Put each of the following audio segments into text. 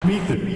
Meet it.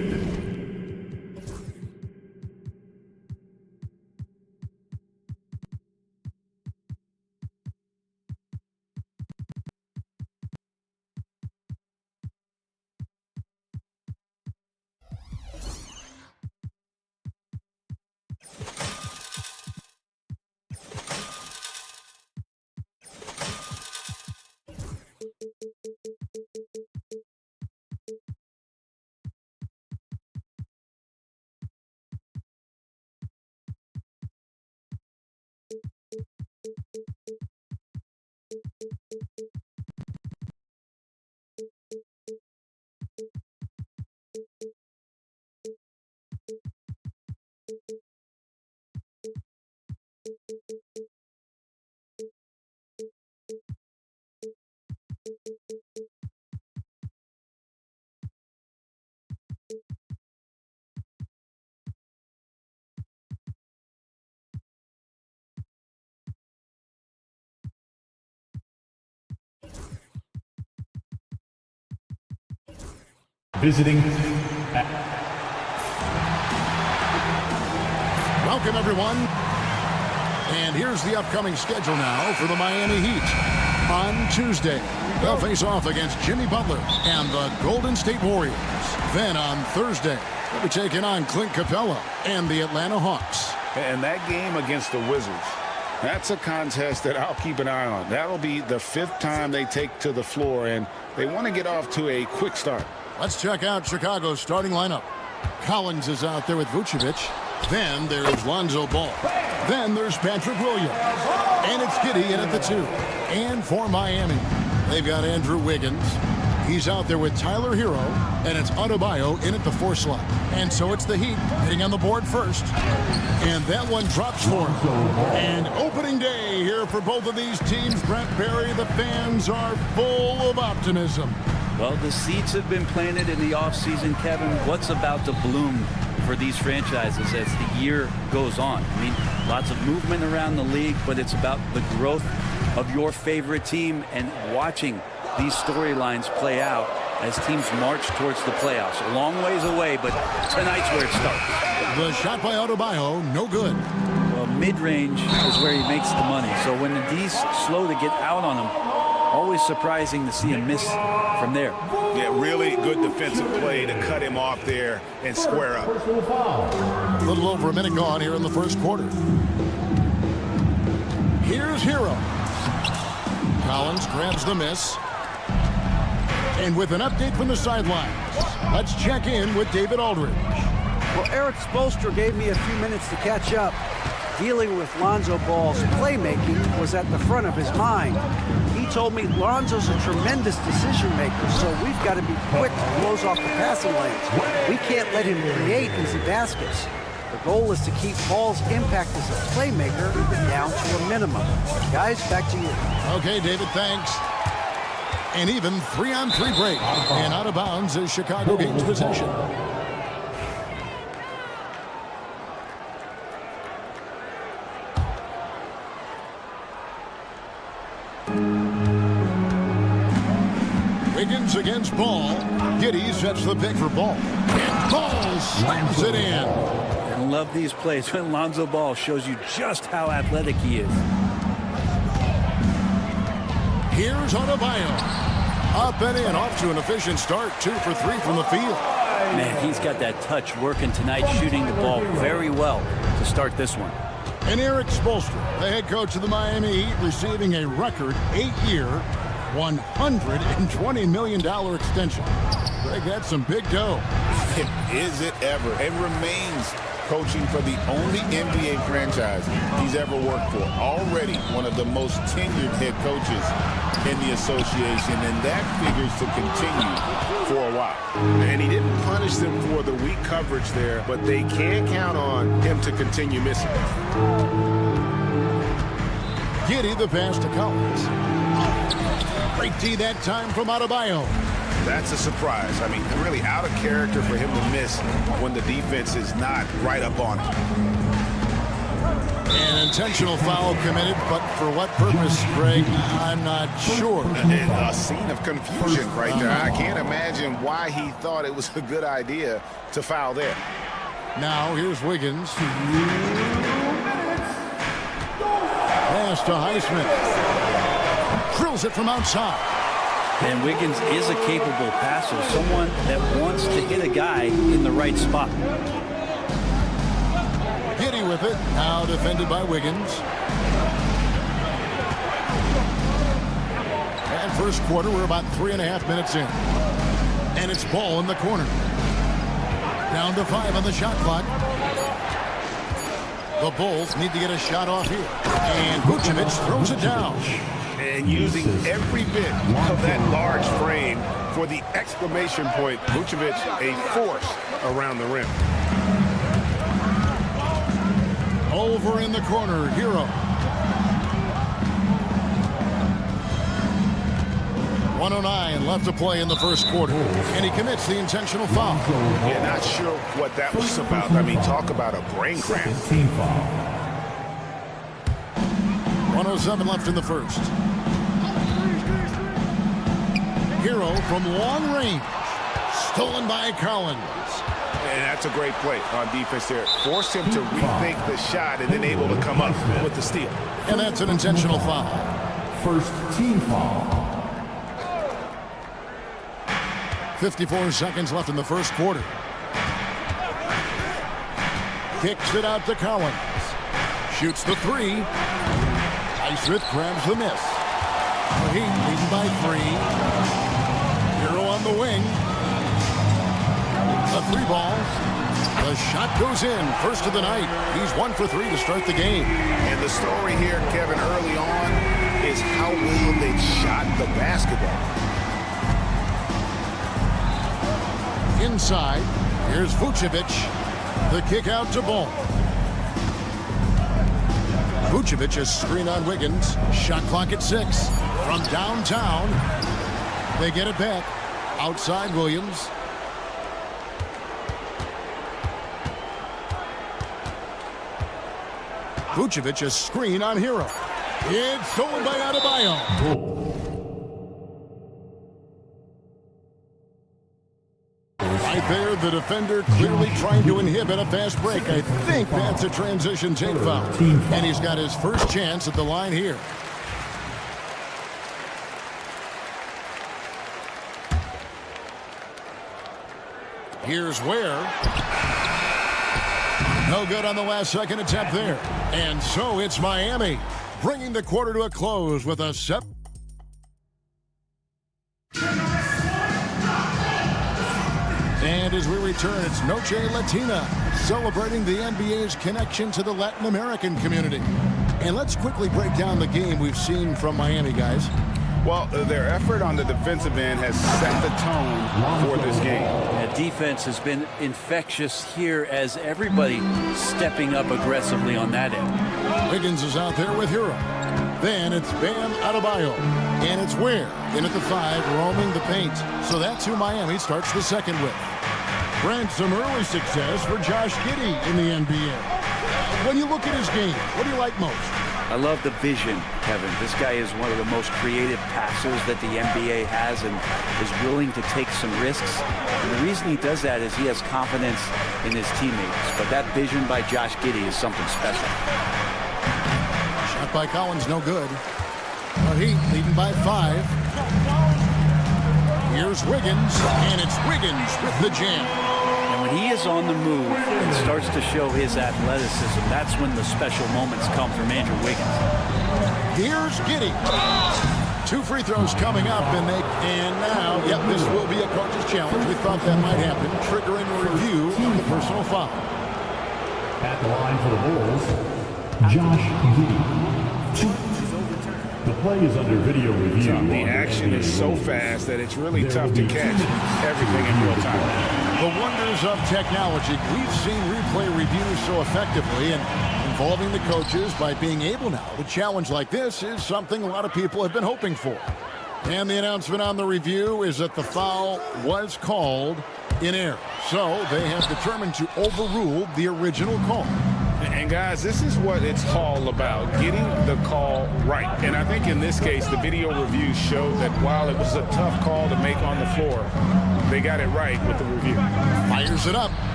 Visiting. Welcome, everyone. And here's the upcoming schedule now for the Miami Heat. On Tuesday, they'll face off against Jimmy Butler and the Golden State Warriors. Then on Thursday, they'll be taking on Clint Capella and the Atlanta Hawks. And that game against the Wizards, that's a contest that I'll keep an eye on. That'll be the 5th time they take to the floor, and they want to get off to a quick start. Let's check out Chicago's starting lineup. Collins is out there with Vucevic. Then there's Lonzo Ball. Then there's Patrick Williams. And it's Giddey in at the 2. And for Miami, they've got Andrew Wiggins. He's out there with Tyler Hero. And it's Adebayo in at the 4 slot. And so it's the Heat hitting on the board first. And that one drops for him. And opening day here for both of these teams. Brent Barry, the fans are full of optimism. Well, the seeds have been planted in the offseason, Kevin. What's about to bloom for these franchises as the year goes on? I mean, lots of movement around the league, but it's about the growth of your favorite team and watching these storylines play out as teams march towards the playoffs. A long ways away, but tonight's where it starts. The shot by Adebayo, no good. Well, mid-range is where he makes the money. So when the D's slow to get out on him, always surprising to see him miss from there. Yeah, really good defensive play to cut him off there and square up. A little over a minute gone here in the first quarter. Here's Hero. Collins grabs the miss. And with an update from the sidelines, let's check in with David Aldridge. Well, Eric Spoelstra gave me a few minutes to catch up. Dealing with Lonzo Ball's playmaking was at the front of his mind. He told me Lonzo's a tremendous decision maker, so we've got to be quick to close off the passing lanes. We can't let him create easy baskets. The goal is to keep Ball's impact as a playmaker down to a minimum. Guys, back to you. Okay, David, thanks. And even 3-on-3 break. And out of bounds as Chicago gains possession. Wiggins against Ball. Giddey sets the pick for Ball. And Ball slams it in. I love these plays when Lonzo Ball shows you just how athletic he is. Here's Adebayo. Up and in, off to an efficient start. 2 for 3 from the field. Man, he's got that touch working tonight, shooting the ball very well to start this one. And Eric Spoelstra, the head coach of the Miami Heat, receiving a record 8-year, $120 million extension. Greg, that's some big dough. Is it ever? It remains coaching for the only NBA franchise he's ever worked for. Already one of the most tenured head coaches in the association, and that figures to continue for a while. And he didn't punish them for the weak coverage there, but they can count on him to continue missing. Giddey the pass to Collins. Great D that time from Adebayo. That's a surprise. I mean, really out of character for him to miss when the defense is not right up on him. An intentional foul committed, but for what purpose, Greg, I'm not sure. A scene of confusion right there. I can't imagine why he thought it was a good idea to foul there. Now, here's Wiggins. Pass to Highsmith. Drills it from outside. And Wiggins is a capable passer, someone that wants to hit a guy in the right spot. Giddy with it, now defended by Wiggins. And first quarter, we're about 3.5 minutes in. And it's ball in the corner. Down to 5 on the shot clock. The Bulls need to get a shot off here. And Vucevic throws it down. And using every bit of that large frame for the exclamation point. Vucevic, a force around the rim. Over in the corner, Hero. 1:09 left to play in the first quarter. And he commits the intentional foul. Yeah, not sure what that was about. I mean, talk about a brain cramp. Team foul. 1:07 left in the first. Hero from long range. Stolen by Collins. And that's a great play on defense there. Forced him to rethink the shot and then able to come up with the steal. And that's an intentional foul. First team foul. 54 seconds left in the first quarter. Kicks it out to Collins. Shoots the three. Highsmith grabs the miss. The Heat leading by 3. Hero on the wing. The 3 ball. The shot goes in. First of the night. He's 1 for 3 to start the game. And the story here, Kevin, early on is how well they shot the basketball. Inside. Here's Vucevic. The kick out to Ball. Vucevic is screen on Wiggins. Shot clock at 6. From downtown. They get it back. Outside Williams. Vucevic is screen on Hero. It's stolen by Adebayo. Right there, the defender clearly trying to inhibit a fast break. I think that's a transition team foul. And he's got his first chance at the line here. Here's Ware. No good on the last second attempt there. And so it's Miami, bringing the quarter to a close with a set. And as we return, it's Noche Latina, celebrating the NBA's connection to the Latin American community. And let's quickly break down the game we've seen from Miami, guys. Well, their effort on the defensive end has set the tone for this game. Yeah, defense has been infectious here as everybody stepping up aggressively on that end. Wiggins is out there with Hero. Then it's Bam Adebayo. And it's Ware in at the 5, roaming the paint. So that's who Miami starts the second with. Brent, some early success for Josh Giddey in the NBA. When you look at his game, what do you like most? I love the vision, Kevin. This guy is one of the most creative passers that the NBA has and is willing to take some risks. And the reason he does that is he has confidence in his teammates. But that vision by Josh Giddey is something special. Shot by Collins, no good. The Heat leading by 5. Here's Wiggins, and it's Wiggins with the jam. And when he is on the move and starts to show his athleticism, that's when the special moments come from Andrew Wiggins. Here's Giddey. 2 free throws coming up, and now, yep, this will be a coach's challenge. We thought that might happen, triggering a review of the personal foul. At the line for the Bulls, Josh Giddey. The play is under video review. The action is so fast that it's really tough to catch everything in real time. The wonders of technology. We've seen replay reviews so effectively, and involving the coaches by being able now to challenge like this is something a lot of people have been hoping for. And the announcement on the review is that the foul was called in error. So they have determined to overrule the original call. And guys, this is what it's all about, getting the call right. And I think in this case, the video review showed that while it was a tough call to make on the floor, they got it right with the review. Fires it up.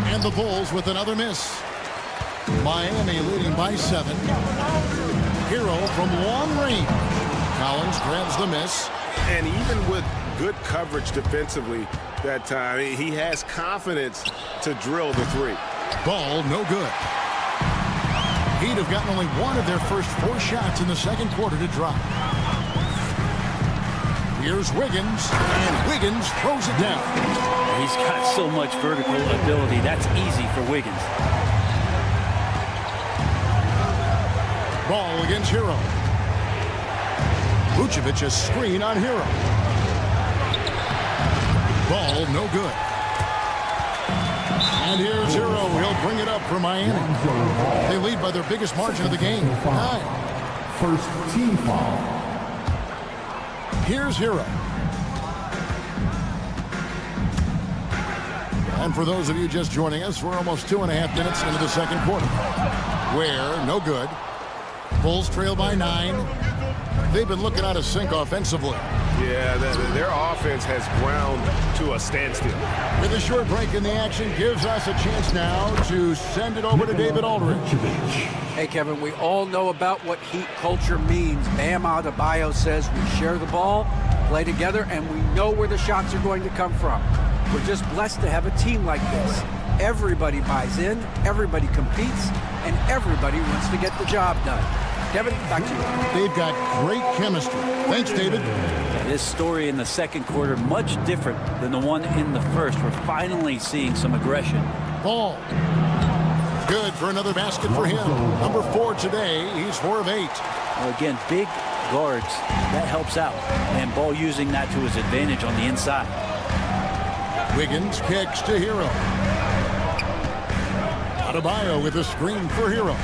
And the Bulls with another miss. Miami leading by 7. Hero from long range. Collins grabs the miss. And even with good coverage defensively that time, he has confidence to drill the three. Ball no good. He'd have gotten only one of their first 4 shots in the second quarter to drop. Here's Wiggins, and Wiggins throws it down. He's got so much vertical ability. That's easy for Wiggins. Ball against Hero. Vucevic a screen on Hero. Ball no good. And here's Hero. He'll bring it up for Miami. They lead by their biggest margin of the game, 9. First team foul. Here's Hero. And for those of you just joining us, we're almost 2.5 minutes into the second quarter. Where, no good. Bulls trail by 9. They've been looking out of sync offensively. Yeah, their offense has ground to a standstill. With a short break in the action, gives us a chance now to send it over to David Aldridge. Hey, Kevin, we all know about what Heat culture means. Bam Adebayo says we share the ball, play together, and we know where the shots are going to come from. We're just blessed to have a team like this. Everybody buys in, everybody competes, and everybody wants to get the job done. Kevin, back to you. They've got great chemistry. Thanks, David. This story in the second quarter, much different than the one in the first. We're finally seeing some aggression. Ball. Good for another basket for him. Number 4 today. He's 4 of 8. Well, again, big guards, that helps out. And Ball using that to his advantage on the inside. Wiggins kicks to Hero. Adebayo with a screen for Hero.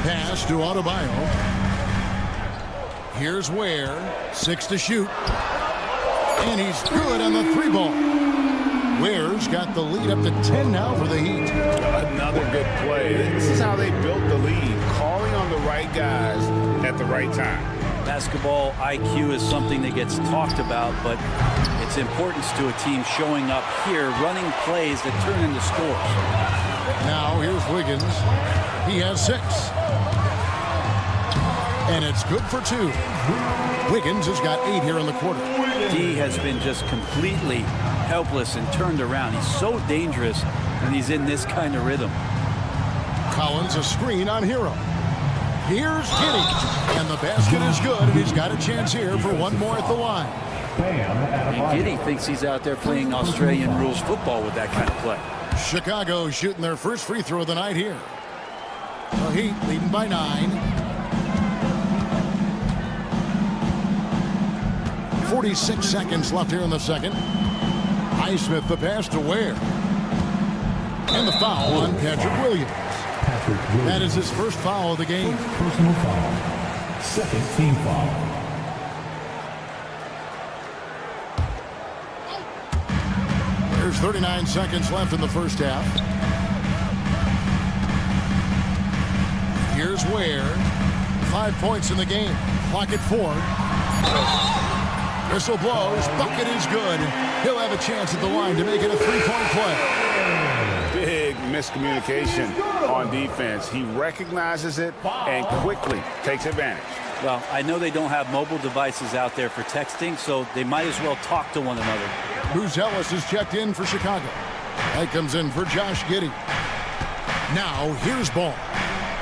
Pass to Adebayo. Here's Ware. 6 to shoot. And he's good on the 3-ball. Ware's got the lead up to 10 now for the Heat. Another good play. This is how they built the lead, calling on the right guys at the right time. Basketball IQ is something that gets talked about, but its importance to a team showing up here, running plays that turn into scores. Now here's Wiggins. He has 6. And it's good for 2. Wiggins has got 8 here in the quarter. D has been just completely helpless and turned around. He's so dangerous when he's in this kind of rhythm. Collins a screen on Hero. Here's Giddey. And the basket is good, and he's got a chance here for one more at the line. And Giddey thinks he's out there playing Australian rules football with that kind of play. Chicago shooting their first free throw of the night here. The Heat leading by 9. 46 seconds left here in the second. Highsmith the pass to Ware. And the foul on Patrick Williams. That is his first foul of the game. Personal foul. Second team foul. There's 39 seconds left in the first half. Here's Ware. 5 points in the game. Clock at 4. Whistle blows. Bucket is good. He'll have a chance at the line to make it a 3-point play. Big miscommunication on defense. He recognizes it and quickly takes advantage. Well, I know they don't have mobile devices out there for texting, so they might as well talk to one another. Bruce Ellis is checked in for Chicago. That comes in for Josh Giddey. Now, here's Ball.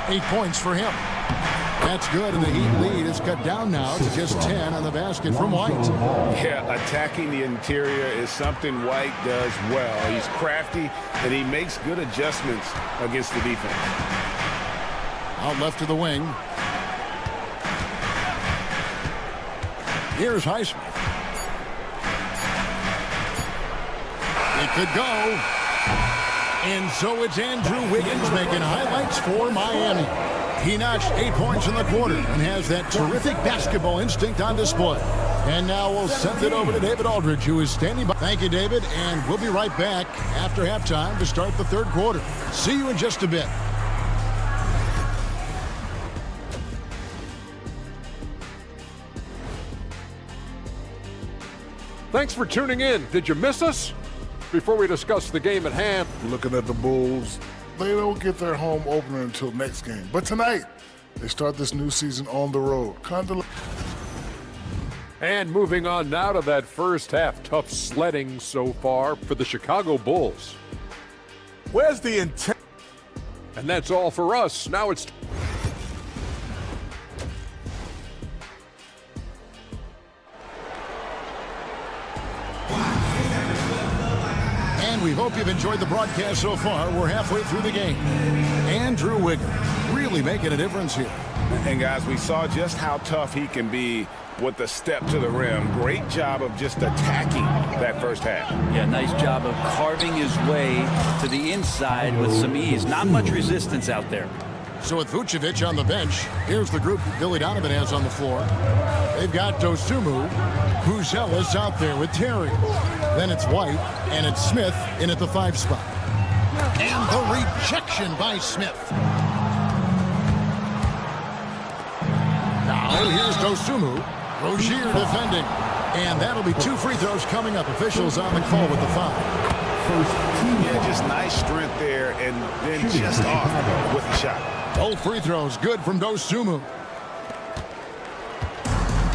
8 points for him. That's good, and the Heat lead is cut down now to just 10 on the basket from White. Yeah, attacking the interior is something White does well. He's crafty, and he makes good adjustments against the defense. Out left to the wing. Here's Highsmith. It could go. And so it's Andrew Wiggins making highlights for Miami. He notched 8 points in the quarter and has that terrific basketball instinct on display. And now we'll send it over to David Aldridge, who is standing by. Thank you, David, and we'll be right back after halftime to start the third quarter. See you in just a bit. Thanks for tuning in. Did you miss us? Before we discuss the game at hand, Looking at the Bulls, they don't get their home opener until next game. But tonight, they start this new season on the road. and moving on now to that first half. Tough sledding so far for the Chicago Bulls. Where's the intent? And that's all for us. Now it's And we hope you've enjoyed the broadcast so far. We're halfway through the game. Andrew Wiggins really making a difference here. And guys, we saw just how tough he can be with the step to the rim. Great job of just attacking that first half. Yeah, nice job of carving his way to the inside with some ease. Not much resistance out there. So with Vucevic on the bench, here's the group Billy Donovan has on the floor. They've got Dosunmu, who's Ellis out there with Terry. Then it's White, and it's Smith in at the 5 spot. And the rejection by Smith. Now here's Dosunmu. Rozier defending. And that'll be 2 free throws coming up. Officials on the call with the foul. Yeah, just nice strength there, and then just off with the shot. Both free throws good from Dosunmu.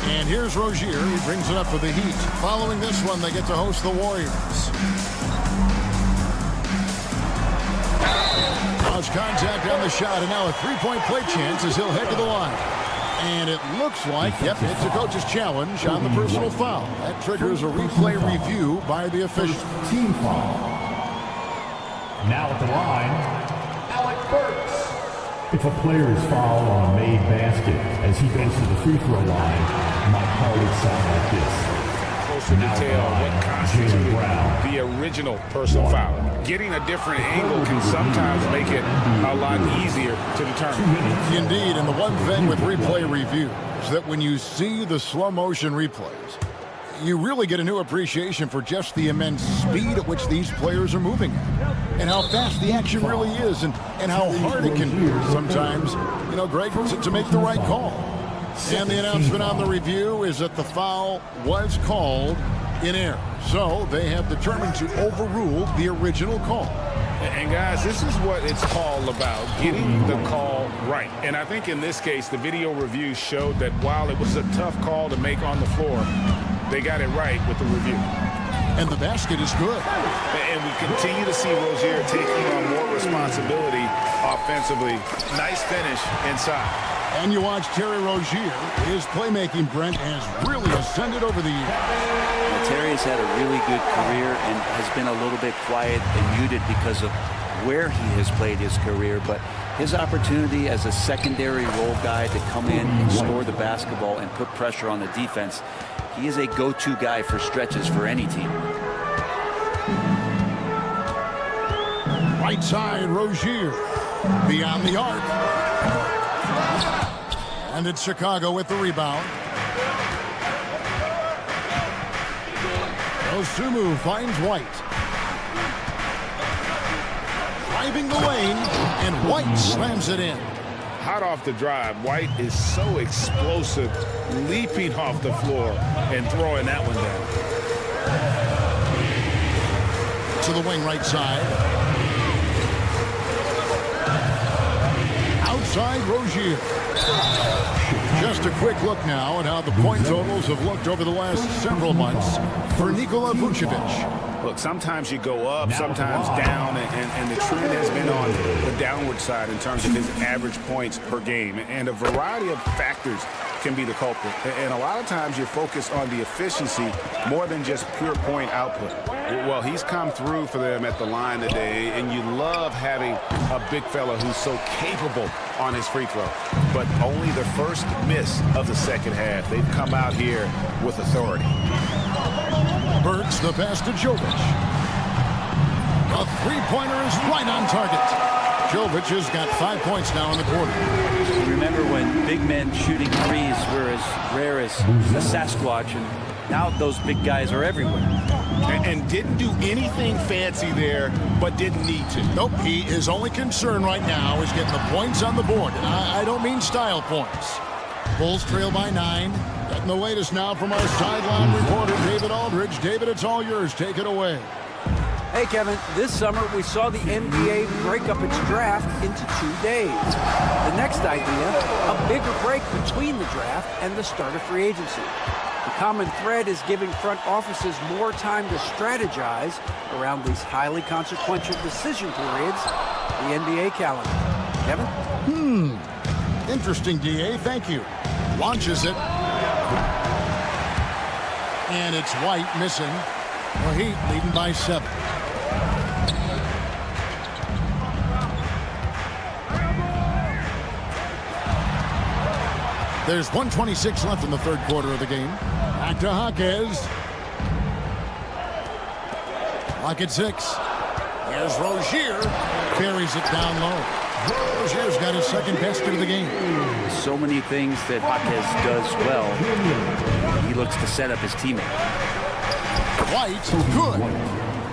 And here's Rozier. He brings it up for the Heat. Following this one, they get to host the Warriors. Lost contact on the shot, and now a 3-point play chance as he'll head to the line. And it looks like, yep, it's a coach's challenge on the personal foul. That triggers a replay review by the official. Team foul. Now at the line, Alec Burks. If a player is fouled on a made basket as he goes to the free throw line, my call would sound like this. Closer detail what constituted the original personal foul. Getting a different angle can sometimes make it a lot easier to determine. Indeed, and the one thing with replay review is that when you see the slow motion replays, you really get a new appreciation for just the immense speed at which these players are moving at, and how fast the action really is, and how hard it can be sometimes, you know, Greg, to make the right call. And the announcement on the review is that the foul was called in error. So they have determined to overrule the original call. And guys, this is what it's all about, getting the call right. And I think in this case, the video review showed that while it was a tough call to make on the floor, they got it right with the review. And the basket is good. And we continue to see Rozier taking on more responsibility offensively. Nice finish inside. And you watch Terry Rozier. His playmaking, Brent, has really ascended over the years. Terry has had a really good career and has been a little bit quiet and muted because of where he has played his career. But his opportunity as a secondary role guy to come in and score the basketball and put pressure on the defense, he is a go-to guy for stretches for any team. Right side, Rozier. Beyond the arc. And it's Chicago with the rebound. Dosunmu finds White. Driving the lane, and White slams it in. Hot off the drive, White is so explosive, leaping off the floor and throwing that one down. To the wing right side. Outside Rozier. Just a quick look now at how the point totals have looked over the last several months for Nikola Vucevic. Look, sometimes you go up, sometimes down, and the trend has been on the downward side in terms of his average points per game. And a variety of factors can be the culprit. And a lot of times you're focused on the efficiency more than just pure point output. Well, he's come through for them at the line today, and you love having a big fella who's so capable on his free throw. But only the first miss of the second half. They've come out here with authority. Burks the pass to Jovic. The three-pointer is right on target. Jovic has got 5 points now in the quarter. Remember when big men shooting threes were as rare as a Sasquatch, and now those big guys are everywhere. And didn't do anything fancy there, but didn't need to. Nope, his only concern right now is getting the points on the board. And I don't mean style points. Bulls trail by 9. Getting the latest now from our sideline reporter, David Aldridge. David, it's all yours. Take it away. Hey, Kevin, this summer we saw the NBA break up its draft into 2 days. The next idea, a bigger break between the draft and the start of free agency. The common thread is giving front offices more time to strategize around these highly consequential decision periods, the NBA calendar. Kevin? Interesting, DA. Thank you. Launches it. And it's White missing. The Heat leading by 7. There's 1:26 left in the third quarter of the game. Back to Jaquez. Lock at 6. Here's Rozier. Carries it down low. Rozier's got his second basket of the game. So many things that Jaquez does well. He looks to set up his teammate. White, good.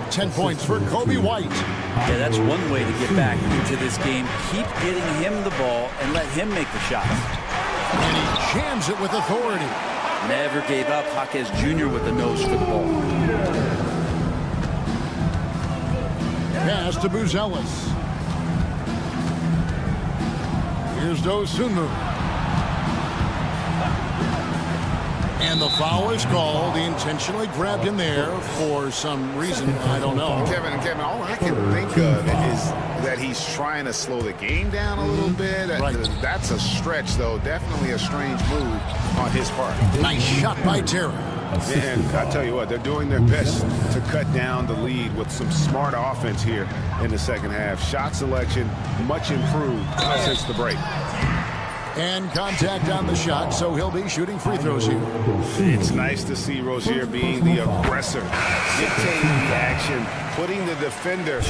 10 points for Kobe White. Yeah, that's one way to get back into this game. Keep getting him the ball and let him make the shots. And he jams it with authority. Never gave up. Jaquez Jr. with the nose for the ball. Pass to Buzelis. Here's Dosunmu. And the foul is called. He intentionally grabbed him there for some reason. I don't know. Kevin, all I can think of is that he's trying to slow the game down a little bit. Right. That's a stretch, though. Definitely a strange move on his part. Nice shot by Terra. And I tell you what, they're doing their best to cut down the lead with some smart offense here in the second half. Shot selection much improved since the break. And contact on the shot, so he'll be shooting free throws here. It's nice to see Rozier being the aggressor, dictating the action, putting the defender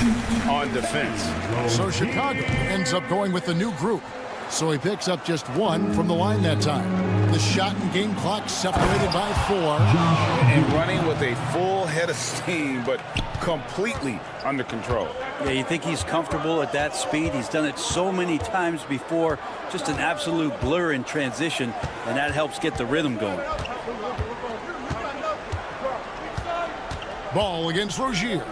on defense. So Chicago ends up going with the new group. So he picks up just 1 from the line that time. The shot and game clock separated by 4. And running with a full head of steam, but completely under control. Yeah, you think he's comfortable at that speed? He's done it so many times before. Just an absolute blur in transition, and that helps get the rhythm going. Ball against Rozier.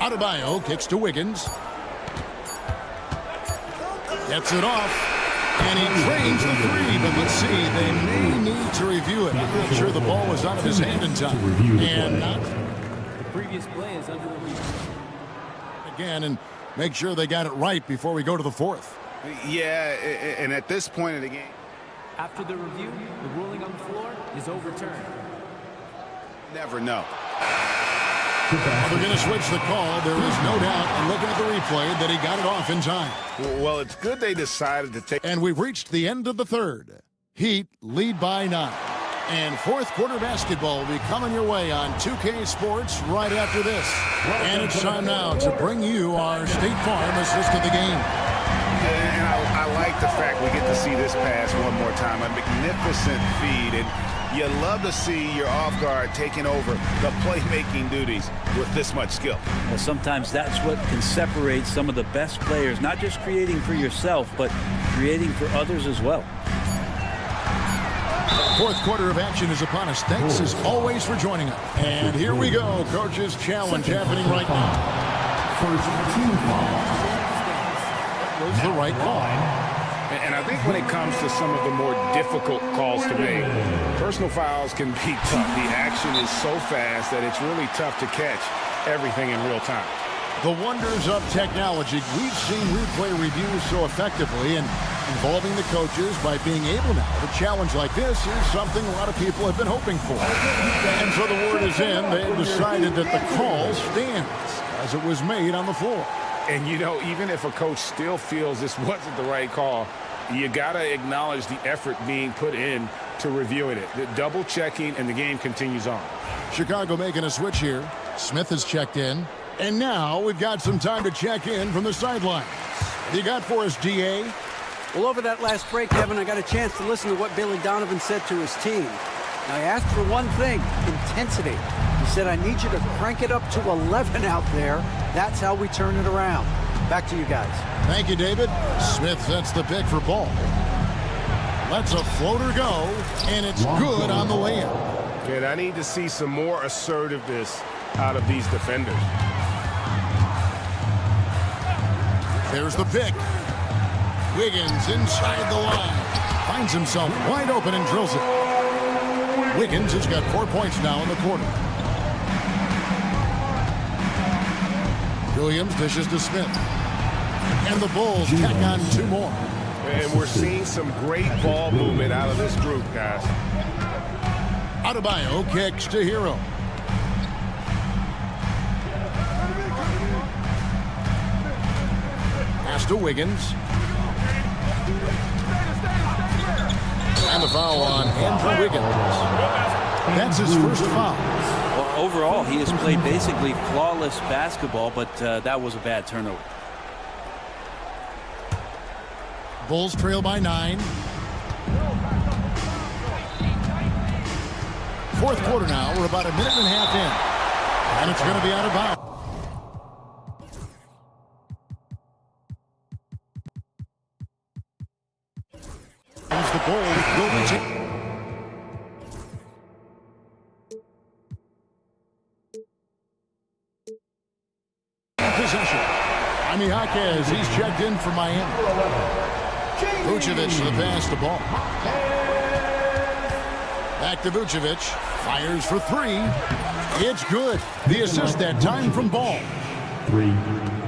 Adebayo kicks to Wiggins. Gets it off. And he drains the 3, but let's see, they may need to review it. I'm not sure the ball was out of his hand in time. And not. The previous play is under review. Again, and make sure they got it right before we go to the 4th. Yeah, and at this point in the game. After the review, the ruling on the floor is overturned. Never know. Well, they're going to switch the call. There is no doubt, and looking at the replay, that he got it off in time. Well, it's good they decided to take. And we've reached the end of the third. Heat lead by 9. And fourth quarter basketball will be coming your way on 2K Sports right after this. And it's time now to bring you our State Farm assist of the game. And I like the fact we get to see this pass one more time. A magnificent feed. And you love to see your off guard taking over the playmaking duties with this much skill. Well, sometimes that's what can separate some of the best players, not just creating for yourself, but creating for others as well. Fourth quarter of action is upon us. Thanks as always for joining us. And here we go. Coach's challenge happening right now. First team foul. That was the right call. And I think when it comes to some of the more difficult calls to make, personal fouls can be tough. The action is so fast that it's really tough to catch everything in real time. The wonders of technology. We've seen replay reviews so effectively, and involving the coaches by being able now to challenge like this is something a lot of people have been hoping for. And so the word is in. They've decided that the call stands as it was made on the floor. And, you know, even if a coach still feels this wasn't the right call, you got to acknowledge the effort being put in to reviewing it. The double checking, and the game continues on. Chicago making a switch here. Smith has checked in. And now we've got some time to check in from the sidelines. What do you got for us, DA? Well, over that last break, Kevin, I got a chance to listen to what Billy Donovan said to his team. I asked for one thing, intensity. He said, I need you to crank it up to 11 out there. That's how we turn it around. Back to you guys. Thank you, David. Smith sets the pick for ball. Lets a floater go, and it's good on the layup. And I need to see some more assertiveness out of these defenders. There's the pick. Wiggins inside the line. Finds himself wide open and drills it. Wiggins has got 4 points now in the quarter. Williams dishes to Smith. And the Bulls tack on 2 more. And we're seeing some great ball movement out of this group, guys. Adebayo kicks to Hero. Pass to Wiggins. And the foul on Andrew Wiggins. That's his first foul. Well, overall, he has played basically flawless basketball, but that was a bad turnover. Bulls trail by 9. Fourth quarter now. We're about a minute and a half in. And it's going to be out of bounds. The ball will be taken. Possession. Jaime Jaquez, he's checked in for Miami. Vucevic to pass the ball. Back to Vucevic. Fires for 3. It's good. The assist that time from Ball. 3.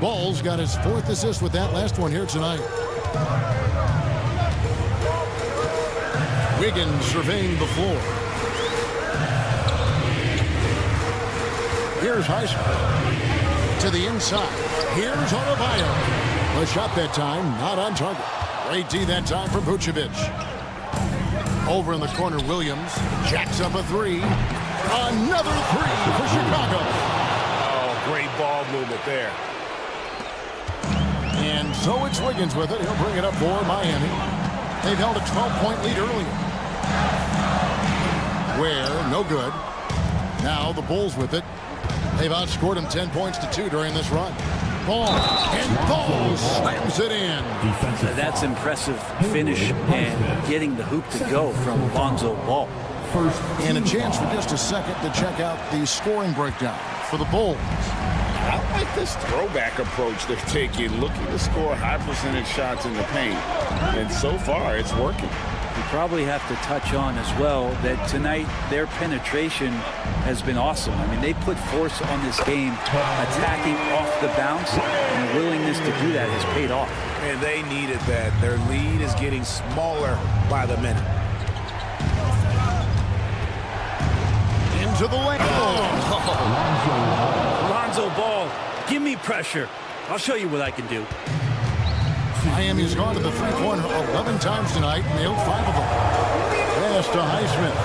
Ball's got his 4th assist with that last one here tonight. Wiggins surveying the floor. Here's Heisman. To the inside. Here's Adebayo. A shot that time, not on target. Great D that time for Vucevic. Over in the corner, Williams jacks up a 3. Another 3 for Chicago. Oh, great ball movement there. And so it's Wiggins with it. He'll bring it up for Miami. They've held a 12-point lead earlier. Where, no good. Now the Bulls with it. They've outscored them 10 points to 2 during this run. Ball, and Ball slams it in. That's impressive finish and getting the hoop to go from Lonzo Ball. And a chance for just a second to check out the scoring breakdown for the Bulls. I like this throwback approach they're taking, looking to score high percentage shots in the paint. And so far, it's working. We probably have to touch on as well that tonight their penetration has been awesome. I mean, they put force on this game, attacking off the bounce, and the willingness to do that has paid off. And they needed that. Their lead is getting smaller by the minute. Into the lane. Lonzo Ball, give me pressure. I'll show you what I can do. Miami's gone to the three-pointer 11 times tonight, nailed 5 of them. Pass to Highsmith.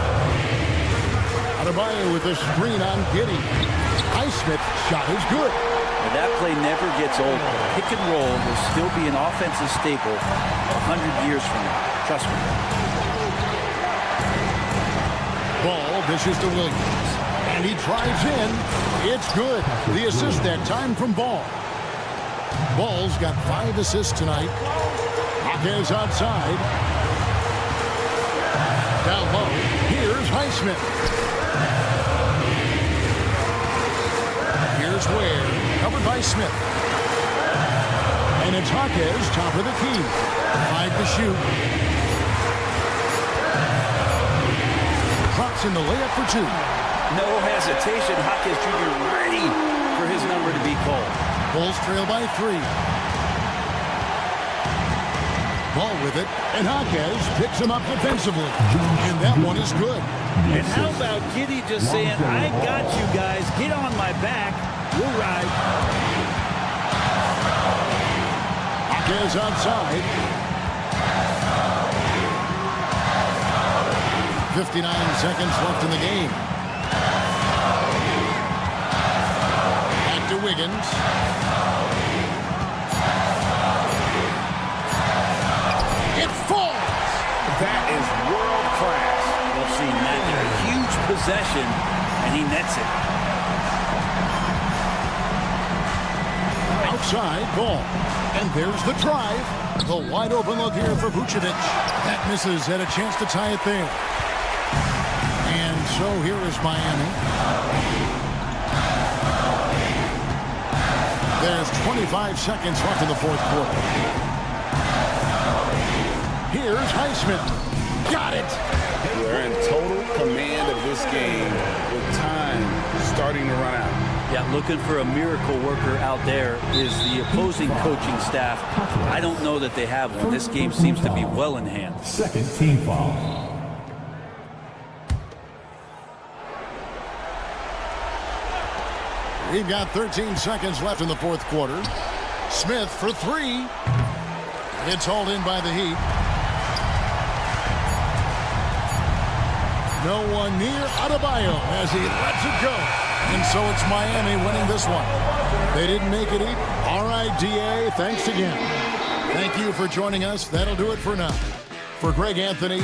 Adebayo with a screen on Giddey. Highsmith shot is good. And that play never gets old. Pick and roll will still be an offensive staple 100 years from now. Trust me. Ball dishes to Williams. And he drives in. It's good. The assist that time from Ball. Ball's got 5 assists tonight. Jaquez outside. Down low. Here's Highsmith. Here's Ware. Covered by Smith. And it's Jaquez, top of the key. 5 to shoot. Drops in the layup for 2. No hesitation. Jaquez Jr. ready for his number to be called. Bulls trail by 3. Ball with it, and Jaquez picks him up defensively. And that one is good. And how about Giddey just saying, I got you guys, get on my back, we'll ride. Jaquez outside. 59 seconds left in the game. Back to Wiggins. It falls. That is world class. Love seeing that there. Huge possession, and he nets it. Outside ball. And there's the drive. The wide open look here for Vucevic. That misses. Had a chance to tie it there. And so here is Miami. There's 25 seconds left in the fourth quarter. Here's Highsmith. Got it. We're in total command of this game with time starting to run out. Yeah, looking for a miracle worker out there is the opposing coaching staff. I don't know that they have one. This game seems to be well in hand. Second team foul. We've got 13 seconds left in the fourth quarter. Smith for three. It's hauled in by the Heat. No one near Adebayo as he lets it go. And so it's Miami winning this one. They didn't make it eat. All right, DA, thanks again. Thank you for joining us. That'll do it for now. For Greg Anthony.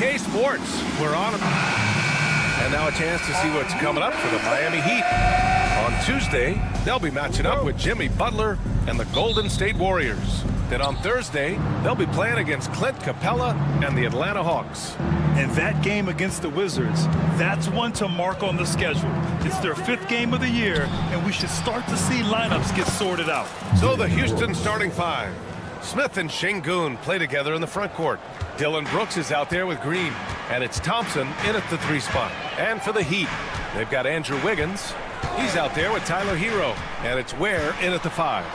2K Sports. We're on. And now a chance to see what's coming up for the Miami Heat. On Tuesday, they'll be matching up with Jimmy Butler and the Golden State Warriors. Then on Thursday, they'll be playing against Clint Capella and the Atlanta Hawks. And that game against the Wizards, that's one to mark on the schedule. It's their 5th game of the year, and we should start to see lineups get sorted out. So the Houston starting 5. Smith and Şengün play together in the front court. Dylan Brooks is out there with Green, and it's Thompson in at the 3 spot. And for the Heat, they've got Andrew Wiggins. He's out there with Tyler Hero, and it's Ware in at the 5.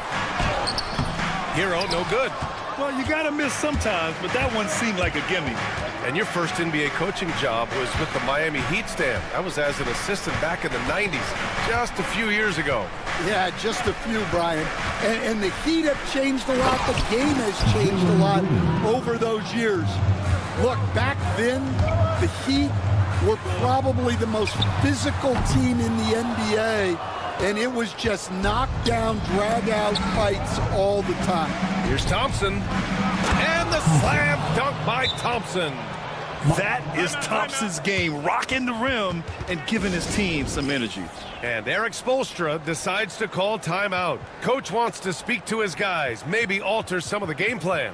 Hero, no good. Well, you got to miss sometimes, but that one seemed like a gimme. And your first NBA coaching job was with the Miami Heat stand. That was as an assistant back in the 90s, just a few years ago. Yeah, just a few, Brian. And the Heat have changed a lot. The game has changed a lot over those years. Look, back then, the Heat were probably the most physical team in the NBA, and it was just knockdown, drag-out fights all the time. Here's Thompson, and the slam dunk by Thompson. That is Thompson's game, rocking the rim and giving his team some energy. And Eric Spoelstra decides to call timeout. Coach wants to speak to his guys, maybe alter some of the game plan.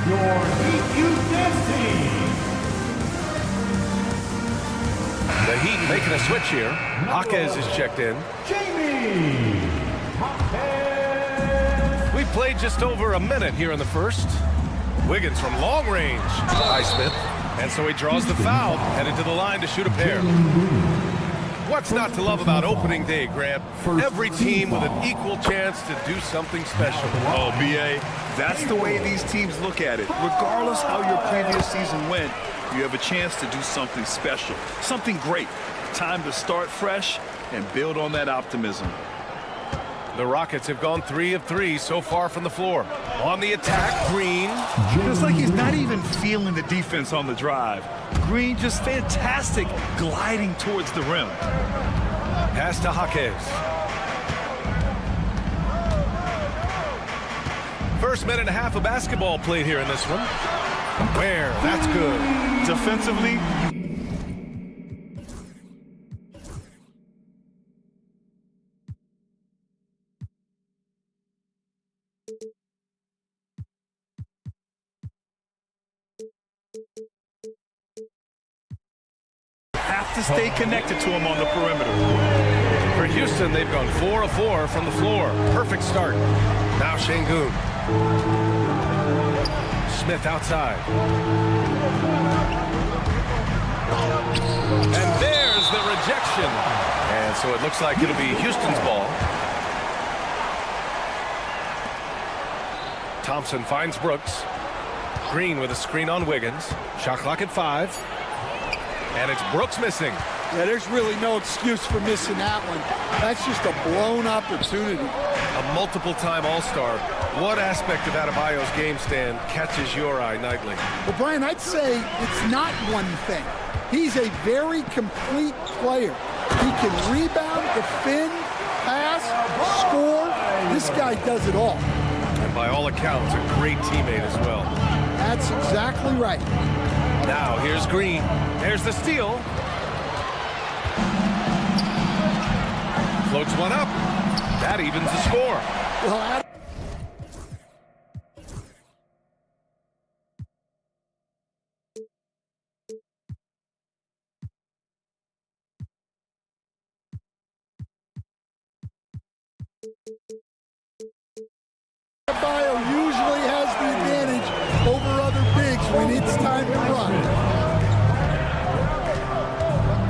Your Heat Youth Dance Team. The Heat making a switch here. Jaquez is checked in. Jamie Jaquez. We played just over a minute here in the first. Wiggins from long range. Highsmith. And so he draws the foul, headed to the line to shoot a pair. What's not to love about opening day, Grant? Every team with an equal chance to do something special. Oh, B.A., that's the way these teams look at it. Regardless how your previous season went, you have a chance to do something special, something great. Time to start fresh and build on that optimism. The Rockets have gone 3 of 3 so far from the floor. On the attack, Green. It's like he's not even feeling the defense on the drive. Green just fantastic gliding towards the rim. Pass to Jaquez. First minute and a half of basketball played here in this one. Where? That's good. Defensively, have to stay connected to him on the perimeter. For Houston, they've gone 4 of 4 from the floor. Perfect start. Now Şengün. Smith outside. And there's the rejection. And so it looks like it'll be Houston's ball. Thompson finds Brooks. Green with a screen on Wiggins. Shot clock at 5. And it's Brooks missing. Yeah, there's really no excuse for missing that one. That's just a blown opportunity. A multiple-time All-Star. What aspect of Adebayo's game stand catches your eye nightly? Well, Brian, I'd say it's not one thing. He's a very complete player. He can rebound, defend, pass, score. This guy does it all. And by all accounts, a great teammate as well. That's exactly right. Now, here's Green. There's the steal. Floats one up. That evens the score. Well, Adebayo usually has the advantage over other bigs when it's time to run.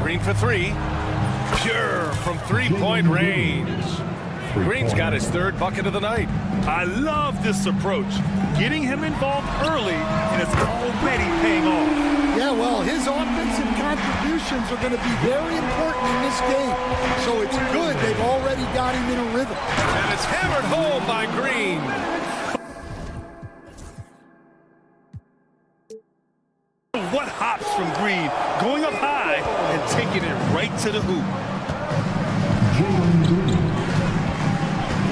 Green for 3. Pure from three-point range. Green's got his 3rd bucket of the night. I love this approach. Getting him involved early, and it's already paying off. Yeah, well, his offensive contributions are going to be very important in this game. So it's good they've already got him in a rhythm. And it's hammered home by Green. What hops from Green, going up high and taking it right to the hoop.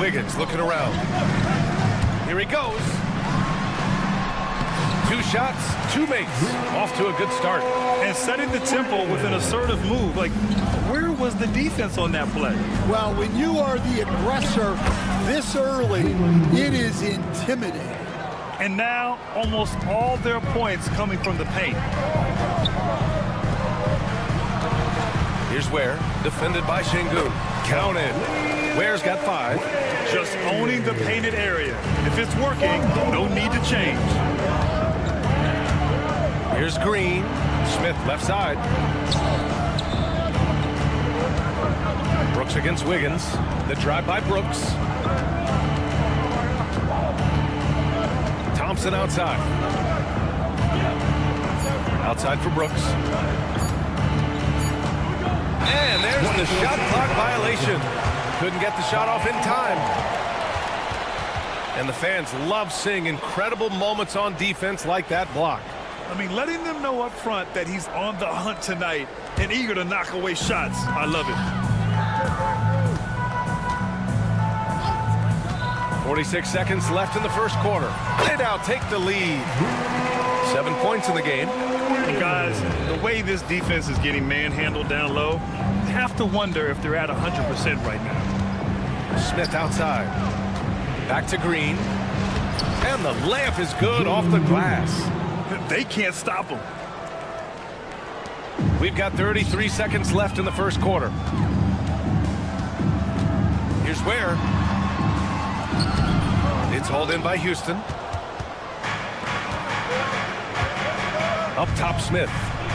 Wiggins looking around. Here he goes. 2 shots, 2 makes. Off to a good start. And setting the tempo with an assertive move. Like, where was the defense on that play? Well, when you are the aggressor this early, it is intimidating. And now, almost all their points coming from the paint. Here's Ware, defended by Şengün. Counted. Ware's got 5. Just owning the painted area. If it's working, no need to change. Here's Green. Smith left side. Brooks against Wiggins. The drive by Brooks. Thompson outside. Outside for Brooks. And there's the shot clock violation. Couldn't get the shot off in time. And the fans love seeing incredible moments on defense like that block. I mean, letting them know up front that he's on the hunt tonight and eager to knock away shots. I love it. 46 seconds left in the first quarter. They now take the lead. 7 points in the game. And guys, the way this defense is getting manhandled down low, you have to wonder if they're at 100% right now. Smith outside. Back to Green. And the layup is good off the glass. They can't stop him. We've got 33 seconds left in the first quarter. Here's Ware. It's hauled in by Houston. Up top, Smith.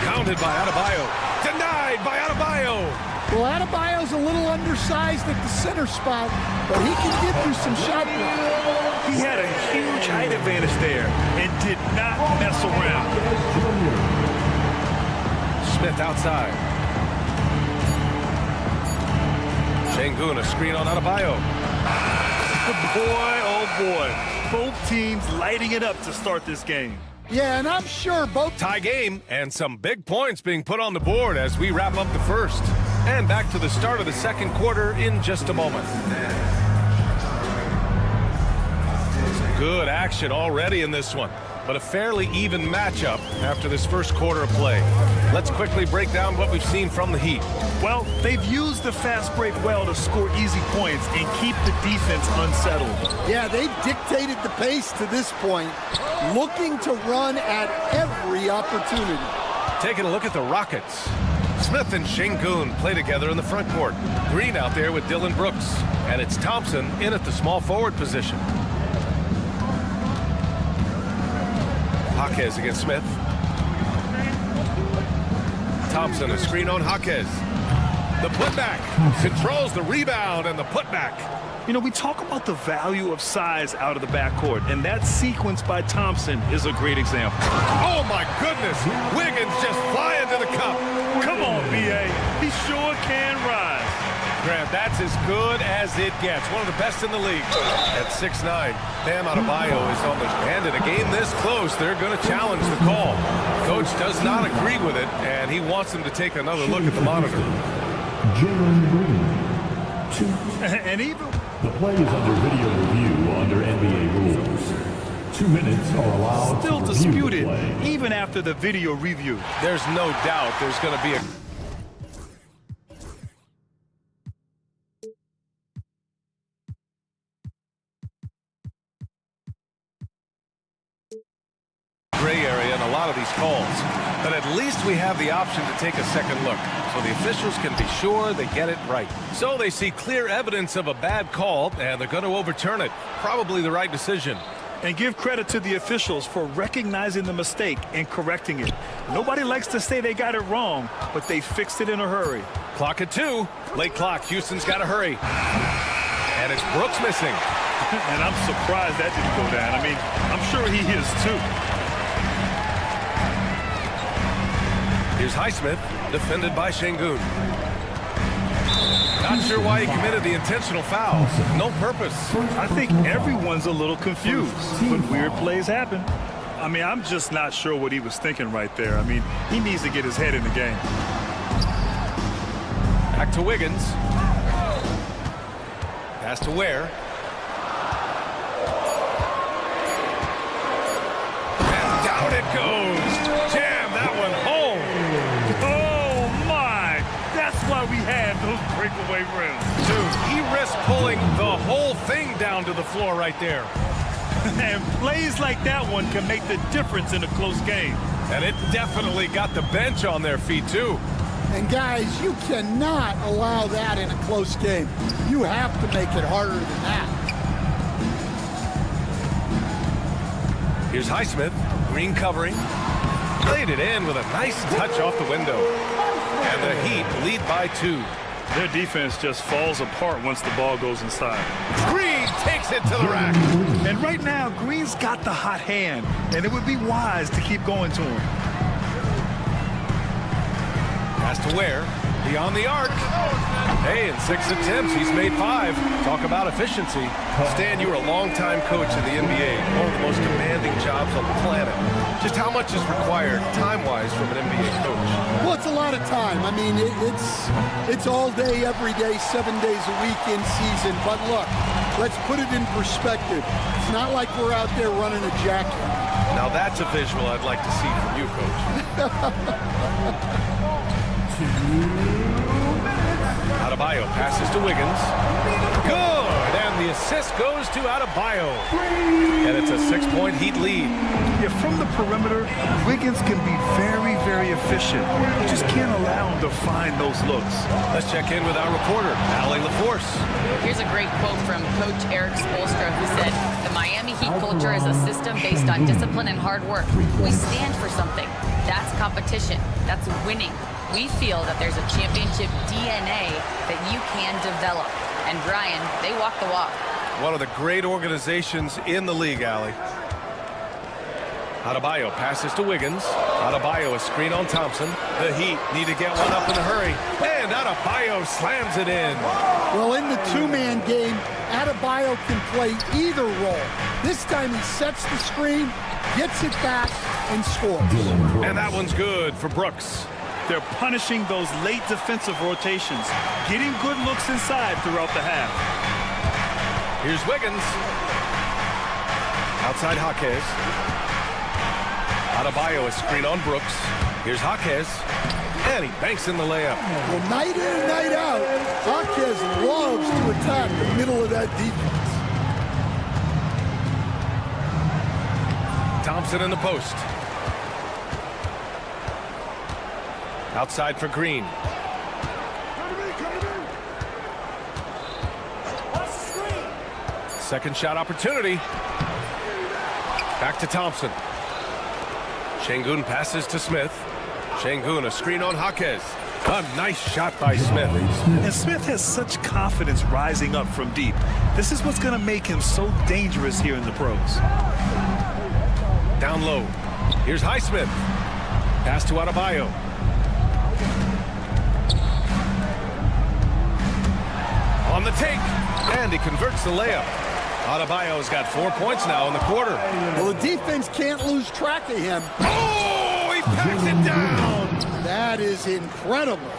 Counted by Adebayo. Denied by Adebayo. Well, Adebayo's a little undersized at the center spot, but he can get through some shot block. He had a huge height advantage there and did not mess around. Smith outside. Şengün, a screen on Adebayo. Boy, oh boy. Both teams lighting it up to start this game. Yeah, and I'm sure both... Tie game and some big points being put on the board as we wrap up the first. And back to the start of the second quarter in just a moment. Good action already in this one, but a fairly even matchup after this first quarter of play. Let's quickly break down what we've seen from the Heat. Well, they've used the fast break well to score easy points and keep the defense unsettled. Yeah, they've dictated the pace to this point, looking to run at every opportunity. Taking a look at the Rockets. Smith and Şengün play together in the front court. Green out there with Dillon Brooks. And it's Thompson in at the small forward position. Jaquez against Smith. Thompson, a screen on Jaquez. The putback. Controls the rebound and the putback. You know, we talk about the value of size out of the backcourt, and that sequence by Thompson is a great example. Oh, my goodness. Wiggins just flying to the cup. Come on, B.A. He sure can rise. Grant, that's as good as it gets. One of the best in the league. At 6'9", Bam Adebayo is on the... And in a game this close, they're going to challenge the call. Coach does not agree with it, and he wants them to take another look at the monitor. And even... The play is under video review under NBA rules. 2 minutes are allowed still to disputed, review the play. even after the video review. There's no doubt there's going to be a... gray area in a lot of these calls, but at least we have the option to take a second look so the officials can be sure they get it right. So they see clear evidence of a bad call and they're going to overturn it. Probably the right decision. And give credit to the officials for recognizing the mistake and correcting it. Nobody likes to say they got it wrong, but they fixed it in a hurry. Clock at 2. Late clock. Houston's got to hurry. And it's Brooks missing. And I'm surprised that didn't go down. I mean, I'm sure he is too. Here's Highsmith, defended by Şengün. Not sure why he committed the intentional foul. No purpose. I think everyone's a little confused, but weird plays happen. I mean, I'm just not sure what he was thinking right there. I mean, he needs to get his head in the game. Back to Wiggins. Pass to Ware. goes. Jam that one home. Oh, my. That's why we have those breakaway rims. Dude, he risked pulling the whole thing down to the floor right there. And plays like that one can make the difference in a close game. And it definitely got the bench on their feet, too. And guys, you cannot allow that in a close game. You have to make it harder than that. Here's Highsmith, Green covering. Played it in with a nice touch off the window. And the Heat lead by 2. Their defense just falls apart once the ball goes inside. Green takes it to the rack. And right now, Green's got the hot hand, and it would be wise to keep going to him. Pass to Ware, beyond the arc. Hey, in 6 attempts, he's made 5. Talk about efficiency. Stan, you were a longtime coach in the NBA, one of the most demanding jobs on the planet. Just how much is required, time-wise, from an NBA coach? Well, it's a lot of time. I mean, it's all day, every day, 7 days a week in season. But look, let's put it in perspective. It's not like we're out there running a jacket. Now that's a visual I'd like to see from you, Coach. Adebayo passes to Wiggins. Good! And the assist goes to Adebayo. And it's a 6-point Heat lead. Yeah, from the perimeter, Wiggins can be very, very efficient. You just can't allow him to find those looks. Let's check in with our reporter, Allie LaForce. Here's a great quote from Coach Eric Spoelstra, who said, "The Miami Heat culture is a system based on discipline and hard work. We stand for something. That's competition. That's winning. We feel that there's a championship DNA that you can develop." And Brian, they walk the walk. One of the great organizations in the league, Allie. Adebayo passes to Wiggins. Adebayo a screen on Thompson. The Heat need to get one up in a hurry. And Adebayo slams it in. Well, in the two-man game, Adebayo can play either role. This time he sets the screen, gets it back, and scores. And that one's good for Brooks. They're punishing those late defensive rotations, getting good looks inside throughout the half. Here's Wiggins. Outside Jaquez. Adebayo a screen on Brooks. Here's Jaquez. And he banks in the layup. Well, night in and night out, Jaquez loves to attack the middle of that defense. Thompson in the post. Outside for Green. Second shot opportunity. Back to Thompson. Şengün passes to Smith. Şengün a screen on Jaquez. A nice shot by Smith. And Smith has such confidence rising up from deep. This is what's going to make him so dangerous here in the pros. Down low. Here's Highsmith. Pass to Adebayo. On the take. And he converts the layup. Adebayo's got 4 points now in the quarter. Well, the defense can't lose track of him. Oh, he packs it down. That is incredible.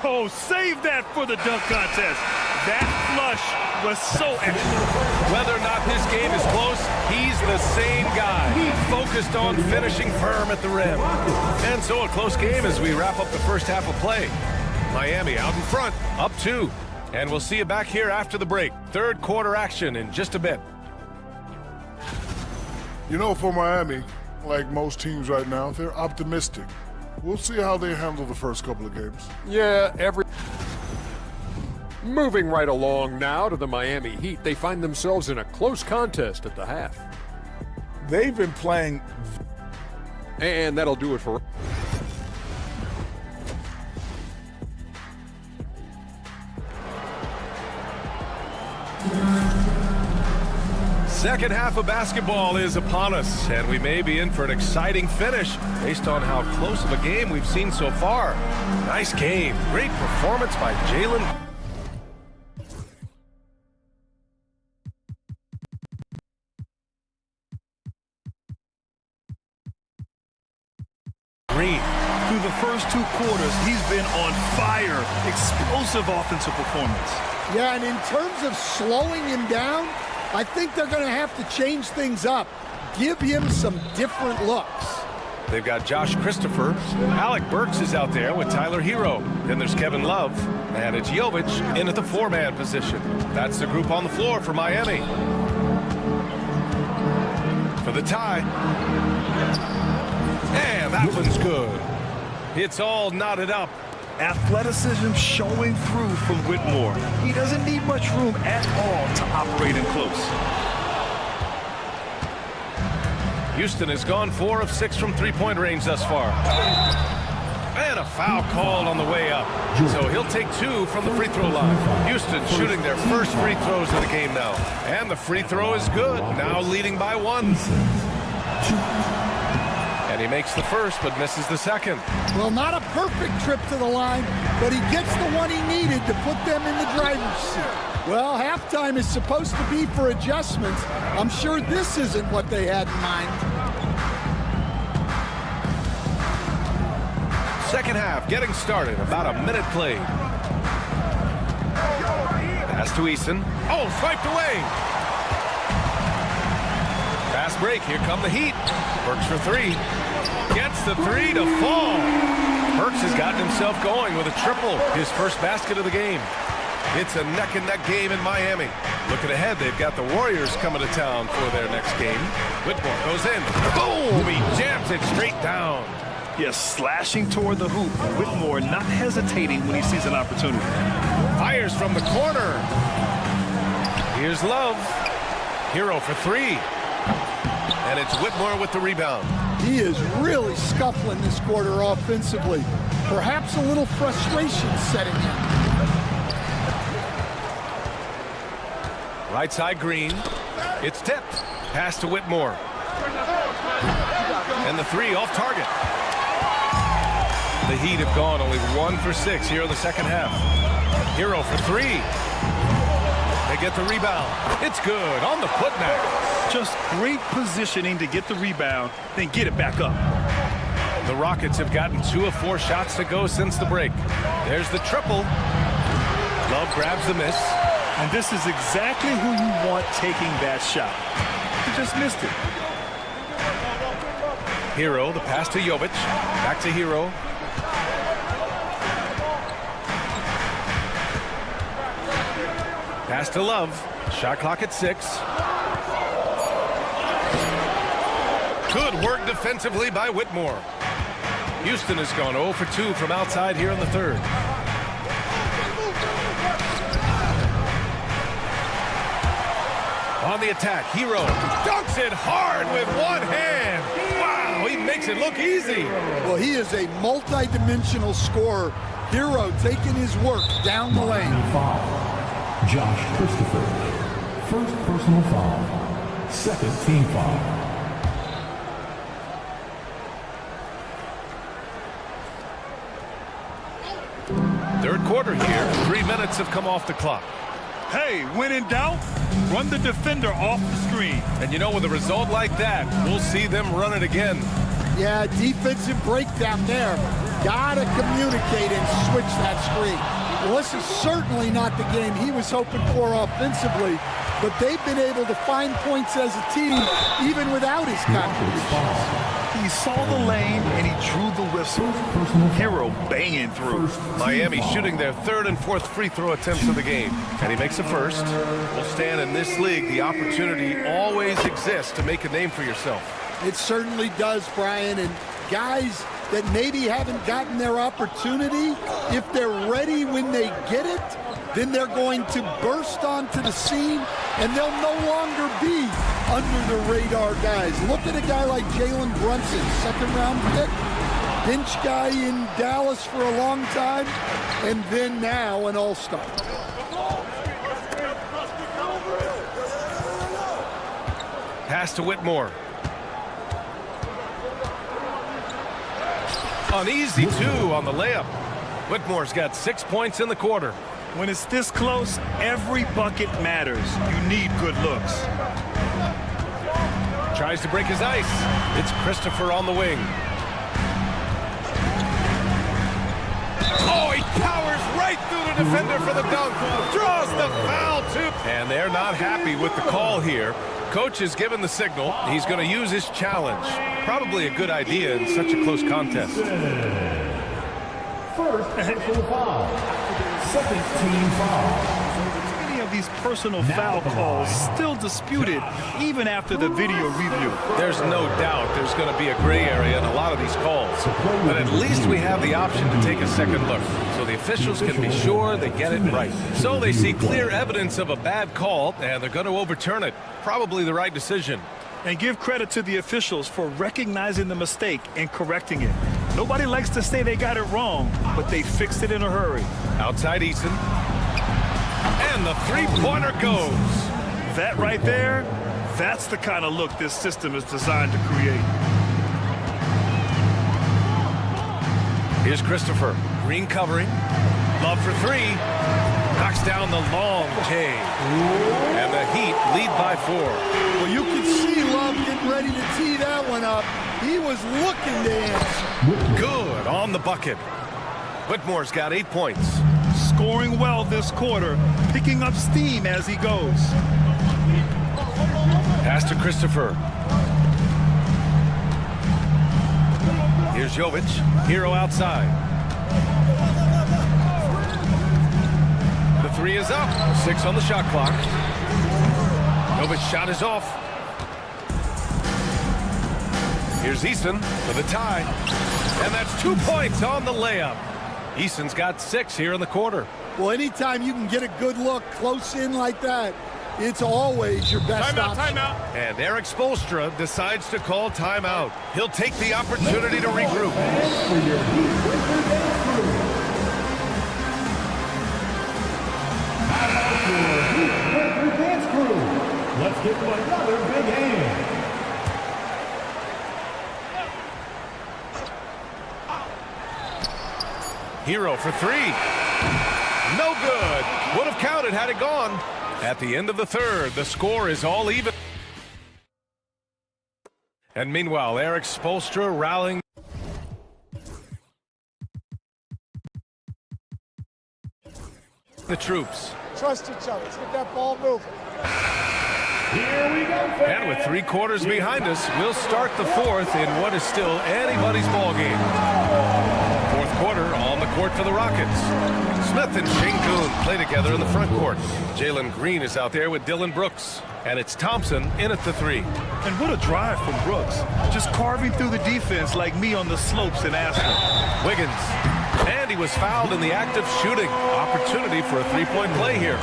Oh, save that for the dunk contest. That flush was so excellent. Whether or not this game is close, he's the same guy. Focused on finishing firm at the rim. And so a close game as we wrap up the first half of play. Miami out in front, up 2. And we'll see you back here after the break. Third quarter action in just a bit. You know, for Miami, like most teams right now, they're optimistic. We'll see how they handle the first couple of games. Yeah, Moving right along now to the Miami Heat, they find themselves in a close contest at the half. They've been playing. And that'll do it for... Second half of basketball is upon us, and we may be in for an exciting finish based on how close of a game we've seen so far. Nice game. Great performance by Jalen Green. Through the first 2 quarters, he's been on fire. Explosive offensive performance. Yeah, and in terms of slowing him down, I think they're going to have to change things up. give him some different looks. They've got Josh Christopher. Alec Burks is out there with Tyler Hero. Then there's Kevin Love. And it's Jovic in at the 4-man position. That's the group on the floor for Miami. For the tie. And that one's good. It's all knotted up. Athleticism showing through from Whitmore. He doesn't need much room at all to operate in close. Houston has gone 4 of 6 from three-point range thus far. And a foul called on the way up. So he'll take 2 from the free throw line. Houston shooting their first free throws of the game now. And the free throw is good. Now leading by 1. And he makes the first but misses the second. Well, not a perfect trip to the line, but he gets the one he needed to put them in the driver's seat. Well, halftime is supposed to be for adjustments. I'm sure this isn't what they had in mind. Second half getting started. About a minute played. Pass to Eason. Oh, swiped away. Fast break. Here come the Heat. Burks for 3. Gets the 3 to fall. Burks has gotten himself going with a triple. His first basket of the game. It's a neck-and-neck game in Miami. Looking ahead, they've got the Warriors coming to town for their next game. Whitmore goes in. Boom! He jams it straight down. Yes, slashing toward the hoop. Whitmore not hesitating when he sees an opportunity. Fires from the corner. Here's Love. Hero for 3. And it's Whitmore with the rebound. He is really scuffling this quarter offensively. Perhaps a little frustration setting in. Right side Green. It's tipped. Pass to Whitmore. And the 3 off target. The Heat have gone only 1 for 6 here in the second half. Hero for 3. They get the rebound. It's good on the putback. Just great positioning to get the rebound, then get it back up. The Rockets have gotten 2 of 4 shots to go since the break. There's the triple. Love grabs the miss. And this is exactly who you want taking that shot. He just missed it. Hero, the pass to Jovic. Back to Hero. Pass to Love. Shot clock at 6. Good work defensively by Whitmore. Houston has gone 0 for 2 from outside here in the third. On the attack, Hero dunks it hard with one hand. Wow, he makes it look easy. Well, he is a multi-dimensional scorer. Hero taking his work down the lane. Josh Christopher, first personal foul, second team foul. Third quarter here. 3 minutes have come off the clock. Hey, when in doubt, run the defender off the screen. And you know, with a result like that, we'll see them run it again. Yeah, defensive breakdown there. Gotta communicate and switch that screen. Well, this is certainly not the game he was hoping for offensively, but they've been able to find points as a team even without his contributions. He saw the lane and he drew the whistle. Hero banging through. Miami shooting their 3rd and 4th free throw attempts of the game. And he makes a first. Well, Stan, in this league, the opportunity always exists to make a name for yourself. It certainly does, Brian. And guys that maybe haven't gotten their opportunity, if they're ready when they get it, then they're going to burst onto the scene and they'll no longer be under the radar guys. Look at a guy like Jalen Brunson, 2nd round pick, bench guy in Dallas for a long time, and then now an all-star. Pass to Whitmore. Uneasy, 2 on the layup. Whitmore's got 6 points in the quarter. When it's this close, every bucket matters. You need good looks. Tries to break his ice. It's Christopher on the wing. Oh, he powers right through the defender for the dunk. Draws the foul, too. And they're not happy with the call here. Coach is given the signal. He's going to use his challenge. Probably a good idea in such a close contest. First personal foul. Second team foul. Many of these personal foul calls still disputed even after the video review. There's no doubt there's going to be a gray area in a lot of these calls. But at least we have the option to take a second look, so the officials can be sure they get it right. So they see clear evidence of a bad call, and they're going to overturn it. Probably the right decision. And give credit to the officials for recognizing the mistake and correcting it. Nobody likes to say they got it wrong, but they fixed it in a hurry. Outside Eason. And the three-pointer goes. That right there, that's the kind of look this system is designed to create. Here's Christopher. Green covering. Love for three. Knocks down the long J. And the Heat lead by 4. Well, you could see Love getting ready to tee that one up. He was looking to answer. Good on the bucket. Whitmore's got 8 points. Scoring well this quarter, picking up steam as he goes. Pass to Christopher. Here's Jovic. Hero outside. The 3 is up. 6 on the shot clock. Jovic's shot is off. Here's Eason for the tie. And that's 2 points on the layup. Eason's got 6 here in the quarter. Well, anytime you can get a good look close in like that, it's always your best option. Timeout. And Eric Spoelstra decides to call timeout. He'll take the opportunity to regroup. Let's give them another big hand. Hero for 3. No good. Would have counted had it gone. At the end of the third, the score is all even. And meanwhile, Eric Spoelstra rallying the troops. Trust each other. Let's get that ball moving. Here we go, fans. And with 3 quarters behind us, we'll start the 4th in what is still anybody's ball game. 4th quarter on the court for the Rockets. Smith and Şengün play together in the front court. Jalen Green is out there with Dylan Brooks. And it's Thompson in at the 3. And what a drive from Brooks. Just carving through the defense like me on the slopes in Aspen. Wiggins. And he was fouled in the act of shooting. Opportunity for a 3-point play here.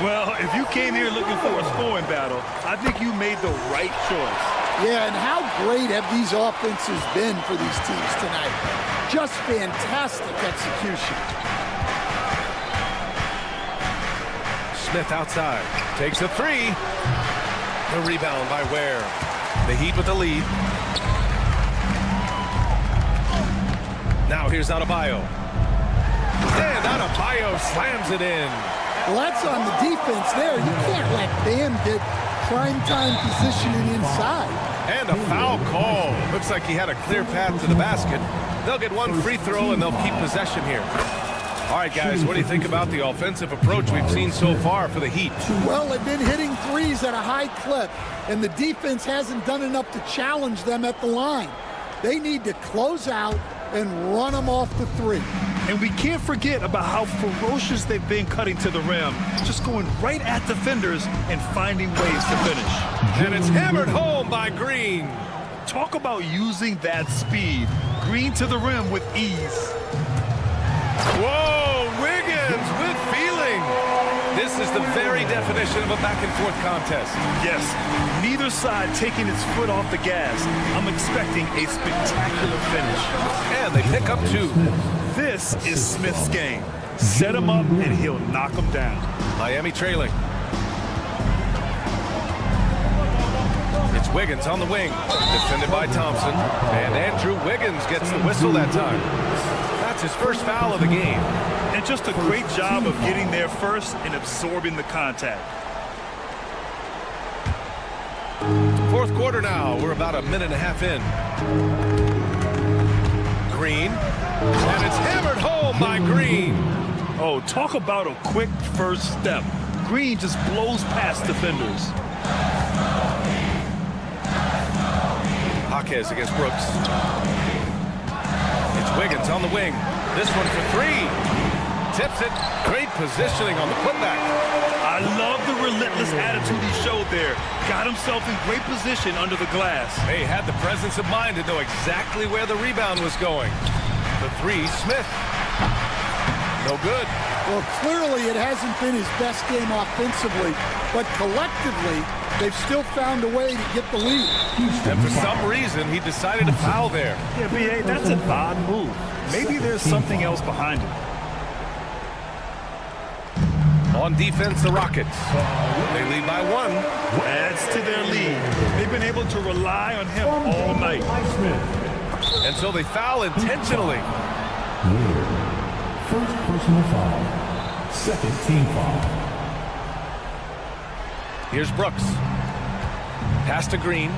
Well, if you came here looking for a scoring battle, I think you made the right choice. Yeah, and how great have these offenses been for these teams tonight? Just fantastic execution. Smith outside. Takes a 3. The rebound by Ware. The Heat with the lead. Now here's Adebayo. And Adebayo slams it in. Well, that's on the defense there. You can't let Bam get prime-time positioning inside. And a foul call. Looks like he had a clear path to the basket. They'll get 1 free throw, and they'll keep possession here. All right, guys, what do you think about the offensive approach we've seen so far for the Heat? Well, they've been hitting threes at a high clip, and the defense hasn't done enough to challenge them at the line. They need to close out and run them off the 3. And we can't forget about how ferocious they've been cutting to the rim, just going right at defenders and finding ways to finish. And it's hammered home by Green. Talk about using that speed. Green to the rim with ease. Whoa, Wiggins with feeling. This is the very definition of a back-and-forth contest. Yes, neither side taking its foot off the gas. I'm expecting a spectacular finish. And they pick up 2. This is Smith's game. Set him up and he'll knock him down. Miami trailing. It's Wiggins on the wing. Defended by Thompson. And Andrew Wiggins gets the whistle that time. That's his first foul of the game. And just a great job of getting there first and absorbing the contact. 4th quarter now. We're about a minute and a half in. Green. And it's hammered home by Green. Oh, talk about a quick first step. Green just blows past defenders. Jaquez against Brooks. It's Wiggins on the wing. This one for three. Tips it. Great positioning on the putback. I love the relentless attitude he showed there. Got himself in great position under the glass. He had the presence of mind to know exactly where the rebound was going. The three, Smith. No good. Well, clearly it hasn't been his best game offensively, but collectively, they've still found a way to get the lead. And for some reason, he decided to foul there. Yeah, B.A., that's an odd move. Maybe there's something else behind it. On defense, the Rockets. They lead by one. Adds to their lead. They've been able to rely on him all night. And so they foul intentionally. First personal foul. Second team foul. Here's Brooks. Pass to Green.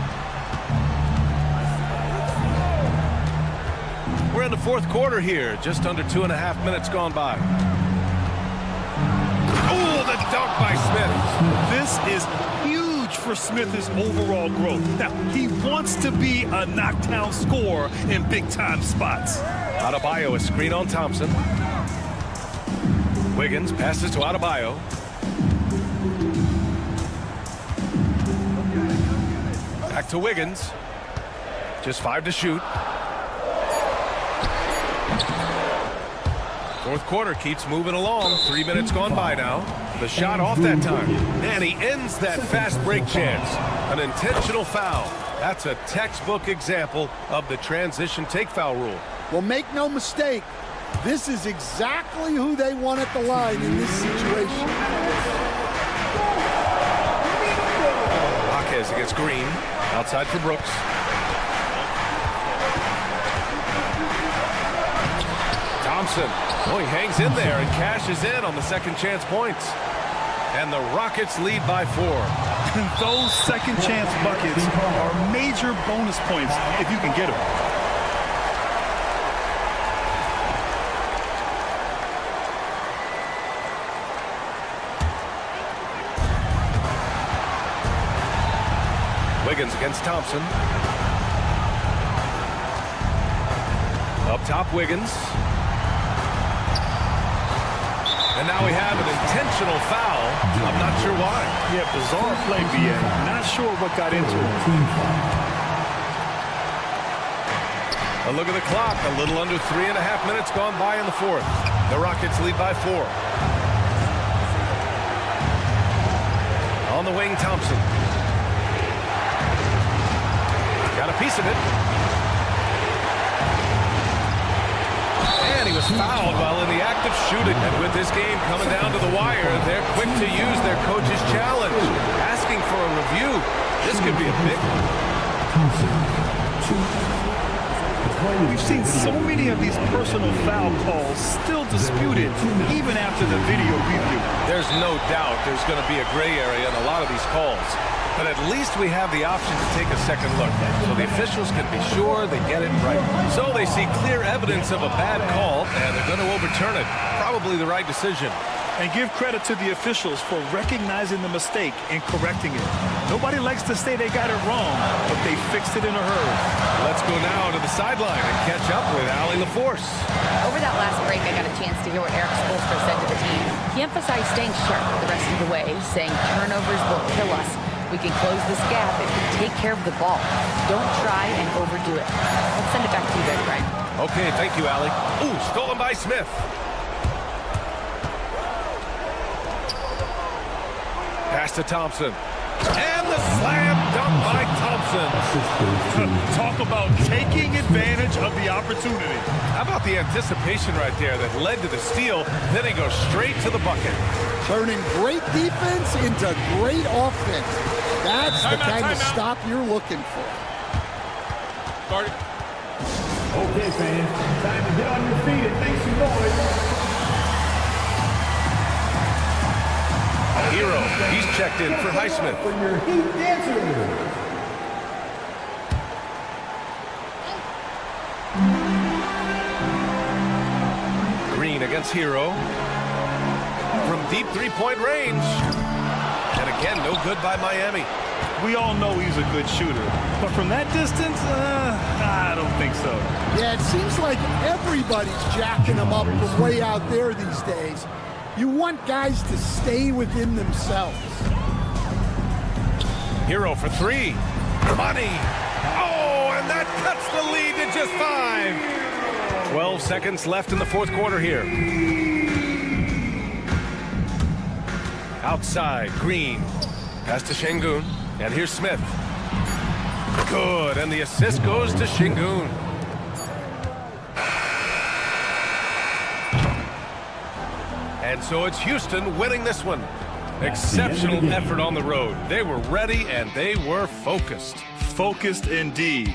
We're in the fourth quarter here. Just under 2.5 minutes gone by. Oh, the dunk by Smith. This is huge for Smith's overall growth. Now, he wants to be a knockdown scorer in big-time spots. Adebayo, a screen on Thompson. Wiggins passes to Adebayo. Back to Wiggins. Just 5 to shoot. Fourth quarter keeps moving along. 3 minutes gone by now. The shot off that time. And he ends that fast break chance. An intentional foul. That's a textbook example of the transition take foul rule. Well, make no mistake, this is exactly who they want at the line in this situation. Jaquez against Green. Outside for Brooks. Thompson. Oh, he hangs in there and cashes in on the second chance points. And the Rockets lead by 4. Those second chance buckets are major bonus points if you can get them. Wiggins against Thompson. Up top, Wiggins. And now we have an intentional foul. I'm not sure why. Yeah, bizarre play, B.A. Not sure what got into it. A look at the clock. A little under 3.5 minutes gone by in the fourth. The Rockets lead by 4. On the wing, Thompson. Got a piece of it. And he was fouled while in the act of shooting. And with this game coming down to the wire, they're quick to use their coach's challenge. Asking for a review. This could be a big one. We've seen so many of these personal foul calls still disputed even after the video review. There's no doubt there's going to be a gray area in a lot of these calls. But at least we have the option to take a second look, so the officials can be sure they get it right. So they see clear evidence of a bad call, and they're going to overturn it. Probably the right decision. And give credit to the officials for recognizing the mistake and correcting it. Nobody likes to say they got it wrong, but they fixed it in a hurry. Let's go now to the sideline and catch up with Allie LaForce. Over that last break, I got a chance to hear what Eric Spoelstra said to the team. He emphasized staying sharp the rest of the way, saying turnovers will kill us. We can close this gap if we take care of the ball. Don't try and overdo it. Let's send it back to you guys, Brian. Okay, thank you, Allie. Ooh, stolen by Smith. Pass to Thompson. And the slam dunk by Thompson. Talk about taking advantage of the opportunity. How about the anticipation right there that led to the steal, then he goes straight to the bucket. Turning great defense into great offense. That's the kind of stop you're looking for. Started. Okay, fans. Time to get on your feet and make some noise. Hero, he's checked in for Highsmith. For your Heat dancers. Green against Hero. From deep three-point range. And again, no good by Miami. We all know he's a good shooter. But from that distance, I don't think so. Yeah, it seems like everybody's jacking him up from way out there these days. You want guys to stay within themselves. Hero for three. Money. Oh, and that cuts the lead to just 5. 12 seconds left in the fourth quarter here. Outside, Green. Pass to Şengün. And here's Smith. Good, and the assist goes to Şengün. And so it's Houston winning this one. Exceptional effort on the road. They were ready and they were focused. Focused indeed.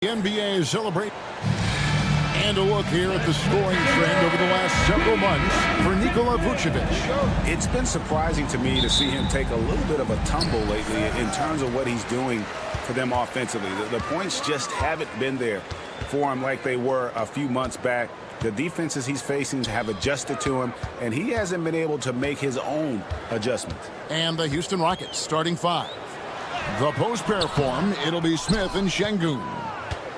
NBA celebrate. And a look here at the scoring trend over the last several months for Nikola Vucevic. It's been surprising to me to see him take a little bit of a tumble lately in terms of what he's doing for them offensively. The points just haven't been there for him like they were a few months back. The defenses he's facing have adjusted to him, and he hasn't been able to make his own adjustments. And the Houston Rockets starting 5. The post pair form, it'll be Smith and Şengün.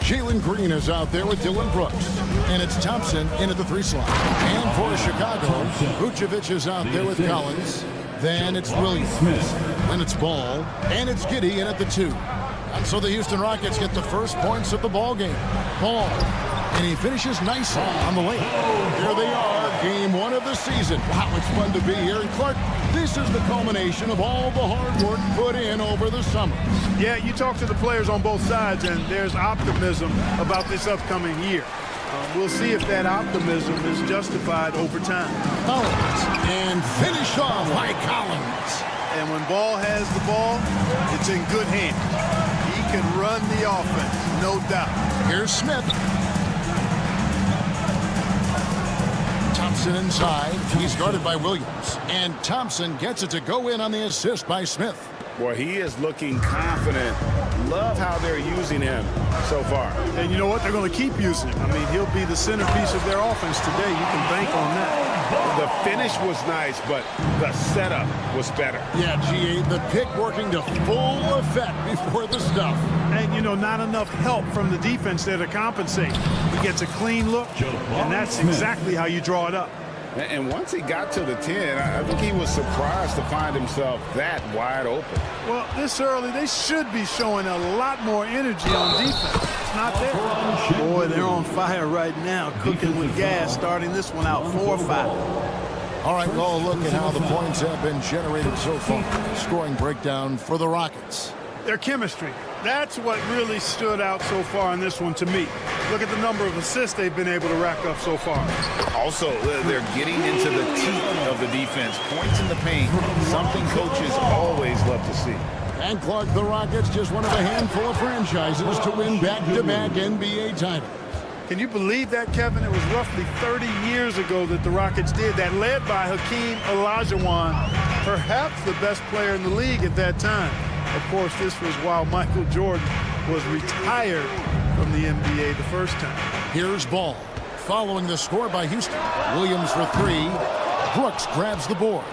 Jalen Green is out there with Dillon Brooks. And it's Thompson in at the 3 slot. And for Chicago, Vucevic is out there with Collins. Then it's Williams. Then it's Ball. And it's Giddey in at the 2. And so the Houston Rockets get the first points of the ball game. Ball. And he finishes nicely on the lane. Here they are, game 1 of the season. Wow, it's fun to be here. And Clark, this is the culmination of all the hard work put in over the summer. Yeah, you talk to the players on both sides, and there's optimism about this upcoming year. We'll see if that optimism is justified over time. Collins, and finish off by Collins. And when Ball has the ball, it's in good hands. He can run the offense, no doubt. Here's Smith. Thompson inside. He's guarded by Williams. And Thompson gets it to go in on the assist by Smith. Boy, he is looking confident. Love how they're using him so far. And you know what? They're going to keep using him. I mean, he'll be the centerpiece of their offense today. You can bank on that. The finish was nice, but the setup was better. Yeah, G.A., the pick working to full effect before the stuff. And, you know, not enough help from the defense there to compensate. He gets a clean look, and that's exactly how you draw it up. And once he got to the 10, I think he was surprised to find himself that wide open. Well, this early, they should be showing a lot more energy on defense. It's not there. Boy, they're on fire right now, cooking with gas, starting this one out 4-5. All right, well, look at how the points have been generated so far. Scoring breakdown for the Rockets. Their chemistry. That's what really stood out so far in this one to me. Look at the number of assists they've been able to rack up so far. Also, they're getting into the teeth of the defense. Points in the paint, something coaches always love to see. And Clark, the Rockets, just one of a handful of franchises to win back-to-back NBA titles. Can you believe that, Kevin? It was roughly 30 years ago that the Rockets did that, led by Hakeem Olajuwon, perhaps the best player in the league at that time. Of course, this was while Michael Jordan was retired from the NBA the first time. Here's Ball. Following the score by Houston. Williams for 3. Brooks grabs the board.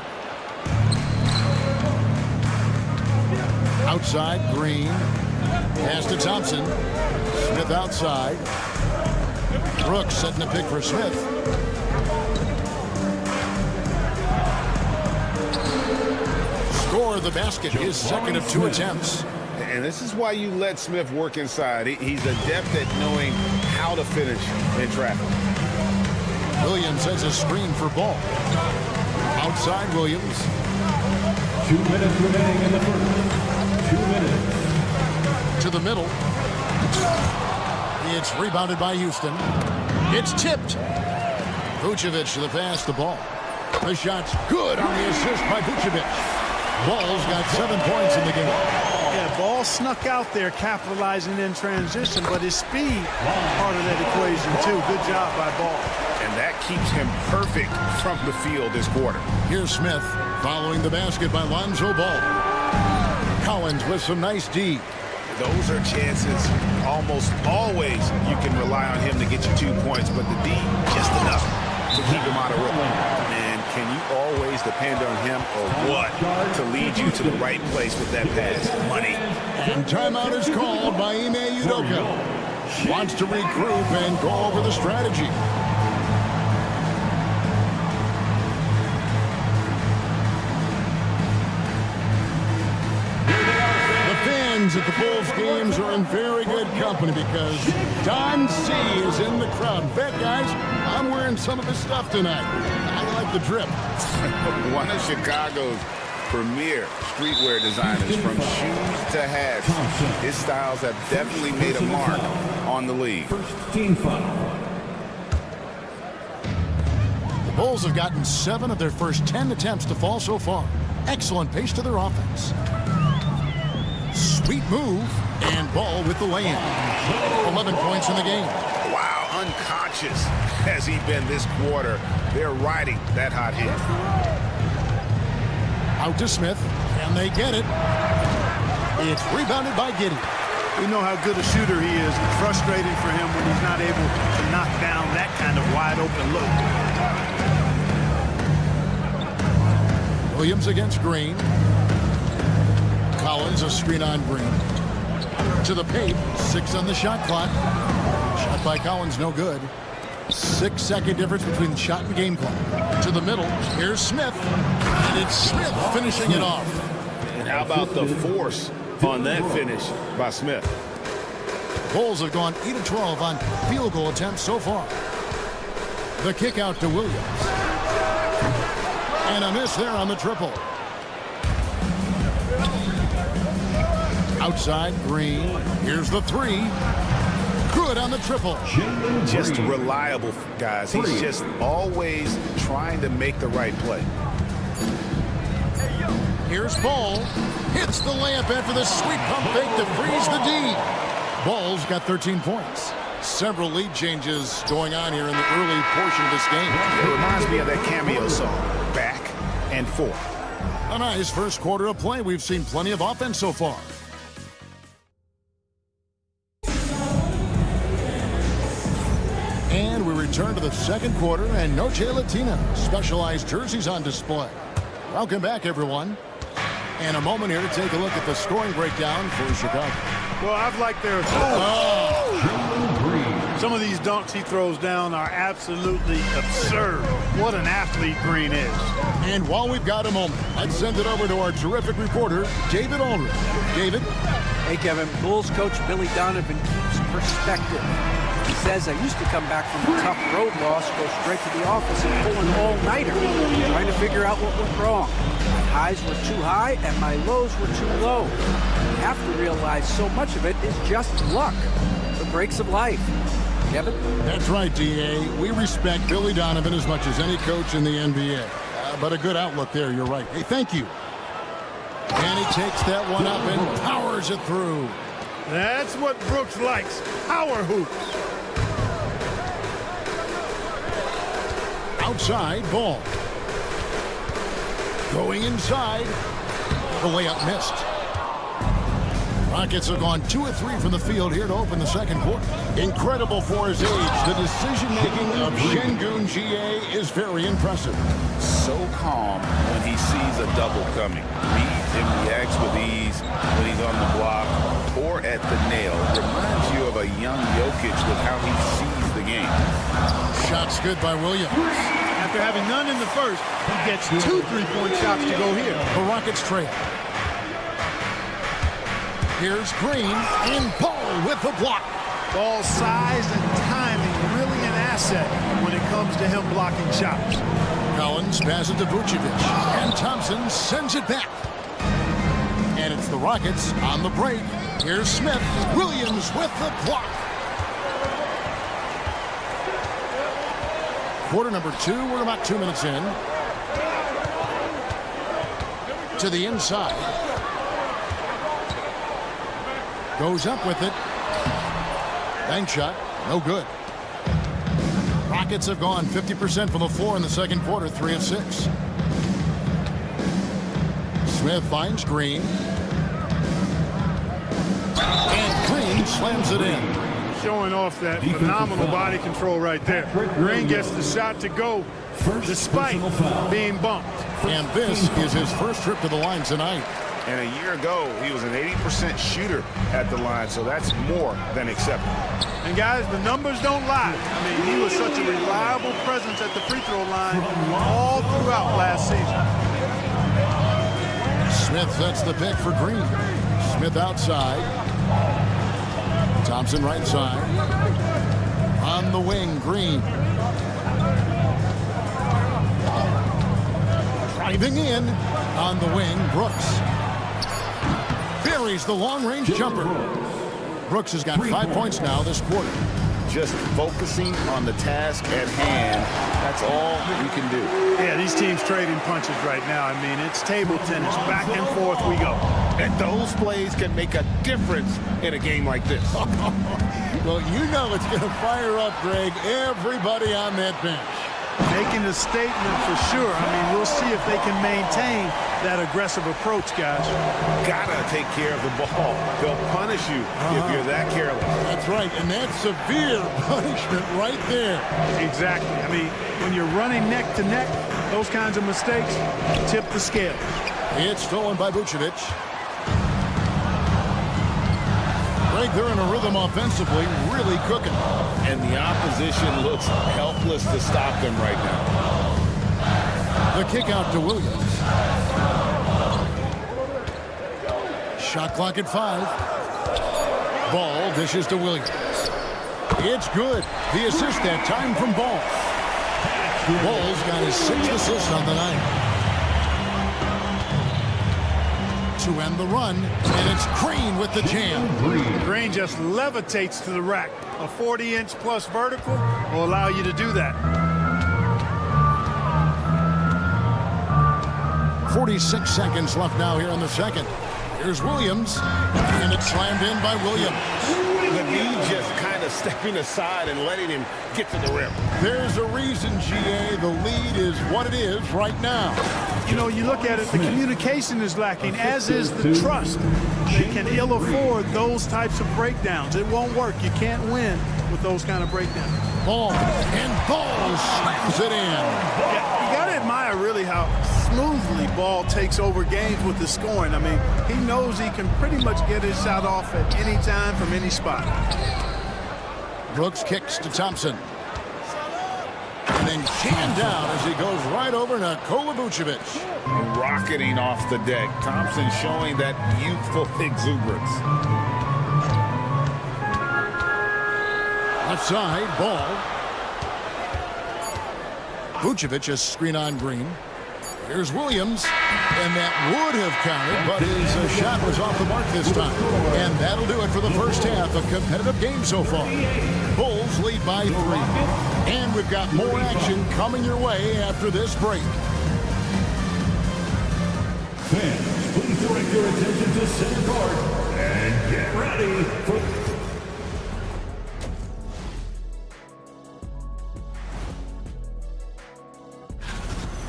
Outside, Green. Pass to Thompson. Smith outside. Brooks setting the pick for Smith. Score the basket, his second of 2 attempts. And this is why you let Smith work inside. He's adept at knowing how to finish in traffic. Williams has a screen for Ball. Outside, Williams. 2 minutes remaining in the first. 2 minutes. To the middle. It's rebounded by Houston. It's tipped. Vucevic to the pass, the Ball. The shot's good on the assist by Vucevic. Ball's got 7 points in the game. Yeah, Ball snuck out there capitalizing in transition, but his speed part of that equation too. Good job by Ball. And that keeps him perfect from the field this quarter. Here's Smith following the basket by Lonzo Ball. Collins with some nice D. Those are chances. Almost always you can rely on him to get you 2 points, but the D just enough to keep him out of rhythm. And can you always depend on him or what to lead you to the right place with that pass? Money. And timeout is called by Ime Udoka. Wants to regroup and go over the strategy. At the Bulls games are in very good company because Don C is in the crowd. In fact, guys, I'm wearing some of his stuff tonight. I like the drip. One of Chicago's premier streetwear designers, from shoes to hats. His styles have definitely made a mark on the league. First team foul. The Bulls have gotten 7 of their first 10 attempts to fall so far. Excellent pace to their offense. Sweet move, and Ball with the lay-in. 11 points in the game. Wow, unconscious has he been this quarter. They're riding that hot hit. Out to Smith, and they get it. It's rebounded by Giddey. We know how good a shooter he is. It's frustrating for him when he's not able to knock down that kind of wide open look. Williams against Green. Collins, a screen on Green. To the paint, 6 on the shot clock. Shot by Collins, no good. 6-second difference between the shot and game clock. To the middle, here's Smith. And it's Smith finishing it off. And how about the force on that finish by Smith? Bulls have gone 8 of 12 on field goal attempts so far. The kick out to Williams. And a miss there on the triple. Outside, Green. Here's the 3. Good on the triple. Just reliable, guys. He's just always trying to make the right play. Here's Ball. Hits the layup after the sweet pump fake to freeze the D. Ball's got 13 points. Several lead changes going on here in the early portion of this game. It reminds me of that cameo song, Back and Forth. A nice first quarter of play. We've seen plenty of offense so far. And we return to the second quarter, and Noche Latina specialized jerseys on display. Welcome back, everyone. And a moment here to take a look at the scoring breakdown for Chicago. Well, I've liked their some of these dunks he throws down are absolutely absurd. What an athlete Green is. And while we've got a moment, let's send it over to our terrific reporter, David Aldridge. David? Hey, Kevin. Bulls coach Billy Donovan keeps perspective. He says, I used to come back from a tough road loss, go straight to the office and pull an all-nighter, trying to figure out what went wrong. My highs were too high and my lows were too low. You have to realize so much of it is just luck, the breaks of life. Kevin? That's right, D.A. We respect Billy Donovan as much as any coach in the NBA. But a good outlook there, you're right. Hey, thank you. And he takes that one up and powers it through. That's what Brooks likes, power hoops. Outside, Ball. Going inside. The layup missed. Rockets have gone 2 of 3 from the field here to open the second quarter. Incredible for his age. The decision-making of Şengün G.A. is very impressive. So calm when he sees a double coming. Reads and reacts with ease when he's on the block or at the nail. Reminds you of a young Jokic with how he sees the game. Shots good by Williams. After having none in the first, he gets 2 3-point shots to go here. The Rockets trail. Here's Green and Ball with the block. Ball's size and timing really an asset when it comes to him blocking shots. Collins passes to Vucevic, and Thompson sends it back. And it's the Rockets on the break. Here's Smith. Williams with the block. Quarter number 2. We're about 2 minutes in. To the inside. Goes up with it. Bank shot. No good. Rockets have gone 50% from the floor in the second quarter. 3 of 6. Smith finds Green. And Green slams it in. Showing off that phenomenal body control right there. Green gets the shot to go despite being bumped. And this is his first trip to the line tonight. And a year ago, he was an 80% shooter at the line, so that's more than acceptable. And guys, the numbers don't lie. I mean, he was such a reliable presence at the free throw line all throughout last season. Smith sets the pick for Green. Smith outside. Thompson right side. On the wing, Green. Driving in. On the wing, Brooks. Buries the long-range jumper. Brooks has got 5 points now this quarter. just focusing on the task at hand, that's all you can do. Yeah, these teams trading punches right now. I mean, it's table tennis. Back and forth we go. And those plays can make a difference in a game like this. Well, you know it's going to fire up, Greg, everybody on that bench. Making a statement for sure. I mean, we'll see if they can maintain that aggressive approach, guys. Gotta take care of the ball. They'll punish you if you're that careless. That's right, and that's severe punishment right there. Exactly. I mean, when you're running neck to neck, those kinds of mistakes tip the scale. It's stolen by Vucevic. Greg, they're in a rhythm offensively, really cooking. And the opposition looks helpless to stop them right now. The kick out to Williams. Shot clock at 5. Ball dishes to Williams. It's good. The assist that time from Ball. Ball's got his 6th assist on the night. To end the run, and it's Green with the jam. Green just levitates to the rack. A 40-inch plus vertical will allow you to do that. 46 seconds left now here in the second. Here's Williams, and it's slammed in by Williams. McGee just kind of stepping aside and letting him get to the rim. There's a reason, GA, the lead is what it is right now. You know, you look at it, the communication is lacking, as is the trust. They can ill afford those types of breakdowns. It won't work. You can't win with those kind of breakdowns. Ball, and Ball slams it in. Yeah, you got to admire really how smoothly Ball takes over games with the scoring. I mean, he knows he can pretty much get his shot off at any time from any spot. Brooks kicks to Thompson. And then jammed down as he goes right over Nikola Vucevic. Rocketing off the deck. Thompson showing that youthful exuberance. Left side, Ball. Vucevic a screen on Green. Here's Williams, and that would have counted, but his shot was off the mark this time. And that'll do it for the first half. A competitive game so far. Bulls lead by 3. And we've got more action coming your way after this break. Fans, please direct your attention to center court and get ready for...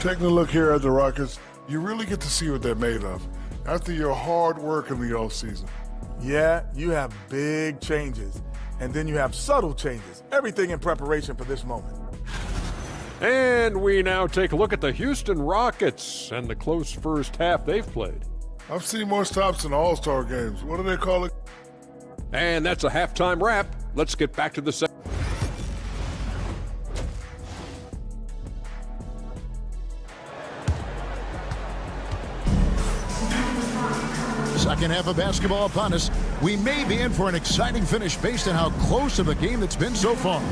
Taking a look here at the Rockets, you really get to see what they're made of after your hard work in the offseason. Yeah, you have big changes, and then you have subtle changes. Everything in preparation for this moment. And we now take a look at the Houston Rockets and the close first half they've played. I've seen more stops in All-Star games. What do they call it? And that's a halftime wrap. Let's get back to the second. Second half of basketball upon us. We may be in for an exciting finish based on how close of a game it's been so far.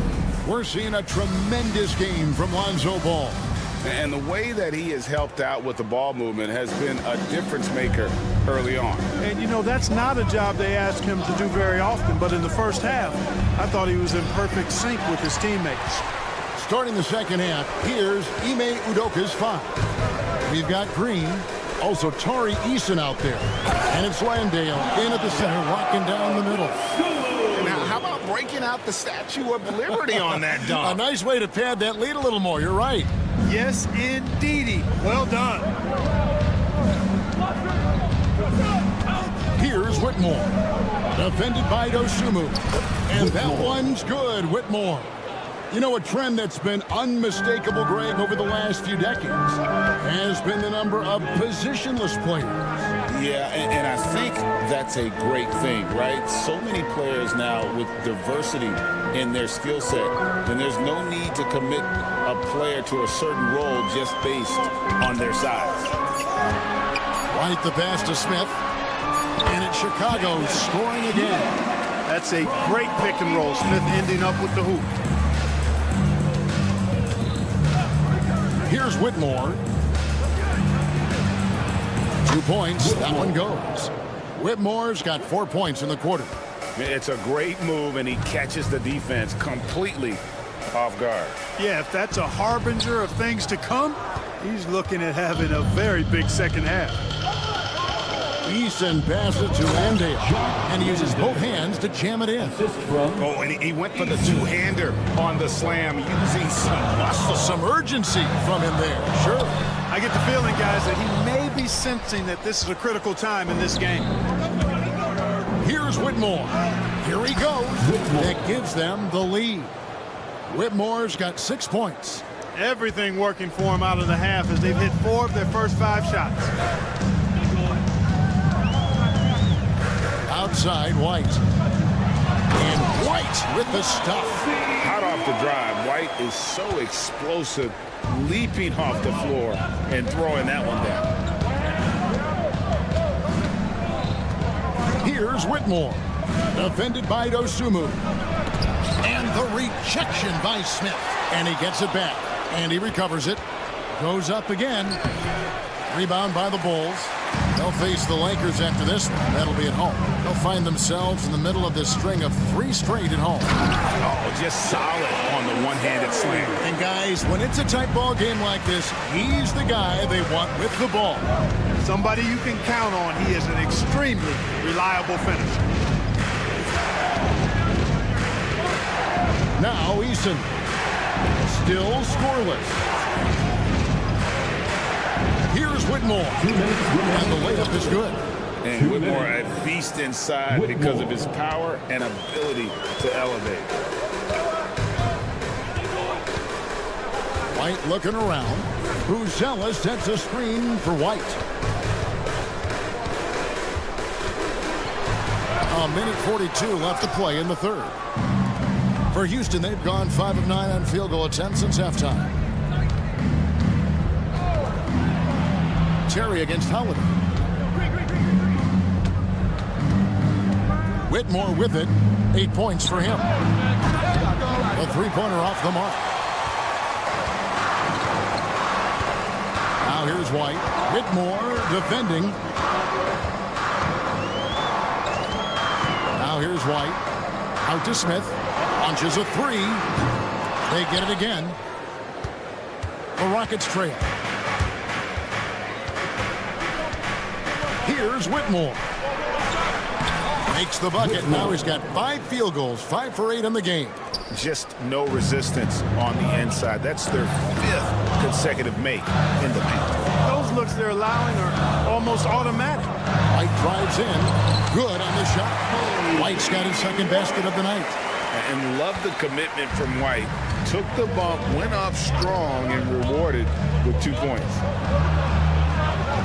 We're seeing a tremendous game from Lonzo Ball. And the way that he has helped out with the ball movement has been a difference maker early on. And, you know, that's not a job they ask him to do very often. But in the first half, I thought he was in perfect sync with his teammates. Starting the second half, here's Ime Udoka's 5. We've got Green. Also, Tari Eason out there. And it's Landale in at the center, locking down the middle. Now, how about breaking out the Statue of Liberty on that dunk? A nice way to pad that lead a little more. You're right. Yes, indeedy. Well done. Here's Whitmore. Defended by Dosunmu. And that one's good, Whitmore. You know, a trend that's been unmistakable, Greg, over the last few decades has been the number of positionless players. Yeah, and I think that's a great thing, right? So many players now with diversity in their skill set, then there's no need to commit a player to a certain role just based on their size. Right, the pass to Smith. And it's Chicago scoring again. That's a great pick and roll. Smith ending up with the hoop. Here's Whitmore. 2 points. That one goes. Whitmore's got 4 points in the quarter. It's a great move, and he catches the defense completely off guard. Yeah, if that's a harbinger of things to come, he's looking at having a very big second half. Eason passes to Landale, and he uses both hands to jam it in. Oh, and he went for the two-hander on the slam, using some muscle. Some urgency from him there, sure. I get the feeling, guys, that he may be sensing that this is a critical time in this game. Here's Whitmore. Here he goes. That gives them the lead. Whitmore's got 6 points. Everything working for him out of the half as they've hit 4 of their first 5 shots. Outside, White. And White with the stuff. Hot off the drive, White is so explosive, leaping off the floor and throwing that one down. Here's Whitmore. Defended by Dosunmu. And the rejection by Smith. And he gets it back. And he recovers it. Goes up again. Rebound by the Bulls. They'll face the Lakers after this one. That'll be at home. They'll find themselves in the middle of this string of 3 straight at home. Oh, just solid on the one-handed slam. And guys, when it's a tight ball game like this, he's the guy they want with the ball. Somebody you can count on. He is an extremely reliable finisher. Now Eason. Still scoreless. Here's Whitmore. And the layup is good. And Whitmore a beast inside because of his power and ability to elevate. White looking around. Buzella sets a screen for White. A minute 42 left to play in the third. For Houston, they've gone 5 of 9 on field goal attempts since halftime. Terry against Holiday. Whitmore with it. 8 points for him. A three-pointer off the mark. Now here's White. Whitmore defending. Now here's White. Out to Smith. Launches a 3. They get it again. The Rockets trail. Here's Whitmore. Makes the bucket. Now he's got 5 field goals, 5 for 8 in the game. Just no resistance on the inside. That's their 5th consecutive make in the paint. Those looks they're allowing are almost automatic. White drives in. Good on the shot. White's got his second basket of the night. And love the commitment from White. Took the bump, went up strong, and rewarded with 2 points.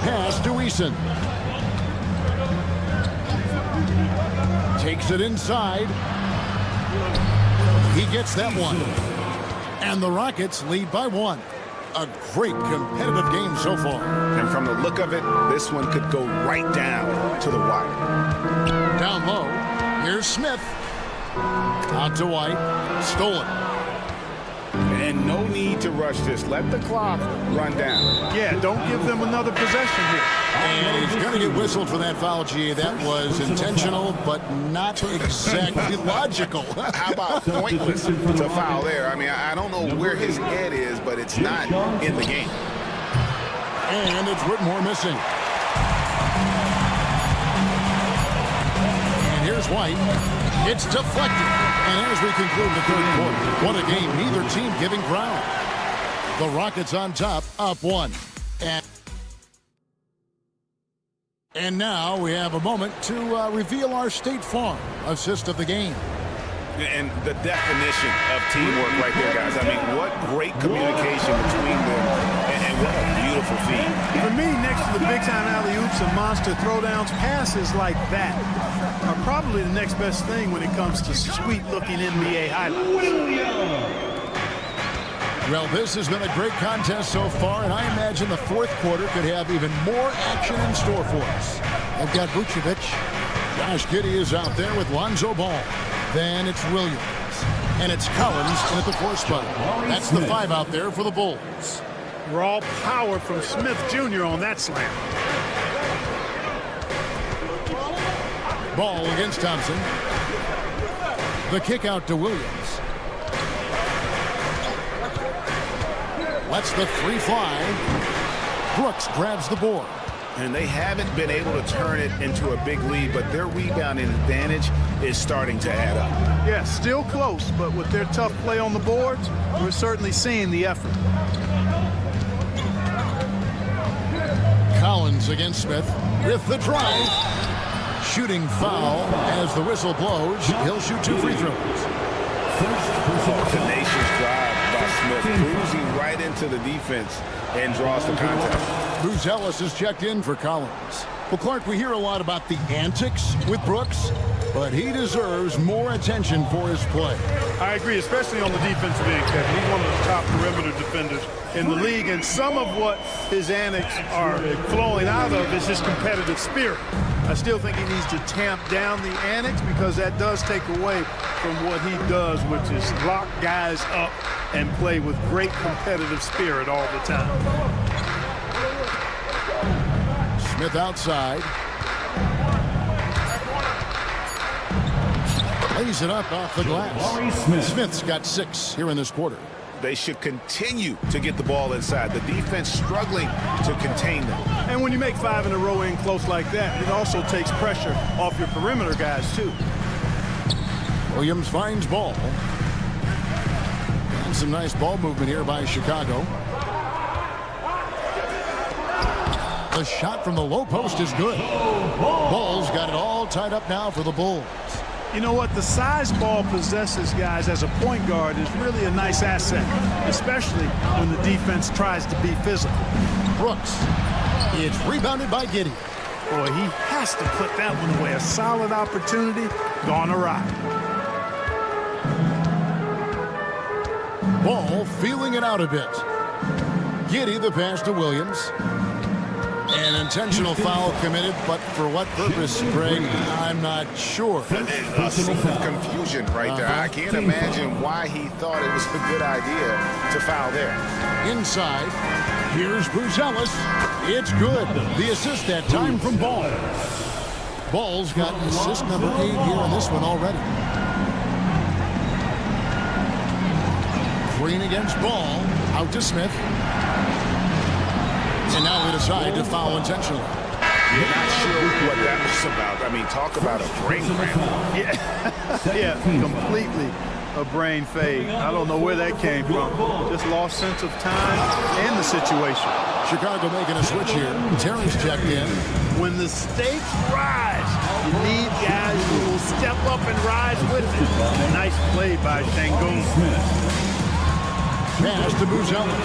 Pass to Eason. Takes it inside. He gets that one. And the Rockets lead by 1. A great competitive game so far. And from the look of it, this one could go right down to the wire. Down low. Here's Smith. Out to White. Stolen. And no need to rush this. Let the clock run down. Yeah, don't give them another possession here. And he's going to get whistled for that foul, G. That was intentional, but not exactly logical. How about pointless to foul there? I mean, I don't know where his head is, but it's not in the game. And it's Whitmore missing. And here's White. It's deflected. And as we conclude the third quarter, what a game. Neither team giving ground. The Rockets on top, up 1. And now we have a moment to reveal our State Farm assist of the game. And the definition of teamwork right there, guys. I mean, what great communication between them, and what a beautiful feed. For me, next to the big-time alley-oops and monster throwdowns, passes like that are probably the next best thing when it comes to sweet-looking NBA highlights. Well, this has been a great contest so far, and I imagine the fourth quarter could have even more action in store for us. They've got Vucevic. Josh Giddey is out there with Lonzo Ball. Then it's Williams. And it's Collins in at the 4 spot. That's the 5 out there for the Bulls. Raw power from Smith Jr. on that slam. Ball against Thompson. The kick out to Williams. Lets the three fly. Brooks grabs the board. And they haven't been able to turn it into a big lead, but their rebounding advantage is starting to add up. Yeah, still close, but with their tough play on the boards, we're certainly seeing the effort. Collins against Smith with the drive. Shooting foul as the whistle blows. He'll shoot 2 free throws. Tenacious drive by Smith, cruising right into the defense and draws the contact. Bruce Ellis is checked in for Collins. Well, Clark, we hear a lot about the antics with Brooks, but he deserves more attention for his play. I agree, especially on the defensive end, Kevin. He's one of the top perimeter defenders in the league, and some of what his antics are flowing out of is his competitive spirit. I still think he needs to tamp down the antics because that does take away from what he does, which is lock guys up and play with great competitive spirit all the time. Smith outside. Lays it up off the glass. Smith's got 6 here in this quarter. They should continue to get the ball inside. The defense struggling to contain them. And when you make 5 in a row in close like that, it also takes pressure off your perimeter guys, too. Williams finds ball. And some nice ball movement here by Chicago. The shot from the low post is good. Ball's got it all tied up now for the Bulls. You know what? The size ball possesses, guys, as a point guard is really a nice asset, especially when the defense tries to be physical. Brooks. It's rebounded by Giddey. Boy, he has to put that one away. A solid opportunity gone awry. Ball feeling it out a bit. Giddey the pass to Williams. An intentional foul committed, but for what purpose, Greg, I'm not sure. A scene of confusion right there. I can't imagine why he thought it was a good idea to foul there. Inside, here's Bruce Ellis. It's good. The assist that time from Ball. Ball's got assist number 8 here in this one already. Green against Ball. Out to Smith. And now they decide to foul intentionally. You're not sure what that was about. I mean, talk about a brain cramp. Yeah, completely a brain fade. I don't know where that came from. Just lost sense of time and the situation. Chicago making a switch here. Terrence checked in. When the stakes rise, you need guys who will step up and rise with it. Nice play by Şengün. Pass to Buzella.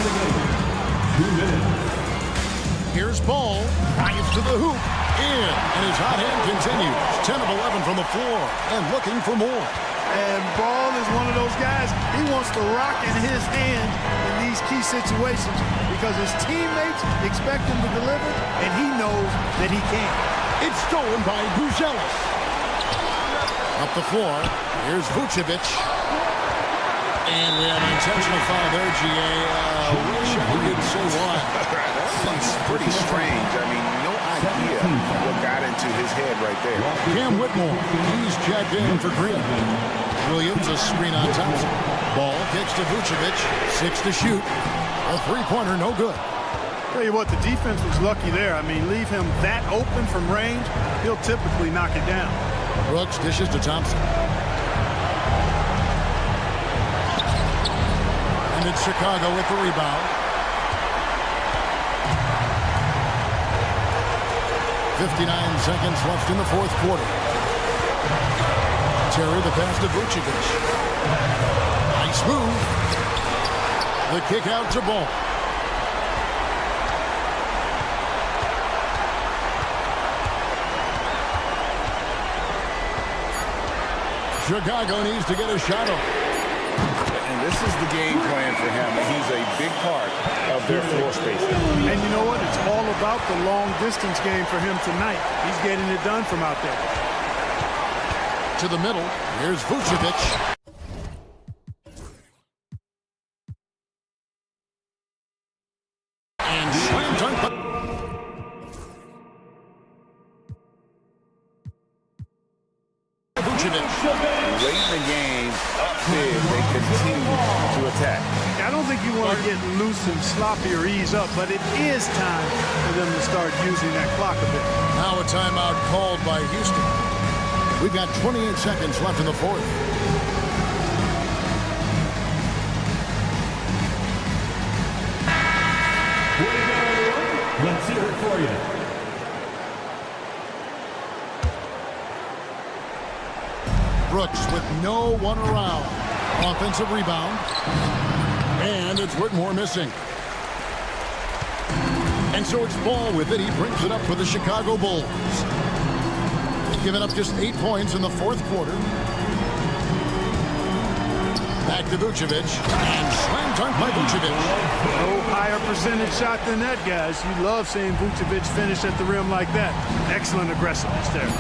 2 minutes. Here's Ball, drives to the hoop, in, and his hot hand continues. 10 of 11 from the floor, and looking for more. And Ball is one of those guys, he wants the rock in his hand in these key situations because his teammates expect him to deliver, and he knows that he can. It's stolen by Buzelis. Up the floor, here's Vucevic. And we have an intentional foul there, G.A. Wish I could say why. That's pretty strange. I mean, no idea what got into his head right there. Cam Whitmore, he's checked in for Green. Williams, a screen on Thompson. Ball kicks to Vucevic, 6 to shoot. A three-pointer, no good. Tell you what, the defense was lucky there. I mean, leave him that open from range, he'll typically knock it down. Brooks dishes to Thompson. And it's Chicago with the rebound. 59 seconds left in the fourth quarter. Terry the pass to Vucevic. Nice move. The kick out to Ball. Chicago needs to get a shot up. And this is the game plan for him. He's a big part of their floor spacing. And you know what? It's all about the long distance game for him tonight. He's getting it done from out there. To the middle. Here's Vucevic. And slam dunk. Vucevic. Late in the game, think you want to get loose and sloppy or ease up, but it is time for them to start using that clock a bit. Now a timeout called by Houston. We've got 28 seconds left in the fourth. Let's hear it for you. Brooks with no one around. Offensive rebound. And it's Whitmore missing. And so it's Ball with it. He brings it up for the Chicago Bulls. Giving up just 8 points in the fourth quarter. Back to Vucevic. And slam dunk by Vucevic. No higher percentage shot than that, guys. You love seeing Vucevic finish at the rim like that. Excellent aggressiveness there.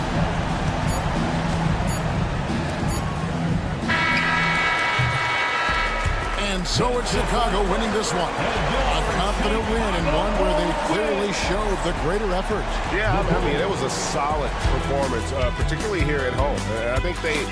And so it's Chicago winning this one. A confident win and one where they clearly showed the greater effort. Yeah, I mean, it was a solid performance, particularly here at home. I think they...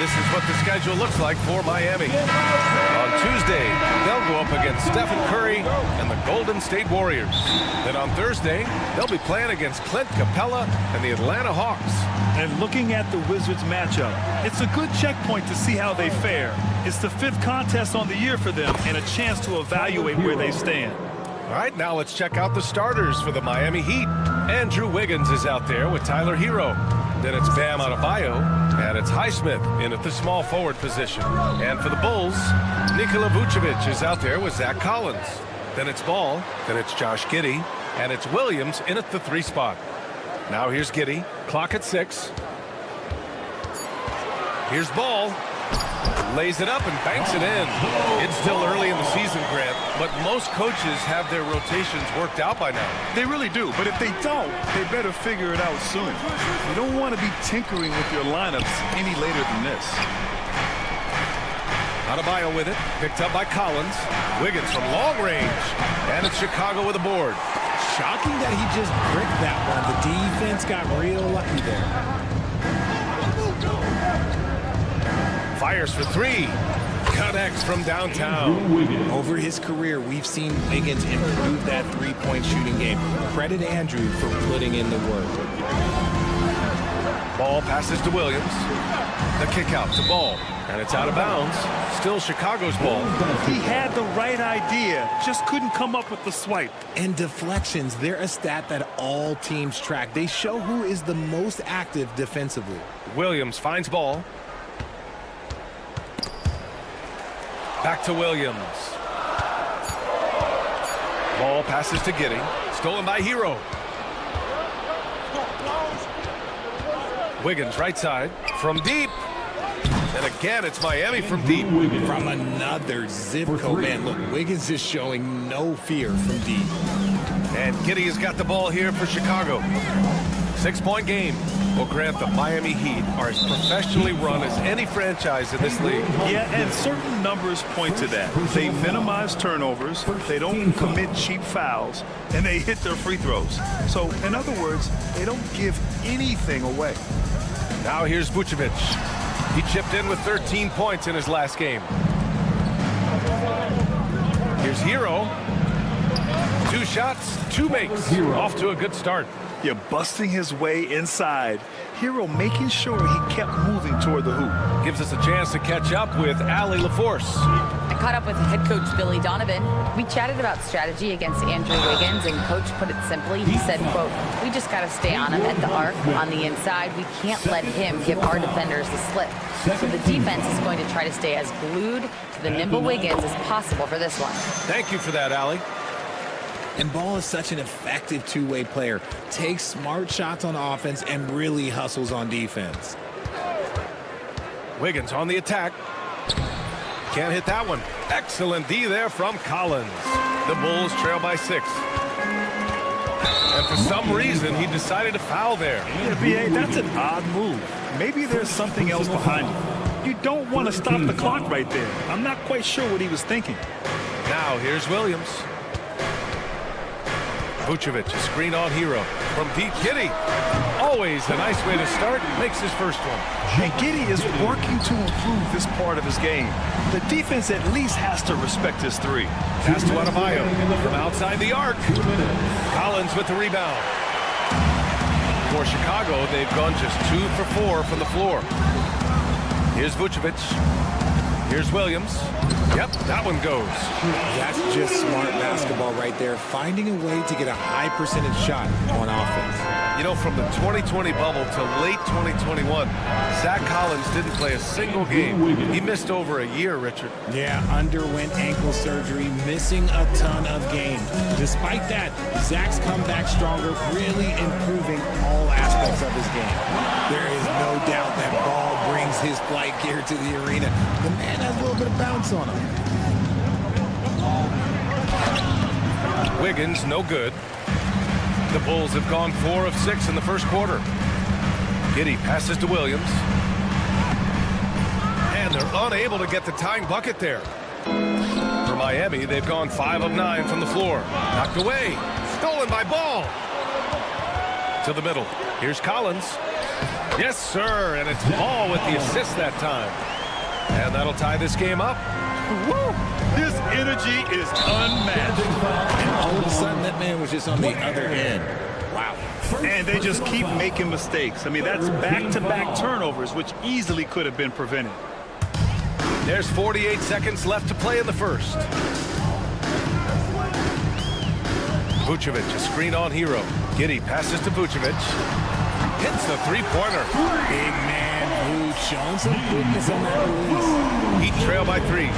this is what the schedule looks like for Miami. On Tuesday, they'll go up against Stephen Curry and the Golden State Warriors. Then on Thursday, they'll be playing against Clint Capella and the Atlanta Hawks. And looking at the Wizards matchup, it's a good checkpoint to see how they fare. It's the 5th contest on the year for them and a chance to evaluate where they stand. All right, now let's check out the starters for the Miami Heat. Andrew Wiggins is out there with Tyler Hero. Then it's Bam Adebayo, and it's Highsmith in at the small forward position. And for the Bulls, Nikola Vucevic is out there with Zach Collins. Then it's Ball, then it's Josh Giddey, and it's Williams in at the 3 spot. Now here's Giddey, clock at 6. Here's Ball. Lays it up and banks it in. It's still early in the season, Grant, but most coaches have their rotations worked out by now. They really do, but if they don't, they better figure it out soon. You don't want to be tinkering with your lineups any later than this. Adebayo with it, picked up by Collins. Wiggins from long range, and it's Chicago with a board. Shocking that he just bricked that one. The defense got real lucky there. Fires for 3. Connects from downtown. Over his career, we've seen Wiggins improve that three-point shooting game. Credit Andrew for putting in the work. Ball passes to Williams. The kick out to Ball, and it's out of bounds. Still Chicago's ball. He had the right idea, just couldn't come up with the swipe. And deflections, they're a stat that all teams track. They show who is the most active defensively. Williams finds Ball. Back to Williams. Ball passes to Giddey. Stolen by Hero. Wiggins right side. From deep. And again, it's Miami from deep. From another zip code, man. Look, Wiggins is showing no fear from deep. And Giddey has got the ball here for Chicago. 6-point game. Well, Grant, the Miami Heat are as professionally run as any franchise in this league. Yeah, and certain numbers point to that. They minimize turnovers, they don't commit cheap fouls, and they hit their free throws. So, in other words, they don't give anything away. Now here's Vucevic. He chipped in with 13 points in his last game. Here's Hero. 2 shots, 2 makes. Off to a good start. You're busting his way inside. Hero making sure he kept moving toward the hoop. Gives us a chance to catch up with Allie LaForce. I caught up with head coach Billy Donovan. We chatted about strategy against Andrew Wiggins, and coach put it simply. He said, quote, "We just got to stay on him at the arc. On the inside, we can't let him give our defenders the slip. So the defense is going to try to stay as glued to the nimble Wiggins as possible for this one." Thank you for that, Allie. And Ball is such an effective two-way player. Takes smart shots on offense and really hustles on defense. Wiggins on the attack. Can't hit that one. Excellent D there from Collins. The Bulls trail by 6. And for some reason, he decided to foul there. Yeah, B.A., that's an odd move. Maybe there's something else behind it. You don't want to stop the clock right there. I'm not quite sure what he was thinking. Now here's Williams. Vucevic, a screen on Hero. From deep, Giddey. Always a nice way to start. Makes his first one. And Giddey is working to improve this part of his game. The defense at least has to respect his 3. Pass to Adebayo from outside the arc. Collins with the rebound. For Chicago, they've gone just 2 for 4 from the floor. Here's Vucevic. Here's Williams. Yep, that one goes. That's just smart basketball right there. Finding a way to get a high percentage shot on offense. You know, from the 2020 bubble to late 2021, Zach Collins didn't play a single game. He missed over a year, Richard. Yeah, underwent ankle surgery, missing a ton of games. Despite that, Zach's come back stronger, really improving all aspects of his game. There is no doubt that Ball brings his flight gear to the arena. The man has a little bit of bounce on him. Wiggins, no good. The Bulls have gone 4 of 6 in the first quarter. Giddey passes to Williams. And they're unable to get the tying bucket there. For Miami, they've gone 5 of 9 from the floor. Knocked away. Stolen by Ball. To the middle. Here's Collins. Yes, sir, and it's Ball with the assist that time. And that'll tie this game up. Woo! His energy is unmatched. And all of a sudden, that man was just on the other end. Wow. And they just keep making mistakes. I mean, that's back-to-back turnovers, which easily could have been prevented. There's 48 seconds left to play in the first. Vucevic, a screen on Hero. Giddey passes to Vucevic. Hits the three-pointer. Big man, Vuce, showing some quickness on that release. Heat trail by 3.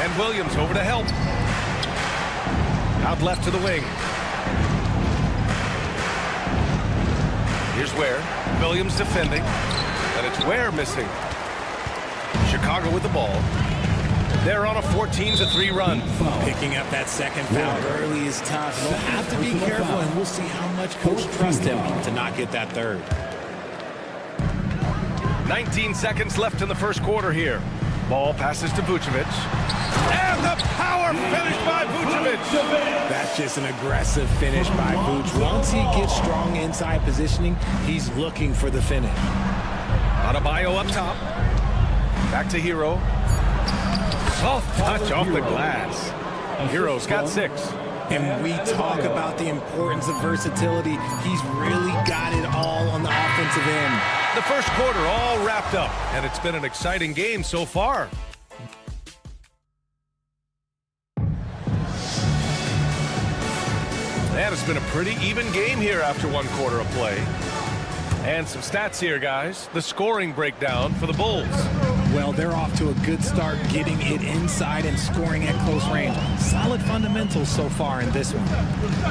And Williams over to help. Out left to the wing. Here's Ware. Williams defending. And it's Ware missing. Chicago with the ball. They're on a 14-3 run. Picking up that second foul early is tough. They'll have to be careful, and we'll see how much coach trusts him to not get that third. 19 seconds left in the first quarter here. Ball passes to Vucevic. And the power finish by Vucevic. That's just an aggressive finish by Vuce. Once he gets strong inside positioning, he's looking for the finish. Adebayo up top. Back to Hero. Soft touch off the glass. Hero's got 6. And we talk about the importance of versatility. He's really got it all on the offensive end. The first quarter all wrapped up, and it's been an exciting game so far. And it's been a pretty even game here after one quarter of play. And some stats here, guys. The scoring breakdown for the Bulls. Well, they're off to a good start getting it inside and scoring at close range. Solid fundamentals so far in this one.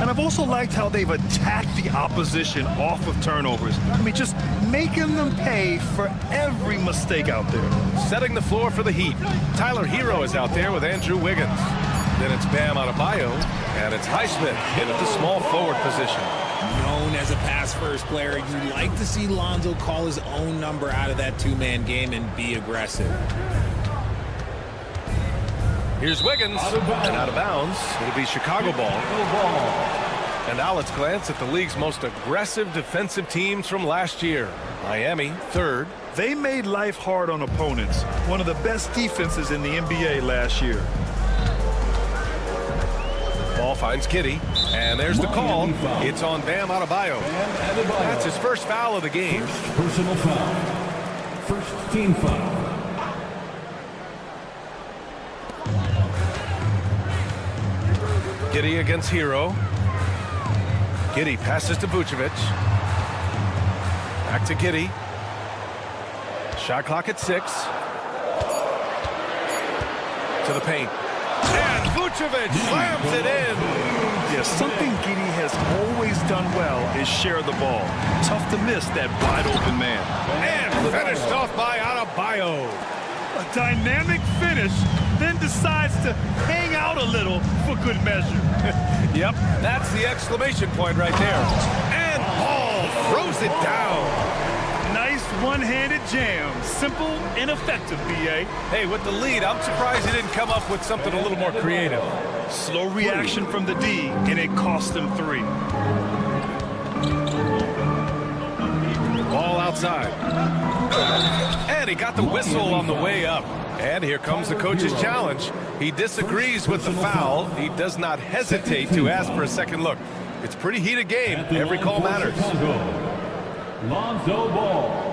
And I've also liked how they've attacked the opposition off of turnovers. I mean, just making them pay for every mistake out there. Setting the floor for the Heat. Tyler Hero is out there with Andrew Wiggins. Then it's Bam Adebayo, and it's Highsmith in at the small forward position. Known as a pass-first player, you like to see Lonzo call his own number out of that two-man game and be aggressive. Here's Wiggins, and out of bounds. It'll be Chicago ball. And now let's glance at the league's most aggressive defensive teams from last year. Miami, 3rd. They made life hard on opponents. One of the best defenses in the NBA last year. Ball finds Giddey, and there's the call. It's on Bam Adebayo. That's his first foul of the game. First personal foul. First team foul. Giddey against Hero. Giddey passes to Vucevic. Back to Giddey. Shot clock at 6. To the paint. And Vucevic slams it in. Yeah, something Giddey has always done well is share the ball. Tough to miss that wide open man. And finished off by Adebayo. A dynamic finish, then decides to hang out a little for good measure. Yep, that's the exclamation point right there. And Ball throws it down. Nice one-handed jam. Simple and effective, B.A. Hey, with the lead, I'm surprised he didn't come up with something a little more creative. Slow reaction from the D, and it cost them 3. Ball outside. And he got the whistle on the way up. And here comes the coach's challenge. He disagrees with the foul. He does not hesitate to ask for a second look. It's a pretty heated game. Every call matters. Lonzo Ball.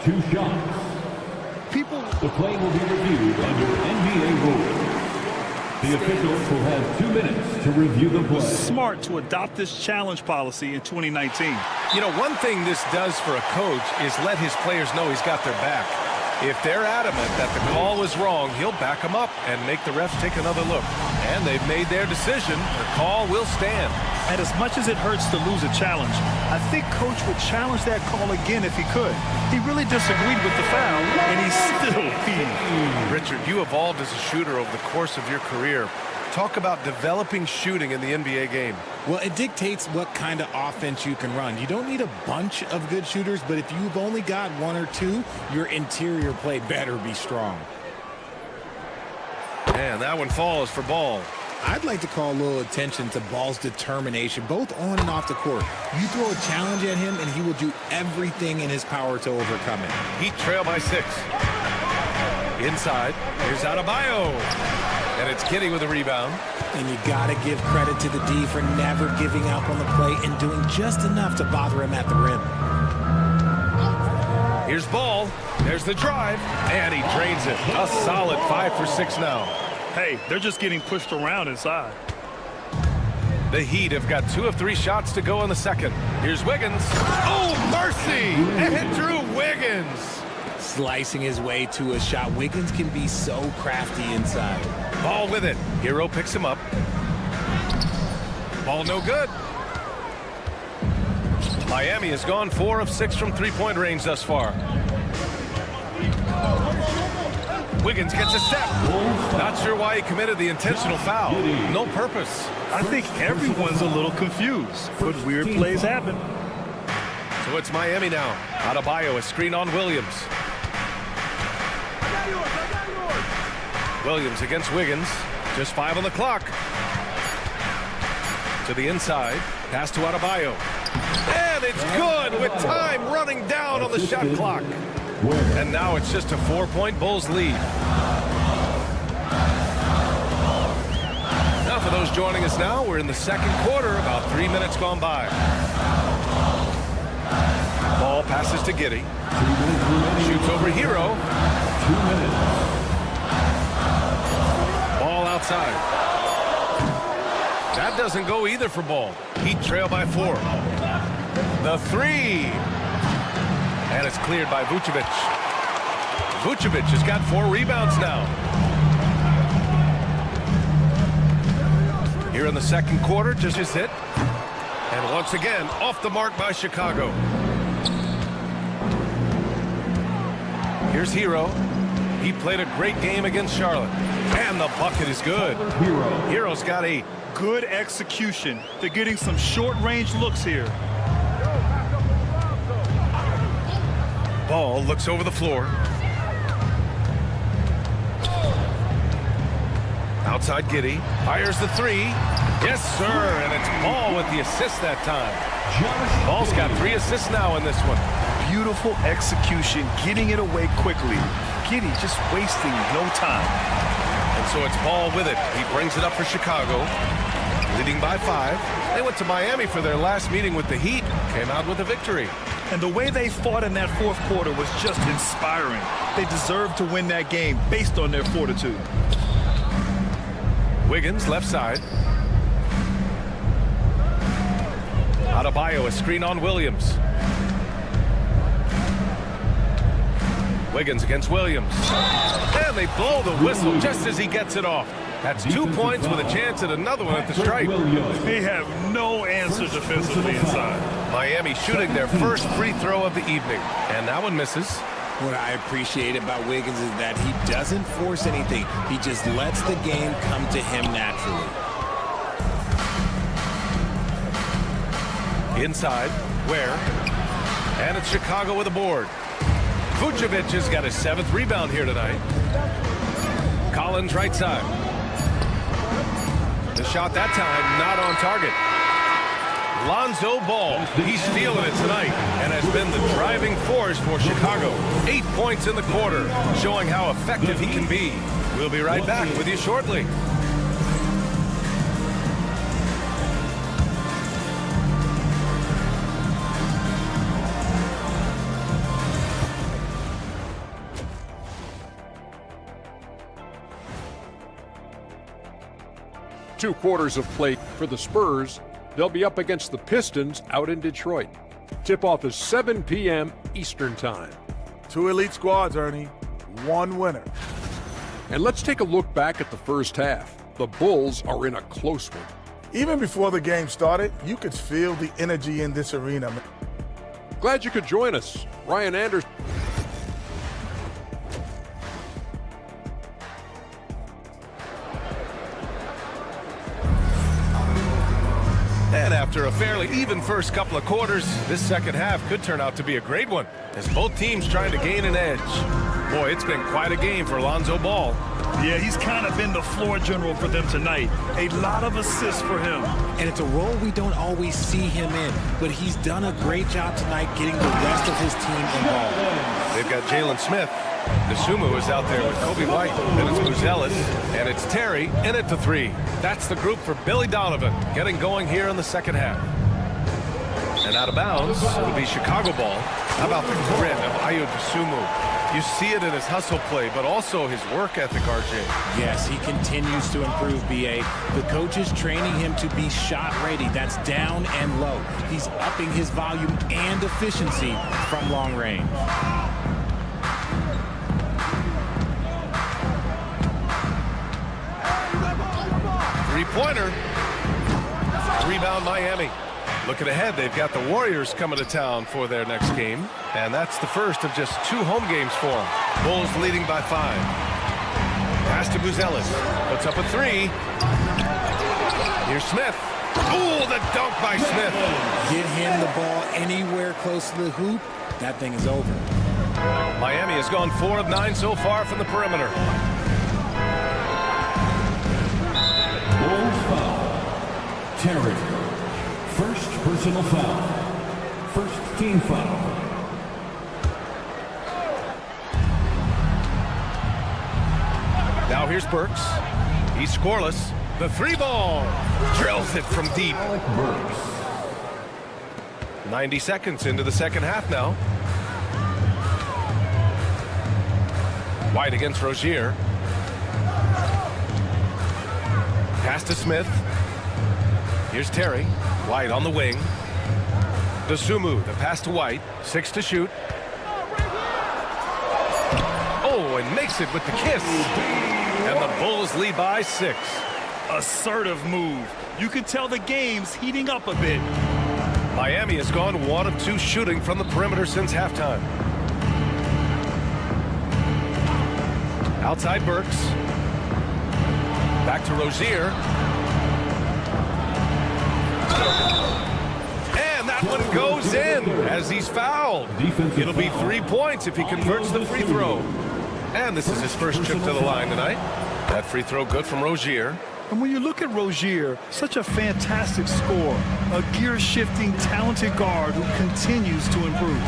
2 shots. The play will be reviewed under NBA rules. The officials will have 2 minutes to review the play. Smart to adopt this challenge policy in 2019. You know, one thing this does for a coach is let his players know he's got their back. If they're adamant that the call was wrong, he'll back them up and make the refs take another look. And they've made their decision. The call will stand. And as much as it hurts to lose a challenge, I think Coach would challenge that call again if he could. He really disagreed with the foul, and he's still peeved. Richard, you evolved as a shooter over the course of your career. Talk about developing shooting in the NBA game. Well, it dictates what kind of offense you can run. You don't need a bunch of good shooters, but if you've only got 1 or 2, your interior play better be strong. And that one falls for Ball. I'd like to call a little attention to Ball's determination, both on and off the court. You throw a challenge at him, and he will do everything in his power to overcome it. Heat trail by 6. Inside, here's Adebayo. And it's Kitty with a rebound. And you got to give credit to the D for never giving up on the play and doing just enough to bother him at the rim. Here's Ball. There's the drive. And he drains it. A solid 5 for 6 now. Hey, they're just getting pushed around inside. The Heat have got 2 of 3 shots to go in the second. Here's Wiggins. Oh, mercy! And Drew Wiggins. Slicing his way to a shot. Wiggins can be so crafty inside. Ball with it. Hero picks him up. Ball no good. Miami has gone 4 of 6 from three-point range thus far. Wiggins gets a step. Not sure why he committed the intentional foul. No purpose. I think everyone's a little confused, but weird plays happen. So it's Miami now. Adebayo, a screen on Williams. Williams against Wiggins. Just 5 on the clock. To the inside. Pass to Adebayo. And it's good with time running down on the shot clock. And now it's just a 4-point Bulls lead. Now for those joining us now, we're in the second quarter, about 3 minutes gone by. Ball passes to Giddey. Shoots over Hero. 2 minutes. Outside. That doesn't go either for Ball. Heat trail by 4. The 3. And it's cleared by Vucevic. Vucevic has got 4 rebounds now. Here in the second quarter, just his hit. And once again, off the mark by Chicago. Here's Hero. He played a great game against Charlotte. And the bucket is good. Hero's got a good execution. They're getting some short-range looks here. Ball looks over the floor. Outside Giddey. Fires the 3. Yes, sir. And it's Ball with the assist that time. Ball's got 3 assists now in this one. Beautiful execution, getting it away quickly. Giddey just wasting no time. And so it's Ball with it. He brings it up for Chicago. Leading by 5. They went to Miami for their last meeting with the Heat. Came out with a victory. And the way they fought in that fourth quarter was just inspiring. They deserved to win that game based on their fortitude. Wiggins, left side. Adebayo, a screen on Williams. Wiggins against Williams. And they blow the whistle just as he gets it off. That's 2 points with a chance at another one at the stripe. They have no answer defensively inside. Miami shooting their first free throw of the evening. And that one misses. What I appreciate about Wiggins is that he doesn't force anything. He just lets the game come to him naturally. Inside, Ware. And it's Chicago with a board. Vucevic has got his 7th rebound here tonight. Collins right side. The shot that time not on target. Lonzo Ball, he's stealing it tonight and has been the driving force for Chicago. 8 points in the quarter, showing how effective he can be. We'll be right back with you shortly. Two quarters of play for the Spurs. They'll be up against the Pistons out in Detroit. Tip-off is 7 p.m. Eastern Time. 2 elite squads, Ernie. 1 winner. And let's take a look back at the first half. The Bulls are in a close one. Even before the game started, you could feel the energy in this arena. Glad you could join us. Ryan Anderson. And after a fairly even first couple of quarters, this second half could turn out to be a great one as both teams trying to gain an edge. Boy, it's been quite a game for Lonzo Ball. Yeah, he's kind of been the floor general for them tonight. A lot of assists for him. And it's a role we don't always see him in, but he's done a great job tonight getting the rest of his team involved. They've got Jalen Smith. Nasumu is out there with Kobe White. Then it's Buzelis, and it's Terry in at the 3. That's the group for Billy Donovan, getting going here in the second half. And out of bounds, it'll be Chicago ball. How about the grit of Ayo Dosunmu? You see it in his hustle play, but also his work ethic, RJ. Yes, he continues to improve, BA. The coach is training him to be shot ready. That's down and low. He's upping his volume and efficiency from long range. Three-pointer. Rebound Miami. Looking ahead, they've got the Warriors coming to town for their next game. And that's the first of just 2 home games for them. Bulls leading by 5. Pass to Buzelis. Puts up a 3. Here's Smith. Ooh, the dunk by Smith. Get him the ball anywhere close to the hoop. That thing is over. Miami has gone 4 of 9 so far from the perimeter. Bulls foul. Terry. First personal foul. First team foul. Now here's Burks. He's scoreless. The 3-ball. Drills it from deep. 90 seconds into the second half now. White against Rozier. Pass to Smith. Here's Terry. White on the wing. Dosunmu, the pass to White. 6 to shoot. Oh, and makes it with the kiss. And the Bulls lead by 6. Assertive move. You can tell the game's heating up a bit. Miami has gone 1 of 2 shooting from the perimeter since halftime. Outside Burks. Back to Rozier. And that one goes in as he's fouled. It'll be 3 points if he converts the free throw. And this is his first trip to the line tonight. That free throw good from Rozier. And when you look at Rozier, such a fantastic scorer, a gear-shifting, talented guard who continues to improve.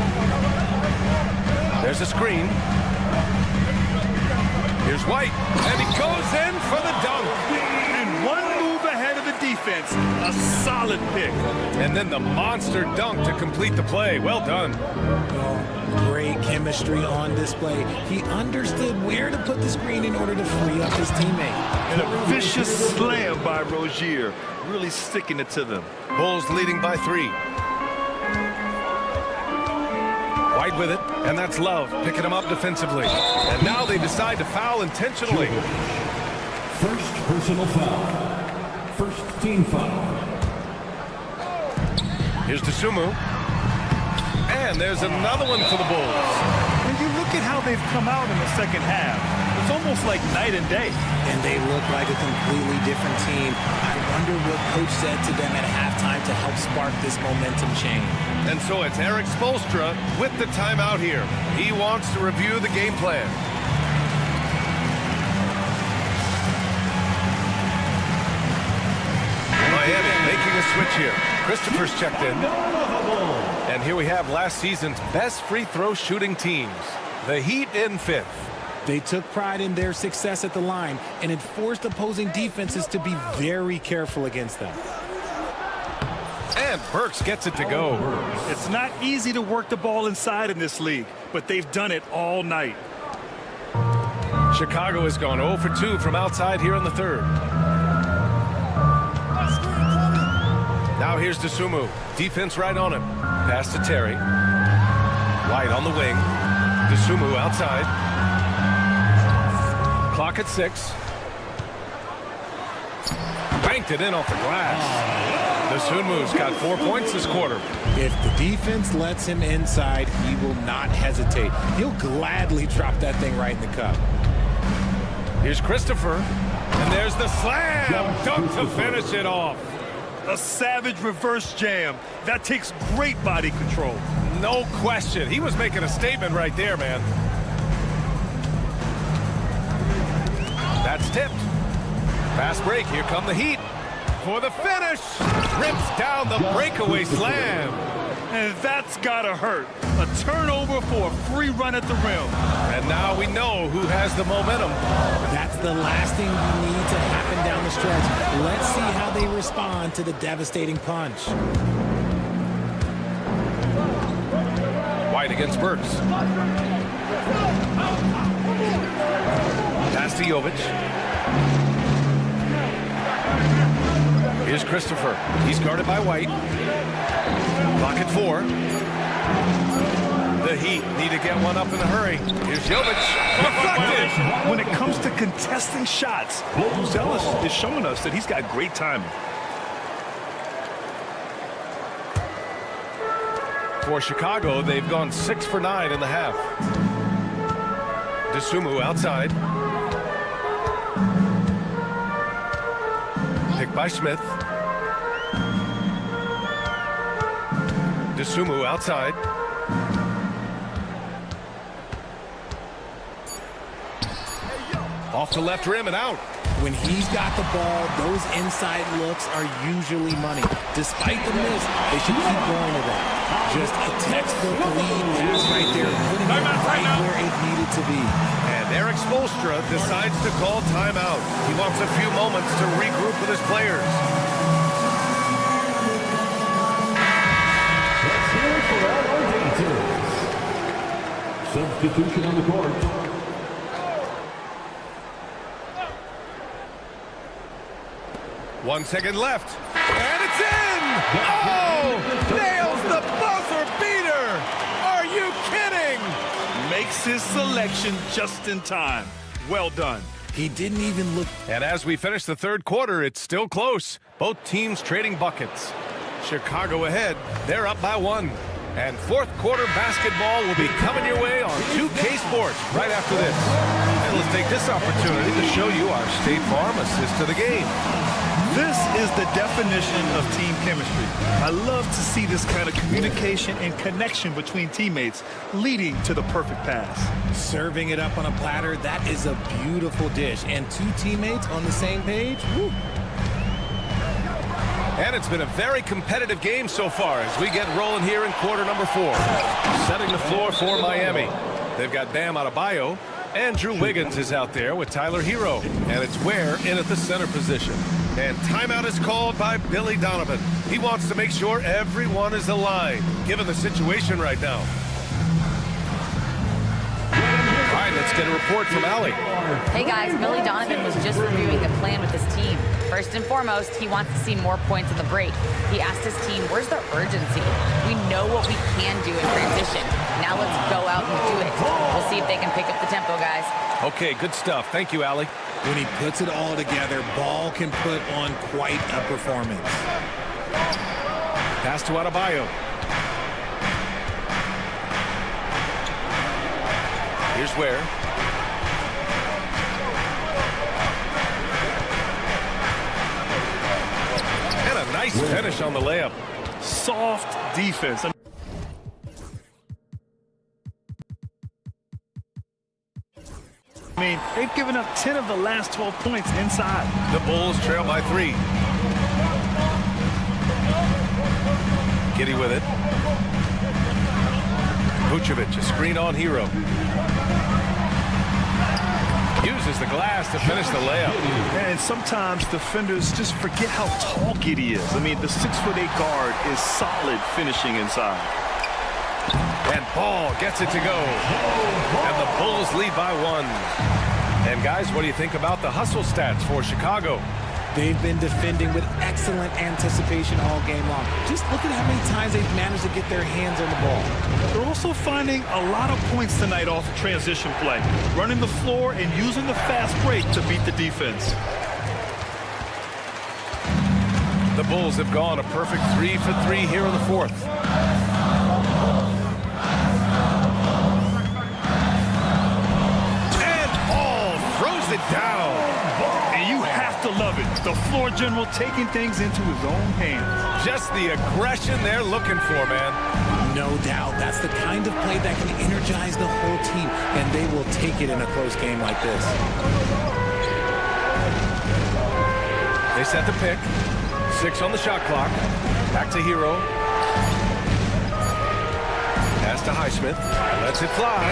There's a screen. Here's White, and he goes in for the dunk. And one move ahead of the defense, a solid pick. And then the monster dunk to complete the play. Well done. Great chemistry on display. He understood where to put the screen in order to free up his teammate. And a vicious slam by Rozier, really sticking it to them. Bulls leading by 3. White with it, and that's Love picking him up defensively. And now they decide to foul intentionally. First personal foul. First team foul. Here's Dosunmu. And there's another one for the Bulls. When you look at how they've come out in the second half, it's almost like night and day. And they look like a completely different team. I wonder what coach said to them at halftime to help spark this momentum change. And so it's Eric Spoelstra with the timeout here. He wants to review the game plan. Miami making a switch here. Christopher's checked in. And here we have last season's best free throw shooting teams. The Heat in 5th. They took pride in their success at the line, and it forced opposing defenses to be very careful against them. And Burks gets it to go. It's not easy to work the ball inside in this league, but they've done it all night. Chicago has gone 0 for 2 from outside here in the 3rd. Now here's Dosunmu. Defense right on him. Pass to Terry. White on the wing. Dosunmu outside. Clock at 6. Banked it in off the glass. Dosunmu's got 4 points this quarter. If the defense lets him inside, he will not hesitate. He'll gladly drop that thing right in the cup. Here's Christopher. And there's the slam. Dunk to finish it off. A savage reverse jam. That takes great body control. No question. He was making a statement right there, man. That's tipped. Fast break. Here come the Heat. For the finish. Rips down the breakaway slam. And that's gotta hurt. A turnover for a free run at the rim. And now we know who has the momentum. That's the last thing you need to happen down the stretch. Let's see how they respond to the devastating punch. White against Burks. Pass to Jovic. Here's Christopher. He's guarded by White. Clock at 4. The Heat need to get one up in a hurry. Here's Jovic. Deflected. When it comes to contesting shots, Zealous is showing us that he's got great timing. For Chicago, they've gone 6 for 9 in the half. DeSumo outside. Picked by Smith. DeSumo outside. Off to left rim and out. When he's got the ball, those inside looks are usually money. Despite the miss, they should keep going with that. Just a textbook lead pass right there, putting it right where it needed to be. And Eric Spoelstra decides to call timeout. He wants a few moments to regroup with his players. Let's hear it for our visitors. Substitution on the court. 1 second left. And it's in! Oh! Nails the buzzer beater! Are you kidding? Makes his selection just in time. Well done. He didn't even look. And as we finish the third quarter, it's still close. Both teams trading buckets. Chicago ahead. They're up by 1. And fourth quarter basketball will be coming your way on 2K Sports right after this. And let's take this opportunity to show you our State Farm assist to the game. This is the definition of team chemistry. I love to see this kind of communication and connection between teammates leading to the perfect pass. Serving it up on a platter, that is a beautiful dish. And 2 teammates on the same page, woo. And it's been a very competitive game so far as we get rolling here in quarter number 4. Setting the floor for Miami. They've got Bam Adebayo. Andrew Wiggins is out there with Tyler Hero. And it's Ware in at the center position. And timeout is called by Billy Donovan. He wants to make sure everyone is aligned, given the situation right now. All right, let's get a report from Allie. Hey guys, Billy Donovan was just reviewing the plan with his team. First and foremost, he wants to see more points in the break. He asked his team, where's the urgency? We know what we can do in transition. Now let's go out and do it. We'll see if they can pick up the tempo, guys. Okay, good stuff. Thank you, Allie. When he puts it all together, Ball can put on quite a performance. Pass to Adebayo. Here's Ware. And a nice finish on the layup. Soft defense. I mean, they've given up 10 of the last 12 points inside. The Bulls trail by 3. Giddy with it. Vucevic, a screen on Hero. Uses the glass to finish the layup. And sometimes defenders just forget how tall Giddy is. I mean, the 6'8" guard is solid finishing inside. And Ball gets it to go. And the Bulls lead by 1. And guys, what do you think about the hustle stats for Chicago? They've been defending with excellent anticipation all game long. Just look at how many times they've managed to get their hands on the ball. They're also finding a lot of points tonight off of transition play, running the floor and using the fast break to beat the defense. The Bulls have gone a perfect 3 for 3 here in the fourth. And Ball throws it down. And you have to love it. The floor general taking things into his own hands. Just the aggression they're looking for, man. No doubt. That's the kind of play that can energize the whole team, and they will take it in a close game like this. They set the pick. 6 on the shot clock. Back to Hero. Pass to Highsmith. Lets it fly.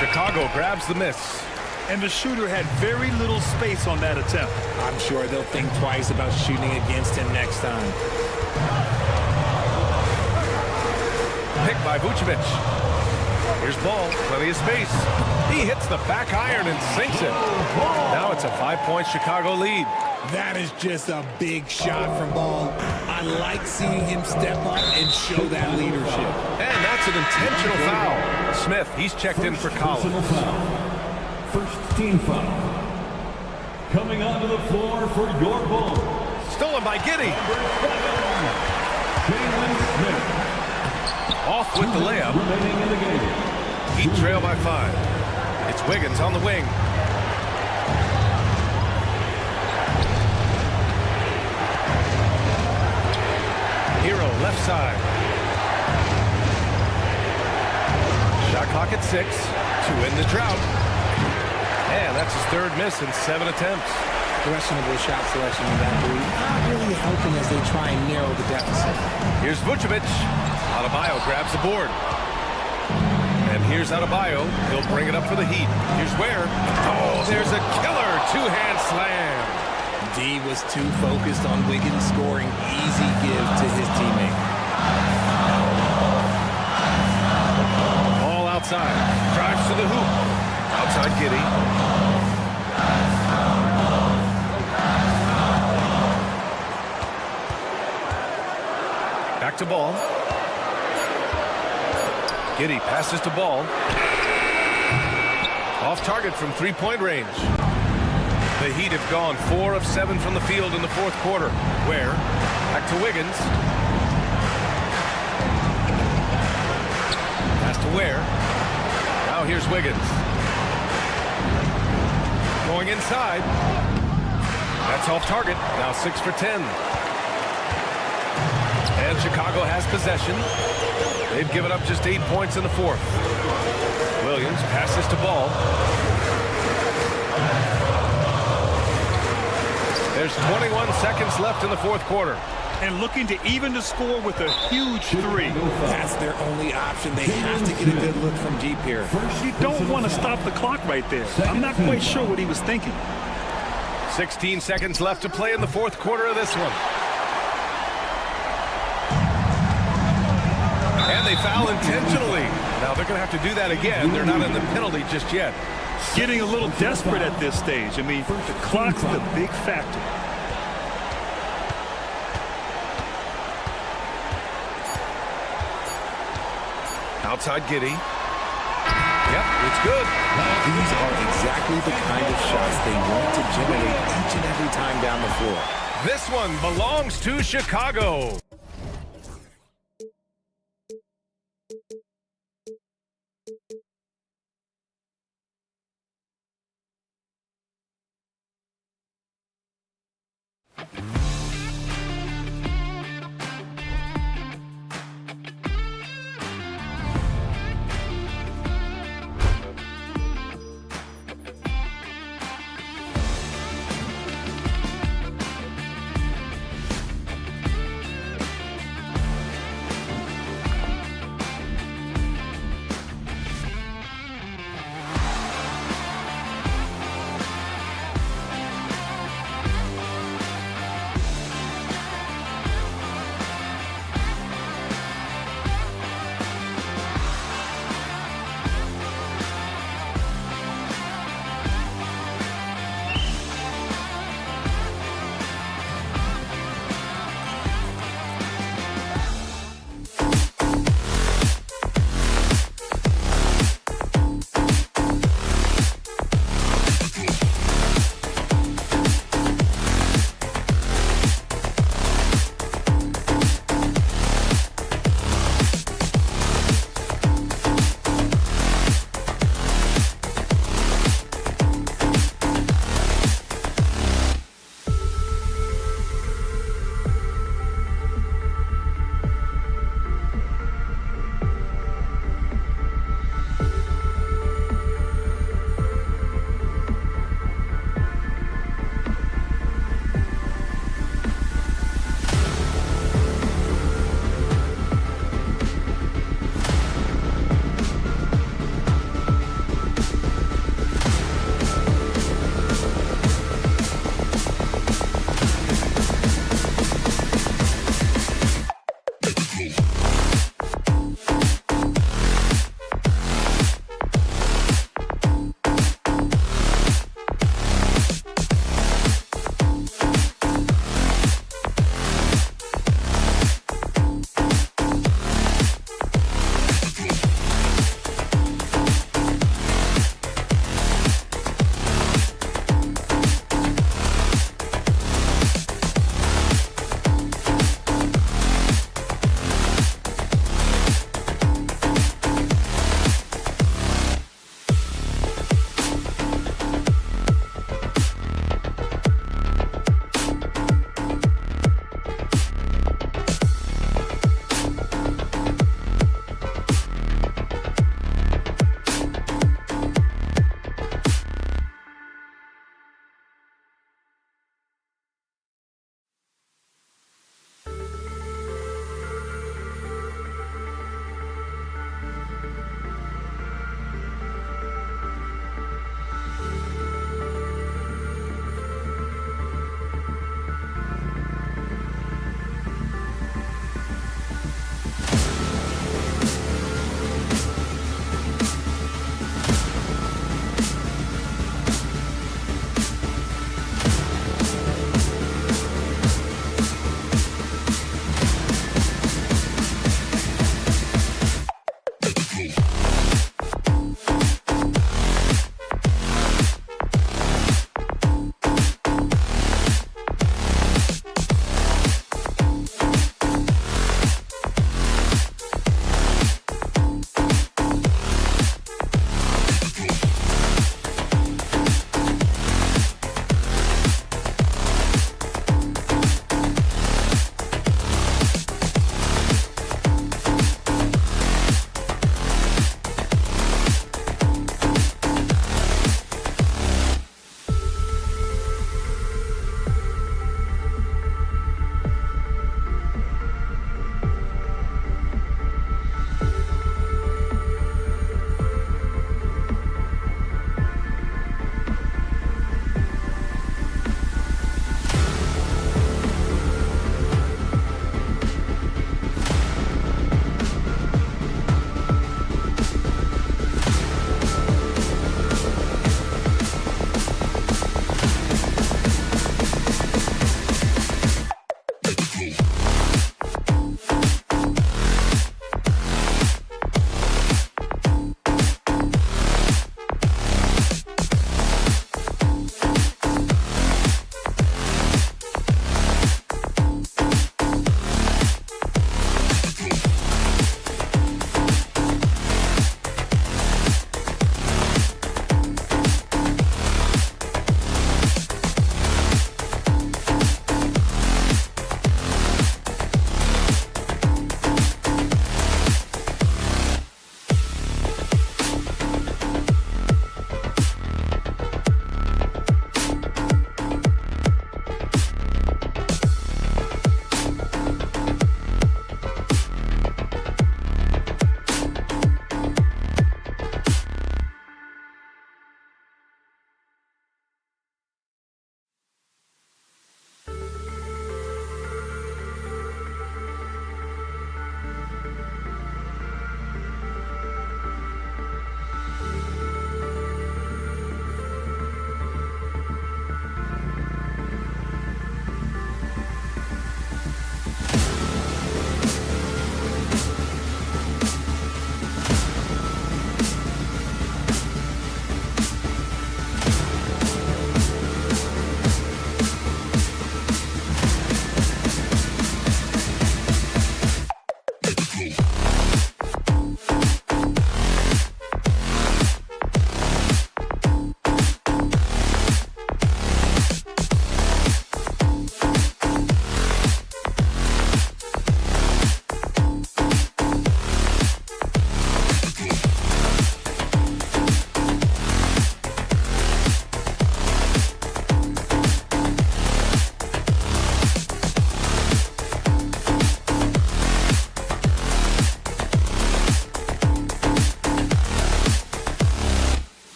Chicago grabs the miss. And the shooter had very little space on that attempt. I'm sure they'll think twice about shooting against him next time. Pick by Vucevic. Here's Ball, plenty of space. He hits the back iron and sinks it. Now it's a 5-point Chicago lead. That is just a big shot from Ball. I like seeing him step up and show that leadership. And that's an intentional foul. Smith, he's checked in for Collins. First team foul. Coming onto the floor for your Bulls. Stolen by Giddey. Jalen Smith. Off with the layup. Heat trail by 5. It's Wiggins on the wing. Hero left side. Shot clock at 6 to end the drought. And that's his 3rd miss in 7 attempts. Questionable shot selection in that three. Not really helping as they try and narrow the deficit. Here's Vucevic. Adebayo grabs the board. And here's Adebayo. He'll bring it up for the Heat. Here's Ware. Oh, there's a killer 2-hand slam. D was too focused on Wiggins scoring. Easy give to his teammate. Ball outside. Drives to the hoop. Outside Giddey. Back to Ball. Giddey passes to Ball. Off target from 3-point range. The Heat have gone 4 of 7 from the field in the 4th quarter. Ware. Back to Wiggins. Pass to Ware. Now here's Wiggins. Going inside. That's off target. Now 6 for 10. And Chicago has possession. They've given up just 8 points in the 4th. Williams passes to Ball. There's 21 seconds left in the 4th quarter. And looking to even the score with a huge 3. That's their only option. They have to get a good look from deep here. You don't want to stop the clock right there. I'm not quite sure what he was thinking. 16 seconds left to play in the 4th quarter of this one. And they foul intentionally. Now they're going to have to do that again. They're not in the penalty just yet. Getting a little desperate at this stage. I mean, the clock's the big factor. Outside Giddey. Yep, it's good. These are exactly the kind of shots they want to generate each and every time down the floor. This one belongs to Chicago.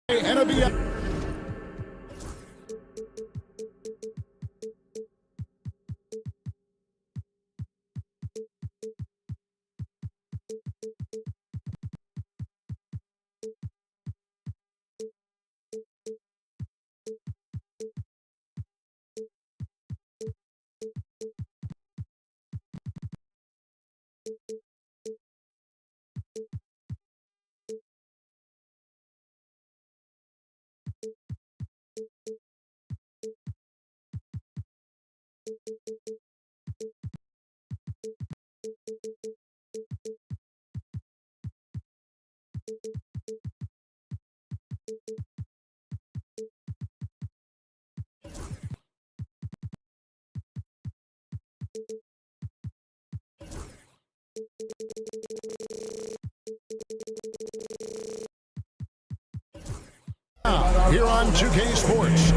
And it'll be up. Here on 2K Sports.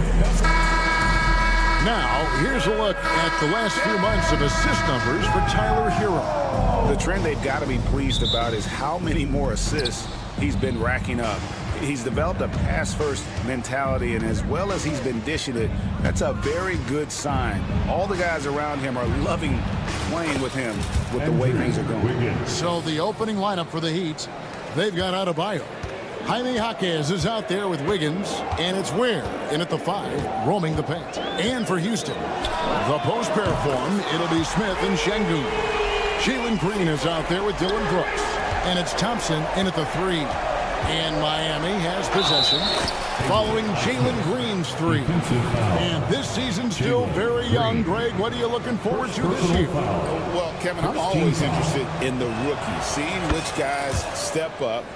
Now, here's a look at the last few months of assist numbers for Tyler Hero. The trend they've got to be pleased about is how many more assists he's been racking up. He's developed a pass-first mentality, and as well as he's been dishing it, that's a very good sign. All the guys around him are loving playing with him with the way things are going. So the opening lineup for the Heat, they've got Adebayo. Jaime Jaquez is out there with Wiggins, and it's Ware in at the 5, roaming the paint. And for Houston, the post pair form, it'll be Smith and Şengün. Jalen Green is out there with Dillon Brooks, and it's Thompson in at the 3. And Miami has possession following Jalen Green's 3. And this season's still very young. Greg, what are you looking forward to this year? Well, Kevin, I'm always interested in the rookies, seeing which guys step up.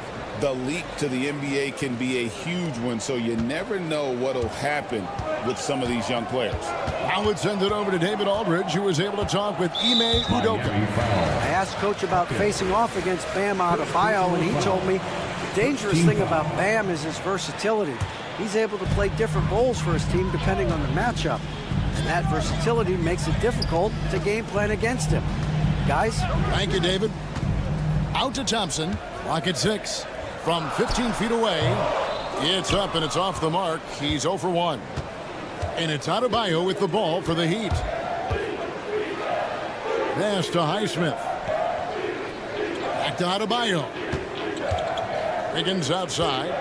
The leap to the NBA can be a huge one, so you never know what will happen with some of these young players. I would send it over to David Aldridge, who was able to talk with Ime Udoka. I asked Coach about facing off against Bam Adebayo, and he told me the dangerous thing about Bam is his versatility. He's able to play different roles for his team depending on the matchup, and that versatility makes it difficult to game plan against him. Guys? Thank you, David. Out to Thompson, lock at 6. From 15 feet away, it's up and it's off the mark. He's 0 for 1. And it's Adebayo with the ball for the Heat. Pass to Highsmith. Back to Adebayo. Wiggins outside.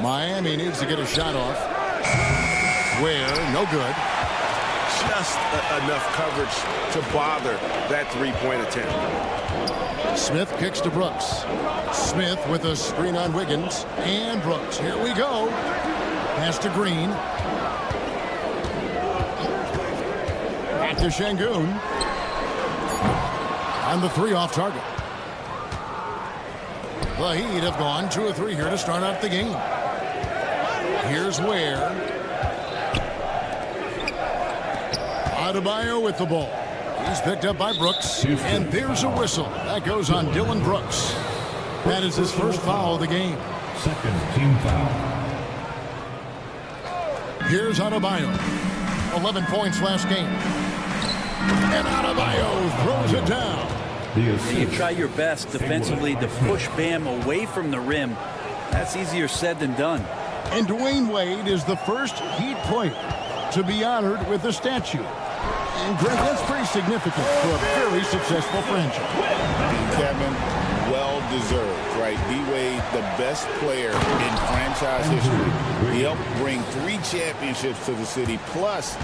Miami needs to get a shot off. Ware, no good. Just enough coverage to bother that three-point attempt. Smith kicks to Brooks. Smith with a screen on Wiggins. And Brooks. Here we go. Pass to Green. Back to Şengün. And the 3 off target. The Heat have gone 2 of 3 here to start out the game. Here's Ware. Adebayo with the ball. He's picked up by Brooks. And there's a whistle. That goes on Dillon Brooks. That is his first foul of the game. Second team foul. Here's Adebayo. 11 points last game. And Adebayo throws it down. You try your best defensively to push Bam away from the rim. That's easier said than done. And Dwayne Wade is the first Heat player to be honored with a statue. And Greg, that's pretty significant for a very successful franchise. And Kevin, well deserved, right? D-Wade, the best player in franchise history. He helped bring 3 championships to the city. Plus,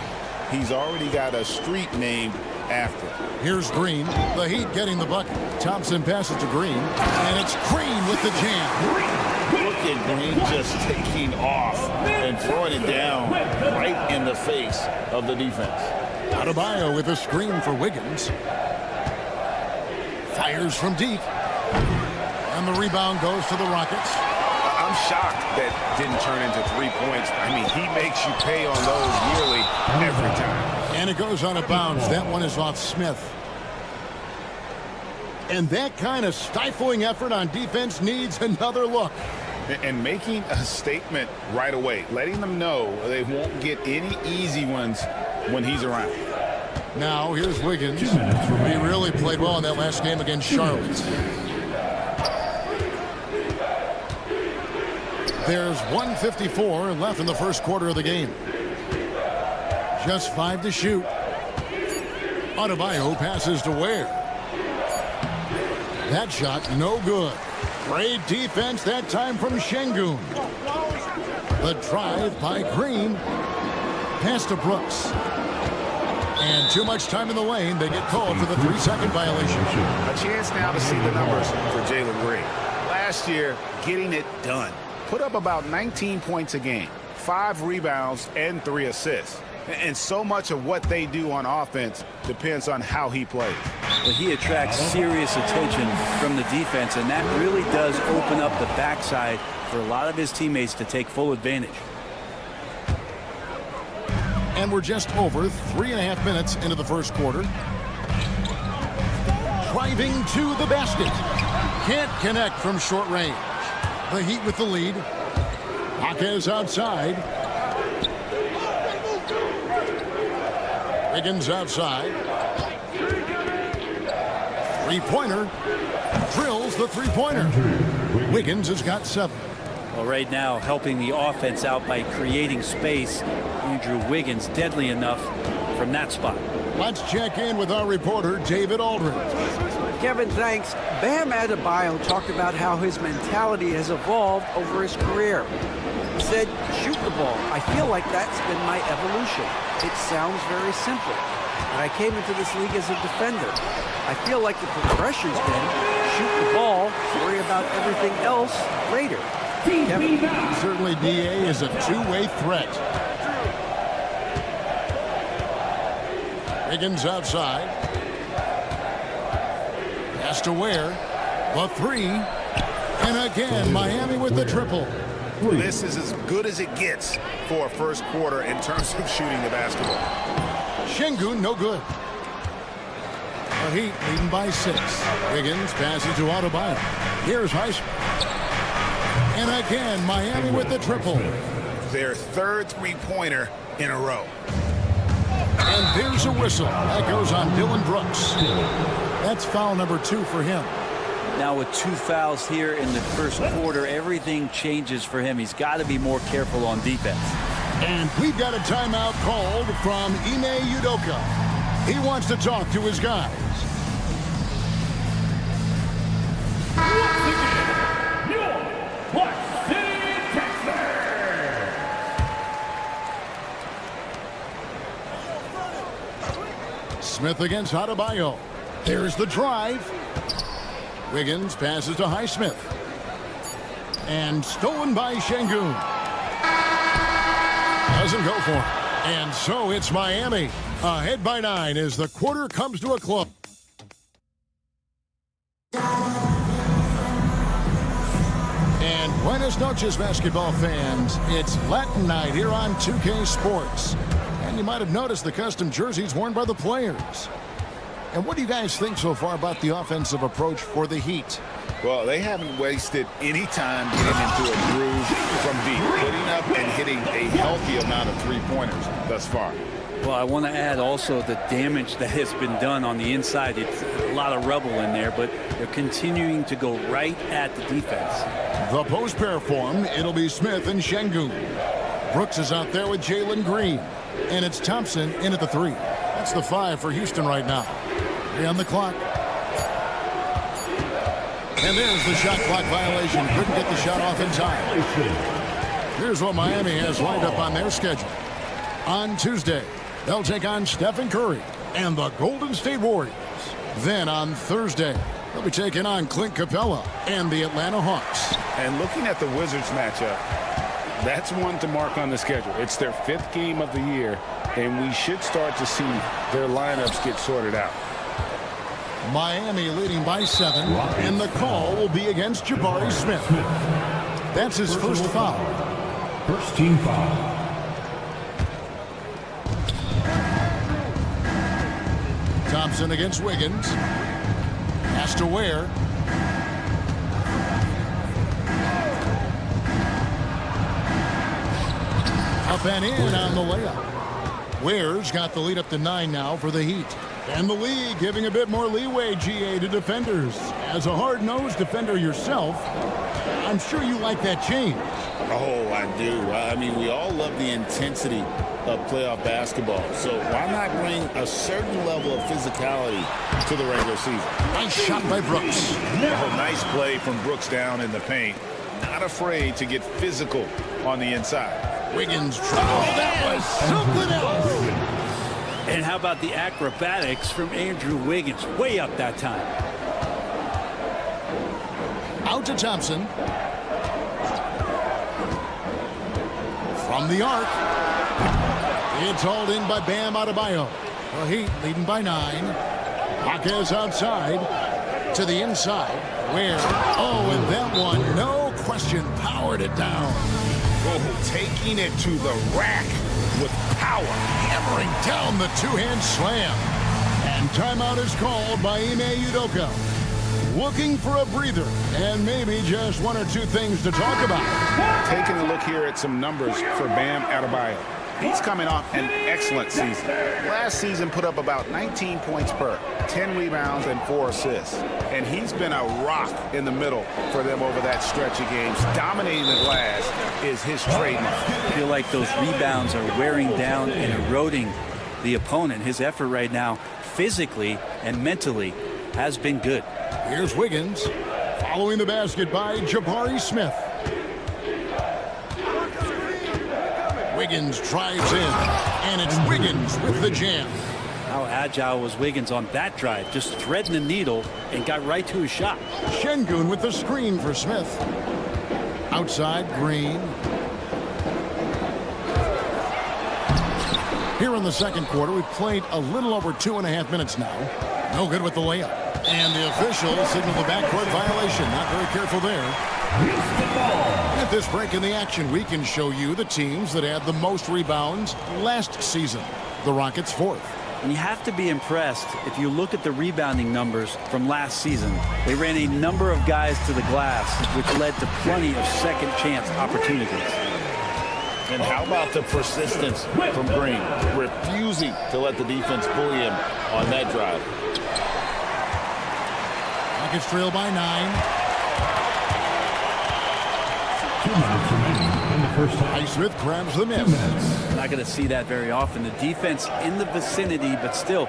he's already got a street named after. Here's Green. The Heat getting the bucket. Thompson passes to Green. And it's Green with the jam. Look at Green just taking off and throwing it down right in the face of the defense. Adebayo with a screen for Wiggins. Fires from deep. And the rebound goes to the Rockets. I'm shocked that didn't turn into 3 points. I mean, he makes you pay on those nearly every time. And it goes out of bounds. That one is off Smith. And that kind of stifling effort on defense needs another look. And making a statement right away, letting them know they won't get any easy ones when he's around. Now, here's Wiggins. He really played well in that last game against Charlotte. There's 1:54 left in the first quarter of the game. Just 5 to shoot. Adebayo passes to Ware. That shot no good. Great defense that time from Şengün. The drive by Green. Pass to Brooks. And too much time in the lane. They get called for the 3-second violation. A chance now to see the numbers for Jalen Green. Last year, getting it done. Put up about 19 points a game, 5 rebounds, and 3 assists. And so much of what they do on offense depends on how he plays. Well, he attracts serious attention from the defense, and that really does open up the backside for a lot of his teammates to take full advantage. And we're just over 3.5 minutes into the first quarter. Driving to the basket. Can't connect from short range. The Heat with the lead. Jaquez outside. Wiggins outside. Three-pointer. Drills the three-pointer. Wiggins has got 7. Well, right now, helping the offense out by creating space. Andrew Wiggins, deadly enough from that spot. Let's check in with our reporter, David Aldridge. Kevin, thanks. Bam Adebayo talked about how his mentality has evolved over his career. He said, shoot the ball. I feel like that's been my evolution. It sounds very simple. But I came into this league as a defender. I feel like the progression's been shoot the ball, worry about everything else later. Kevin. Certainly DA is a two-way threat. Wiggins outside. Pass to Ware. The 3. And again, Miami with the triple. This is as good as it gets for a first quarter in terms of shooting the basketball. Şengün, no good. The Heat leading by 6. Wiggins passes to Adebayo. Here's Highsmith. And again, Miami with the triple. Their third three-pointer in a row. And there's a whistle. That goes on Dylan Brooks. That's foul number 2 for him. Now with 2 fouls here in the first quarter, everything changes for him. He's got to be more careful on defense. And we've got a timeout called from Ime Udoka. He wants to talk to his guys. Smith against Adebayo. There's the drive. Wiggins passes to Highsmith. And stolen by Şengün. Doesn't go for it. And so it's Miami. Ahead by 9 as the quarter comes to a close. And buenas noches, basketball fans. It's Latin night here on 2K Sports. And you might have noticed the custom jerseys worn by the players. And what do you guys think so far about the offensive approach for the Heat? Well, they haven't wasted any time getting into a groove from deep, putting up and hitting a healthy amount of three-pointers thus far. Well, I want to add also the damage that has been done on the inside. It's a lot of rubble in there, but they're continuing to go right at the defense. The post pair form, it'll be Smith and Şengün. Brooks is out there with Jalen Green. And it's Thompson in at the 3. That's the 5 for Houston right now. 3 on the clock. And there's the shot clock violation. Couldn't get the shot off in time. Here's what Miami has lined up on their schedule. On Tuesday, they'll take on Stephen Curry and the Golden State Warriors. Then on Thursday, they'll be taking on Clint Capella and the Atlanta Hawks. And looking at the Wizards matchup, that's one to mark on the schedule. It's their 5th game of the year, and we should start to see their lineups get sorted out. Miami leading by 7, and the call will be against Jabari Smith. That's his first foul. First team foul. Thompson against Wiggins. Pass to Ware. Up and in on the layup. Ware's got the lead up to 9 now for the Heat. And the league giving a bit more leeway, GA, to defenders. As a hard-nosed defender yourself, I'm sure you like that change. Oh, I do. I mean, we all love the intensity of playoff basketball. So why not bring a certain level of physicality to the regular season? Nice shot by Brooks. Oh, nice play from Brooks down in the paint. Not afraid to get physical on the inside. Wiggins, that was something else. And how about the acrobatics from Andrew Wiggins? Way up that time. Out to Thompson. From the arc. It's hauled in by Bam Adebayo. The Heat leading by 9. Marquez outside. To the inside. Where? Oh, and that one, no question, powered it down. Oh, taking it to the rack with power. Hammering down the two-hand slam. And timeout is called by Ime Udoka. Looking for a breather and maybe just 1 or 2 things to talk about. Taking a look here at some numbers for Bam Adebayo. He's coming off an excellent season. Last season put up about 19 points per, 10 rebounds, and 4 assists. And he's been a rock in the middle for them over that stretch of games. Dominating the glass is his trademark. I feel like those rebounds are wearing down and eroding the opponent. His effort right now, physically and mentally, has been good. Here's Wiggins, following the basket by Jabari Smith. Wiggins drives in, and it's Wiggins with the jam. How agile was Wiggins on that drive? Just threading the needle and got right to his shot. Şengün with the screen for Smith. Outside, Green. Here in the second quarter, we've played a little over 2.5 minutes now. No good with the layup. And the officials signal the backcourt violation. Not very careful there. At this break in the action, we can show you the teams that had the most rebounds last season. The Rockets 4th. And you have to be impressed if you look at the rebounding numbers from last season. They ran a number of guys to the glass, which led to plenty of second chance opportunities. And how about the persistence from Green, refusing to let the defense bully him on that drive. Rockets trail by 9. 2 minutes remaining in the first half. Highsmith grabs the miss. Not going to see that very often. The defense in the vicinity, but still,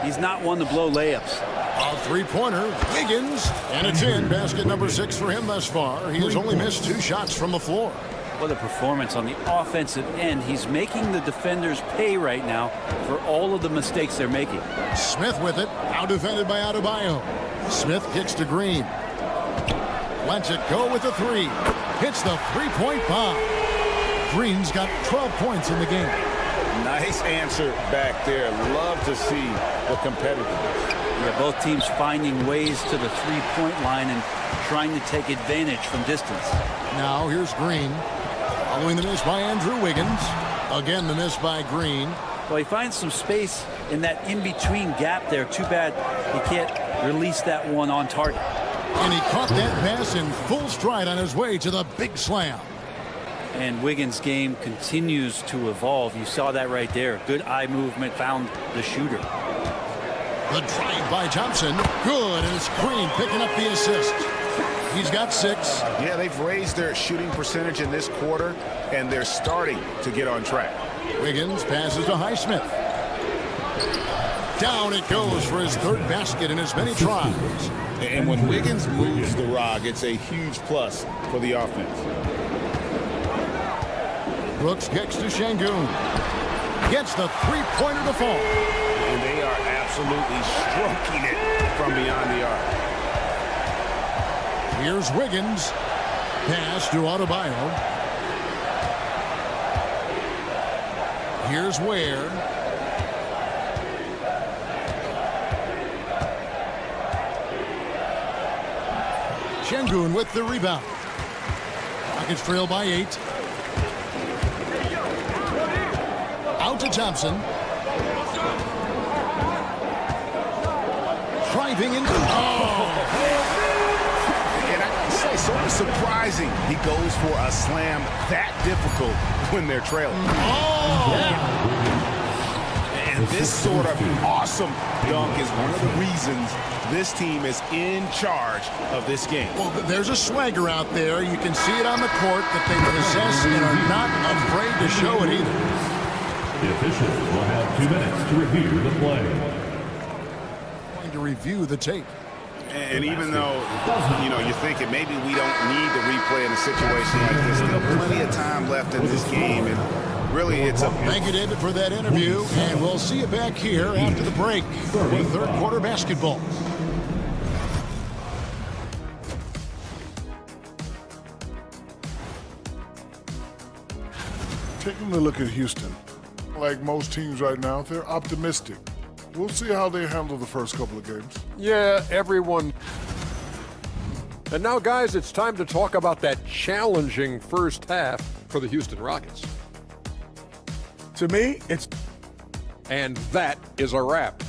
he's not one to blow layups. A three-pointer, Wiggins, and it's in. Basket number 6 for him thus far. He has only missed 2 shots from the floor. What a performance on the offensive end. He's making the defenders pay right now for all of the mistakes they're making. Smith with it, now defended by Adebayo. Smith kicks to Green. Lets it go with the 3. Hits the three-point bomb. Green's got 12 points in the game. Nice answer back there. Love to see the competitiveness. Yeah, both teams finding ways to the three-point line and trying to take advantage from distance. Now here's Green. Following the miss by Andrew Wiggins. Again, the miss by Green. Well, he finds some space in that in-between gap there. Too bad he can't release that one on target. And he caught that pass in full stride on his way to the big slam. And Wiggins' game continues to evolve. You saw that right there. Good eye movement, found the shooter. The drive by Thompson. Good, and it's Green picking up the assist. He's got 6. Yeah, they've raised their shooting percentage in this quarter, and they're starting to get on track. Wiggins passes to Highsmith. Down it goes for his 3rd basket in as many tries. And when Wiggins moves the rock, it's a huge plus for the offense. Brooks kicks to Şengün. Gets the three-pointer to fall. And they are absolutely stroking it from beyond the arc. Here's Wiggins. Pass to Adebayo. Here's Ware. Şengün with the rebound. Rockets trail by 8. Out to Thompson. driving in. Oh! And I say, sort of surprising he goes for a slam that difficult when they're trailing. Oh! And this sort of awesome dunk is one of the reasons this team is in charge of this game. Well, there's a swagger out there. You can see it on the court that they possess and are not afraid to show it either. The officials will have 2 minutes to review the play. Going to review the tape. And even though, you're thinking maybe we don't need the replay in a situation like this, still plenty of time left in this game. And really, it's a... Thank you, David, for that interview. And we'll see you back here after the break with third quarter basketball. Taking a look at Houston. Like most teams right now, they're optimistic. We'll see how they handle the first couple of games. Yeah, everyone. And now, guys, it's time to talk about that challenging first half for the Houston Rockets. To me, it's... And that is a wrap.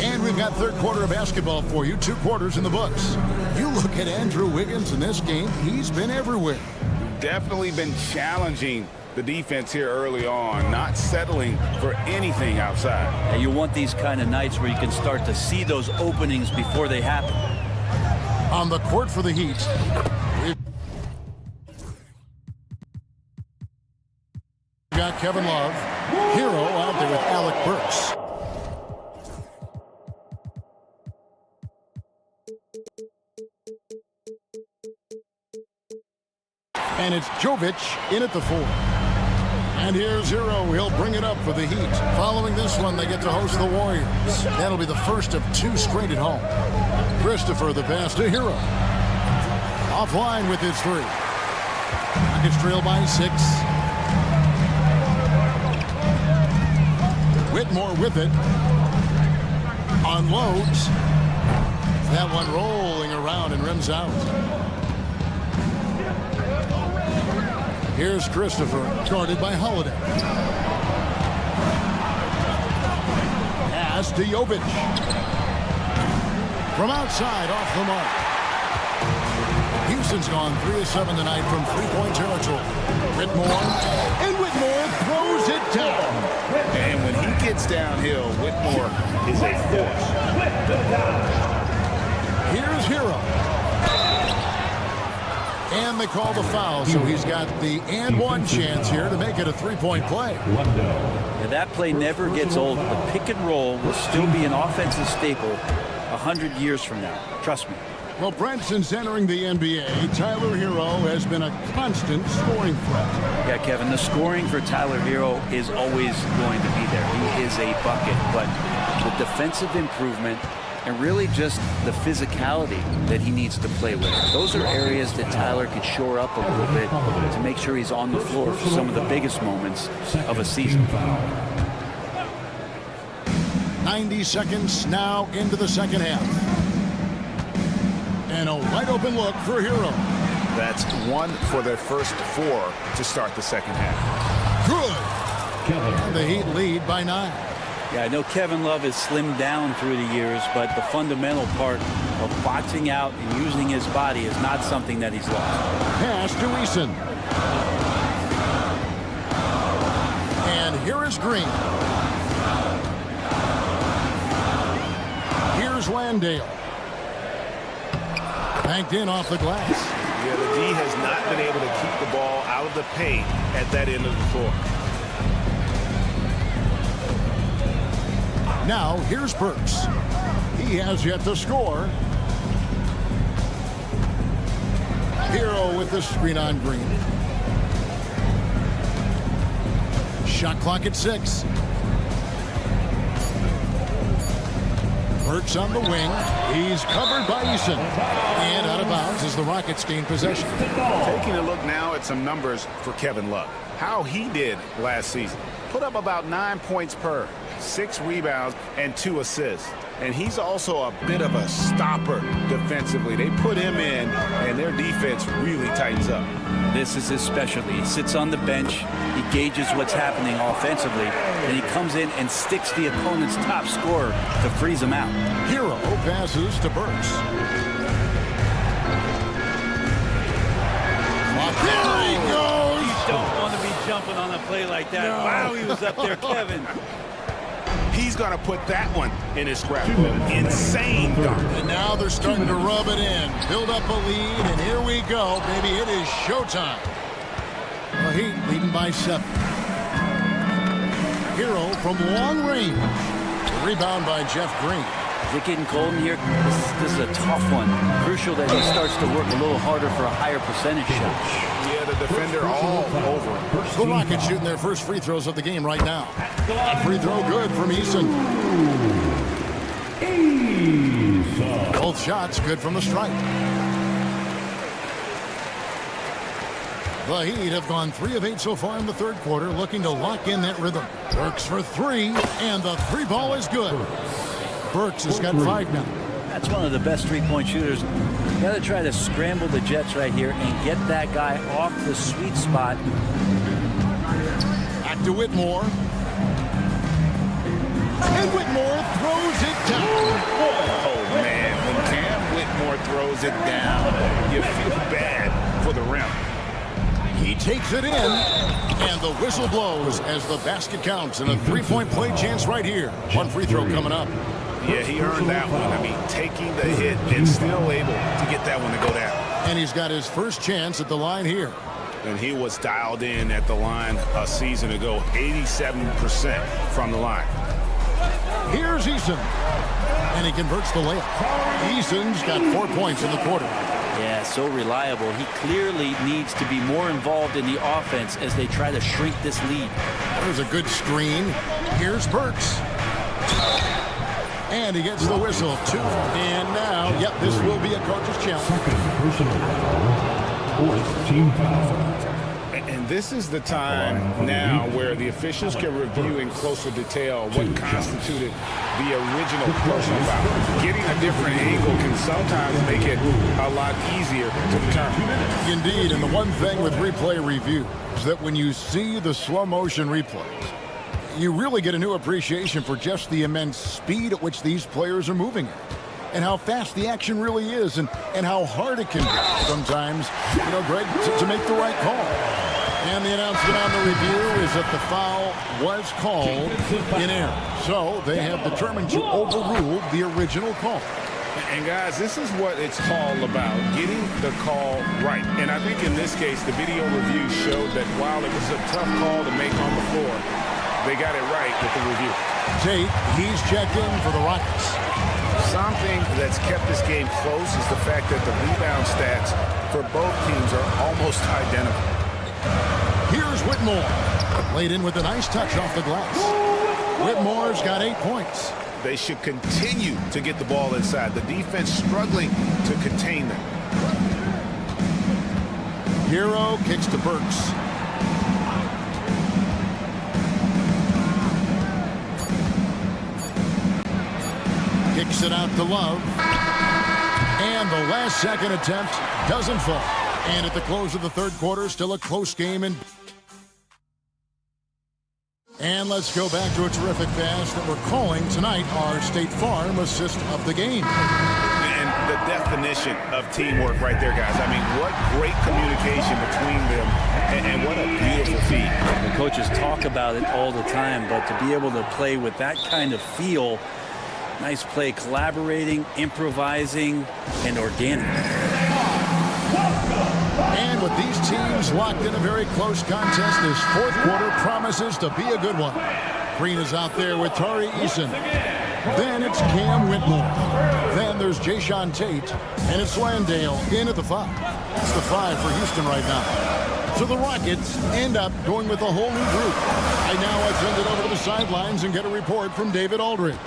And we've got third quarter of basketball for you. 2 quarters in the books. You look at Andrew Wiggins in this game. He's been everywhere. Definitely been challenging the defense here early on, not settling for anything outside. And you want these kind of nights where you can start to see those openings before they happen. On the court for the Heat, we've got Kevin Love. Hero out there with Alec Burks. And it's Jovic in at the 4. And here's Hero. He'll bring it up for the Heat. Following this one, they get to host the Warriors. That'll be the first of 2 straight at home. Christopher, the pass to Hero. Offline with his 3. Rockets trail by 6. Whitmore with it. Unloads. That one rolling around and rims out. Here's Christopher, guarded by Holiday. Pass to Jovic. From outside, off the mark. Houston's gone 3 of 7 tonight from 3-point territory. Whitmore, and Whitmore throws it down. And when he gets downhill, Whitmore is a force. Here's Hero. And they call the foul, so he's got the and one chance here to make it a 3-point play. Yeah, that play never gets old. The pick and roll will still be an offensive staple 100 years from now. Trust me. Well, Brent, since entering the NBA, Tyler Hero has been a constant scoring threat. Yeah, Kevin, the scoring for Tyler Hero is always going to be there. He is a bucket, but the defensive improvement and really just the physicality that he needs to play with. Those are areas that Tyler could shore up a little bit to make sure he's on the floor for some of the biggest moments of a season. 90 seconds now into the second half. And a wide open look for Hero. That's 1 for their first 4 to start the second half. Good. And the Heat lead by 9. Yeah, I know Kevin Love has slimmed down through the years, but the fundamental part of boxing out and using his body is not something that he's lost. Pass to Eason. And here is Green. Here's Landale. Banked in off the glass. Yeah, the D has not been able to keep the ball out of the paint at that end of the floor. Now, here's Burks. He has yet to score. Hero with the screen on Green. Shot clock at 6. Burks on the wing. He's covered by Eason. And out of bounds as the Rockets gain possession. Taking a look now at some numbers for Kevin Love. How he did last season. Put up about 9 points per. 6 rebounds and 2 assists. And he's also a bit of a stopper defensively. They put him in, and their defense really tightens up. This is his specialty. He sits on the bench, he gauges what's happening offensively, and he comes in and sticks the opponent's top scorer to freeze him out. Hero passes to Burks. There he goes! You don't want to be jumping on a play like that. No. Wow, he was up there, Kevin. He's going to put that one in his scrapbook. Insane dunk. And now they're starting to rub it in. Build up a lead, and here we go, baby. It is showtime. The Heat leading by 7. Hero from long range. The rebound by Jeff Green. Is it getting cold in here? This is a tough one. Crucial that he starts to work a little harder for a higher percentage shot. Yeah, the defender all over him. The Rockets shooting their first free throws of the game right now. A free throw good from Eason. Both shots good from the stripe. The Heat have gone 3 of 8 so far in the third quarter, looking to lock in that rhythm. Burks for 3, and the 3 ball is good. Burks has got 5 now. That's one of the best three-point shooters. You got to try to scramble the Jets right here and get that guy off the sweet spot. Back to Whitmore. And Whitmore throws it down. Oh, man. When Cam Whitmore throws it down, you feel bad for the rim. He takes it in, and the whistle blows as the basket counts, and a 3-point play chance right here. One free throw coming up. Yeah, he earned that one. I mean, taking the hit and still able to get that one to go down. And he's got his first chance at the line here. And he was dialed in at the line a season ago, 87% from the line. Here's Eason, and he converts the layup. Eason's got 4 points in the quarter. Yeah, so reliable. He clearly needs to be more involved in the offense as they try to shrink this lead. There's a good screen. Here's Burks. And he gets the whistle. 2. And now, yep, this will be a coach's challenge. Second personal foul. 4th team foul. And this is the time now where the officials can review in closer detail what constituted the original personal foul. Getting a different angle can sometimes make it a lot easier to determine. Indeed, and the one thing with replay review is that when you see the slow motion replays, you really get a new appreciation for just the immense speed at which these players are moving at, and how fast the action really is, and how hard it can be sometimes, Greg, to make the right call. And the announcement on the review is that the foul was called in error. So they have determined to overrule the original call. And guys, this is what it's all about, getting the call right. And I think in this case, the video review showed that while it was a tough call to make on the floor, they got it right with the review. Tate, he's checked in for the Rockets. Something that's kept this game close is the fact that the rebound stats for both teams are almost identical. Here's Whitmore. Laid in with a nice touch off the glass. Whitmore's got 8 points. They should continue to get the ball inside. The defense struggling to contain them. Hero kicks to Burks. Kicks it out to Love. And the last second attempt doesn't fall. And at the close of the third quarter, still a close game. And let's go back to a terrific pass that we're calling tonight our State Farm assist of the game. And the definition of teamwork right there, guys. I mean, what great communication between them, and what a beautiful feat. The coaches talk about it all the time, but to be able to play with that kind of feel, nice play, collaborating, improvising, and organic. And with these teams locked in a very close contest, this fourth quarter promises to be a good one. Green is out there with Tari Eason. Then it's Cam Whitmore. Then there's Jayshawn Tate. And it's Landale in at the 5. It's the 5 for Houston right now. So the Rockets end up going with a whole new group. Right now, I send it over to the sidelines and get a report from David Aldridge.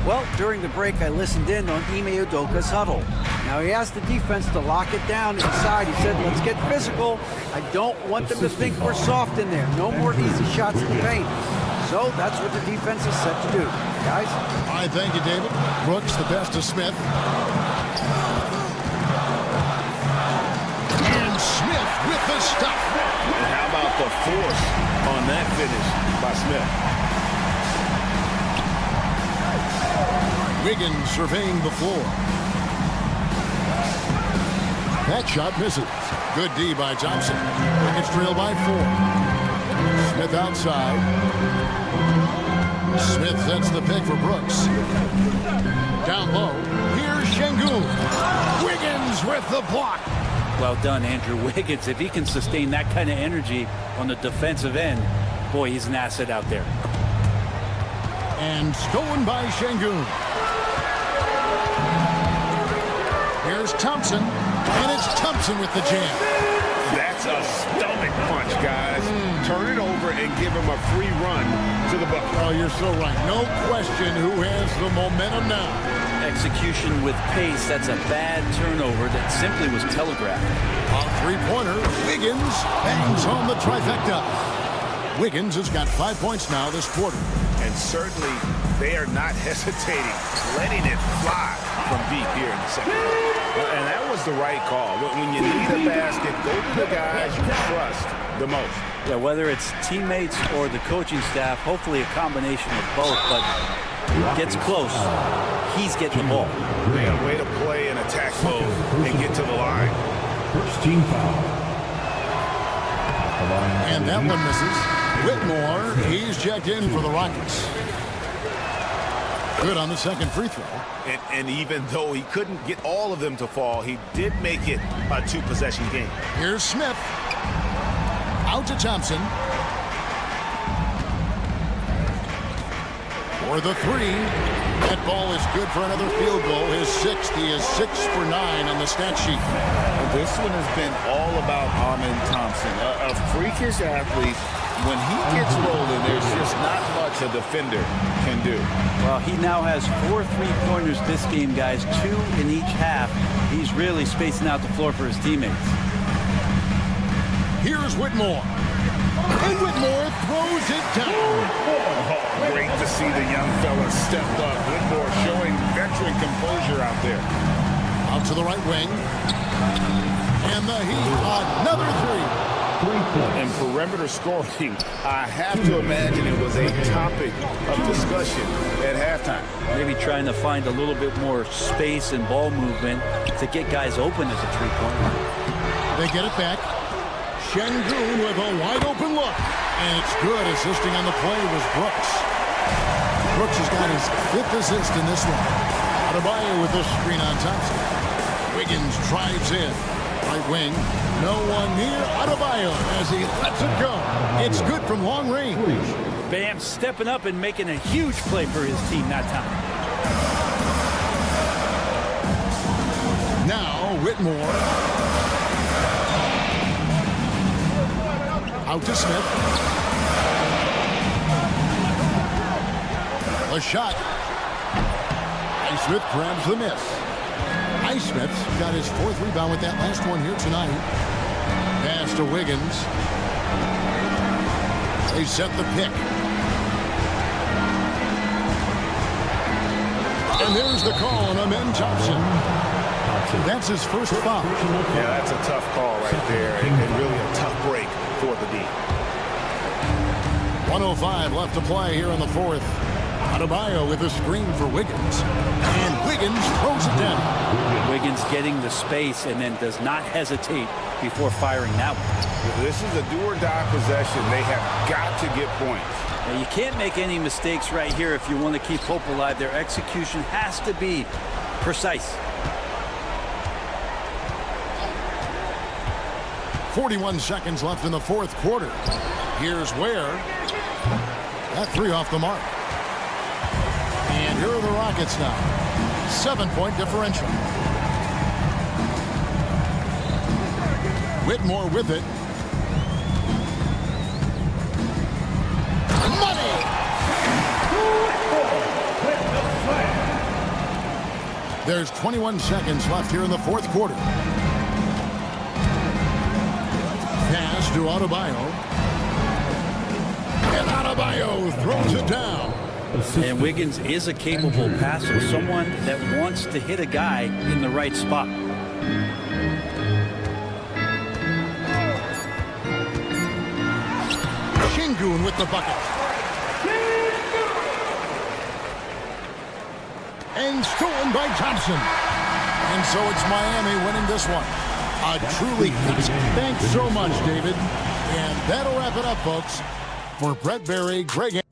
Well, during the break, I listened in on Ime Udoka's huddle. Now, he asked the defense to lock it down inside. He said, let's get physical. I don't want them to think we're soft in there. No more easy shots in the paint. So that's what the defense is set to do. Guys? All right, thank you, David. Brooks, the best of Smith. And Smith with the stuff. And how about the force on that finish by Smith? Wiggins surveying the floor. That shot misses. Good D by Thompson. Wiggins trail by 4. Smith outside. Smith sets the pick for Brooks. Down low. Here's Şengün. Wiggins with the block. Well done, Andrew Wiggins. If he can sustain that kind of energy on the defensive end, boy, he's an asset out there. And stolen by Şengün. Here's Thompson. And it's Thompson with the jam. That's a stomach punch, guys. Turn it over and give him a free run to the bucket. Oh, you're so right. No question who has the momentum now. Execution with pace, that's a bad turnover that simply was telegraphed. On three-pointer, Wiggins bangs home the trifecta. Wiggins has got 5 points now this quarter. And certainly they are not hesitating, letting it fly from deep here in the second. And that was the right call. When you need a basket, go to the guys you trust the most. Yeah, whether it's teammates or the coaching staff, hopefully a combination of both, but gets close. He's getting the ball. Yeah, way to play in attack mode and get to the line. First team foul. And that one misses. Whitmore, he's checked in for the Rockets. Good on the second free throw. And even though he couldn't get all of them to fall, he did make it a 2-possession game. Here's Smith. Out to Thompson. For the 3. That ball is good for another field goal. His 6th. He is 6 for 9 on the stat sheet. This one has been all about Amen Thompson, a freakish athlete. When he gets rolling, there's just not much a defender can do. Well, he now has 4 3-pointers this game, guys, 2 in each half. He's really spacing out the floor for his teammates. Here's Whitmore. And Whitmore throws it down. Oh, great to see the young fella step up. Whitmore showing veteran composure out there. Out to the right wing. And the Heat, another 3. And perimeter scoring, I have to imagine it was a topic of discussion at halftime. Maybe trying to find a little bit more space and ball movement to get guys open as a 3-point line. They get it back. Şengün with a wide open look. And it's good. Assisting on the play was Brooks. Brooks has got his 5th assist in this one. Adebayo with the screen on Thompson. Wiggins drives in. Right wing, no one near Adebayo as he lets it go. It's good from long range. Bam stepping up and making a huge play for his team that time. Now Whitmore. Out to Smith. A shot. And Smith grabs the miss. Smith got his 4th rebound with that last one here tonight. Pass to Wiggins. They set the pick. And there's the call on Amen Thompson. That's his first foul. Yeah, that's a tough call right there, and really a tough break for the D. 1:05 left to play here in the 4th. Adebayo with a screen for Wiggins. And Wiggins throws it down. Wiggins getting the space and then does not hesitate before firing that one. This is a do-or-die possession. They have got to get points. Now, you can't make any mistakes right here if you want to keep hope alive. Their execution has to be precise. 41 seconds left in the 4th quarter. Here's Ware. That 3 off the mark. And here are the Rockets now. 7-point differential. Whitmore with it. Money! There's 21 seconds left here in the 4th quarter. Pass to Adebayo. And Adebayo throws it down. And Wiggins is a capable passer, someone that wants to hit a guy in the right spot. Şengün with the bucket. And stolen by Thompson. And so it's Miami winning this one. A truly thanks so much, David. And that'll wrap it up, folks. For Brett Berry, Greg.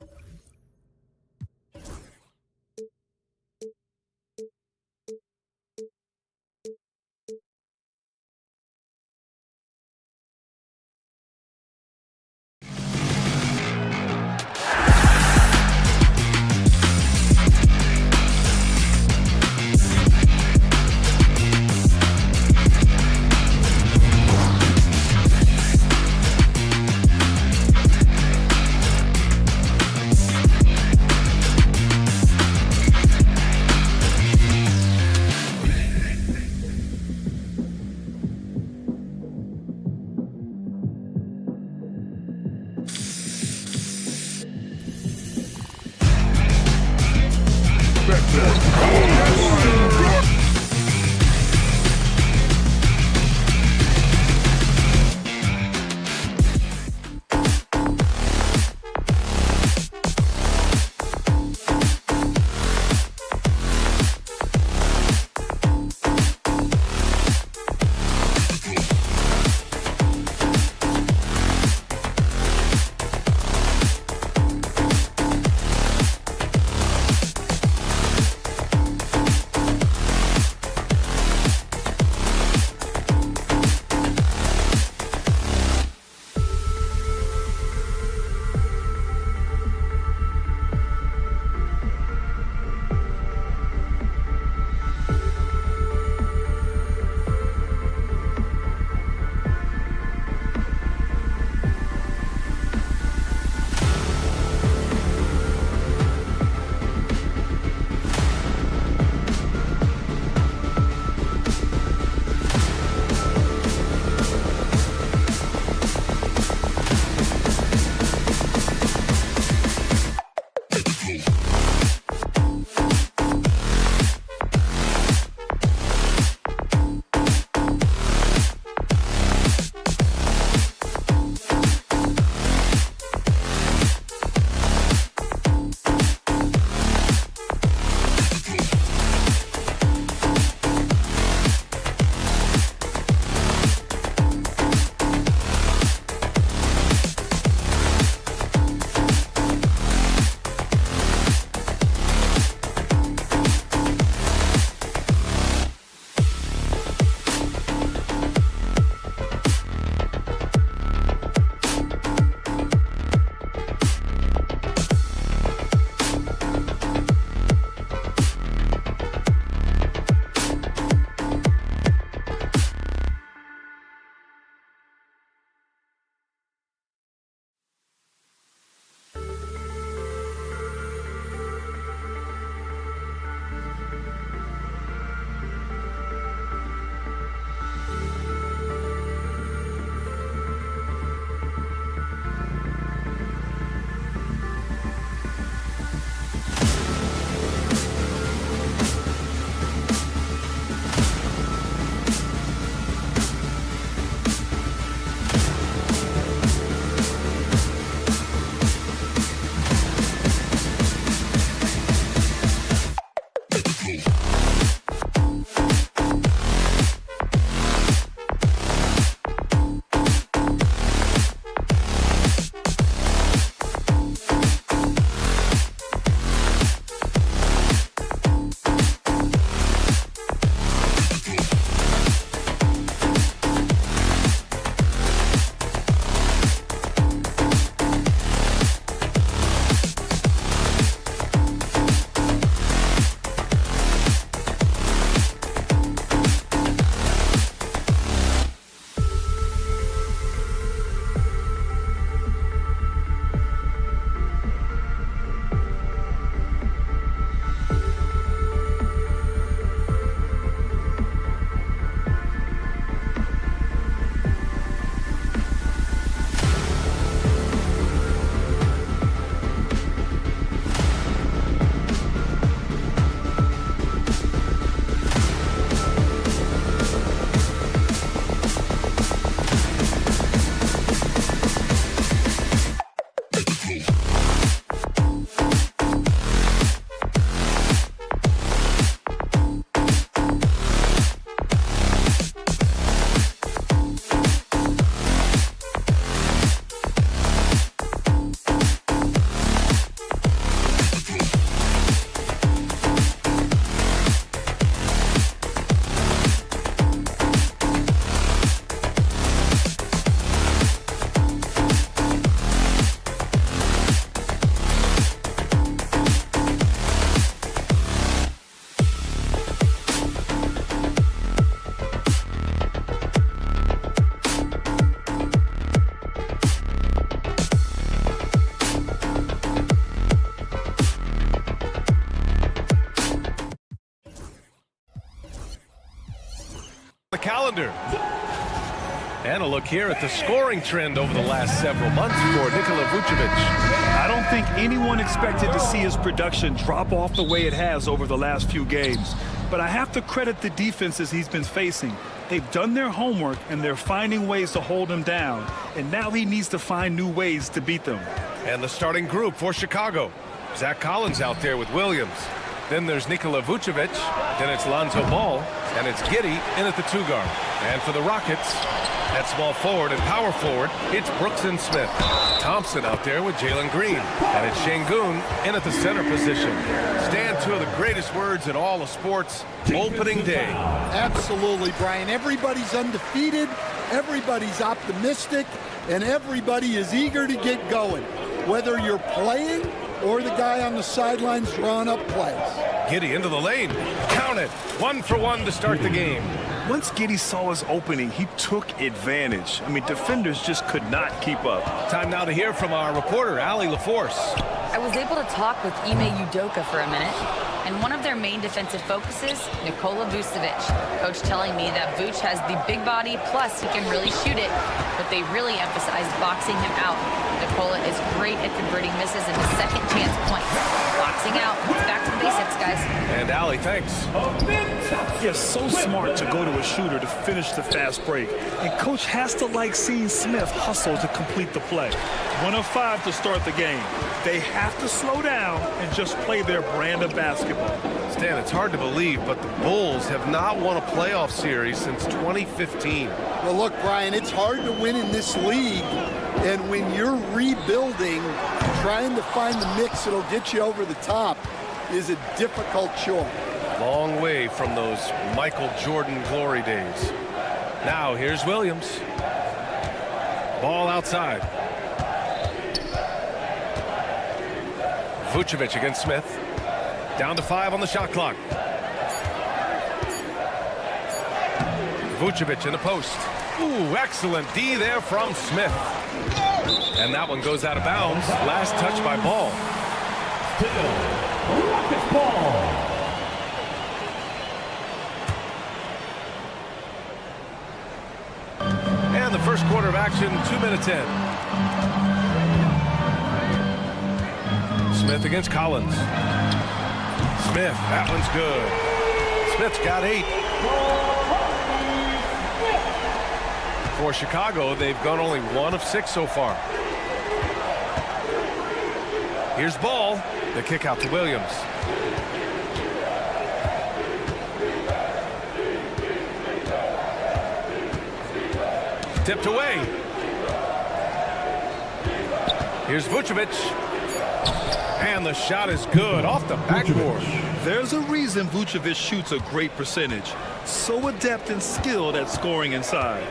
calendar. And a look here at the scoring trend over the last several months for Nikola Vucevic. I don't think anyone expected to see his production drop off the way it has over the last few games. But I have to credit the defenses he's been facing. They've done their homework, and they're finding ways to hold him down. And now he needs to find new ways to beat them. And the starting group for Chicago. Zach Collins out there with Williams. Then there's Nikola Vucevic. Then it's Lonzo Ball. And it's Giddey in at the 2-guard. And for the Rockets, at small forward and power forward, it's Brooks and Smith. Thompson out there with Jalen Green. And it's Şengün in at the center position. Stand two of the greatest words in all of sports, opening day. Absolutely, Brian. Everybody's undefeated, everybody's optimistic, and everybody is eager to get going, whether you're playing or the guy on the sidelines drawing up plays. Giddey into the lane. Count it. 1 for 1 to start the game. Once Giddey saw his opening, he took advantage. I mean, defenders just could not keep up. Time now to hear from our reporter, Allie LaForce. I was able to talk with Ime Udoka for a minute, and one of their main defensive focuses, Nikola Vucevic. Coach telling me that Vuce has the big body, plus he can really shoot it, but they really emphasized boxing him out. Nikola is great at converting misses into second chance points. Boxing out. It's back to the basics, guys. And Allie, thanks. Yeah, so smart to go to a shooter to finish the fast break. And Coach has to like seeing Smith hustle to complete the play. 1 of 5 to start the game. They have to slow down and just play their brand of basketball. Stan, it's hard to believe, but the Bulls have not won a playoff series since 2015. Well, look, Brian, it's hard to win in this league. And when you're rebuilding, trying to find the mix that'll get you over the top is a difficult chore. Long way from those Michael Jordan glory days. Now here's Williams. Ball outside. Vucevic against Smith. Down to 5 on the shot clock. Vucevic in the post. Ooh, excellent D there from Smith. And that one goes out of bounds. Last touch by Ball. Rockets ball. And the first quarter of action, 2 minutes in. Smith against Collins. Smith, that one's good. Smith's got 8. For Chicago, they've gone only 1 of 6 so far. Here's Ball. The kick out to Williams. Tipped away. Here's Vucevic. And the shot is good off the backboard. There's a reason Vucevic shoots a great percentage. So adept and skilled at scoring inside.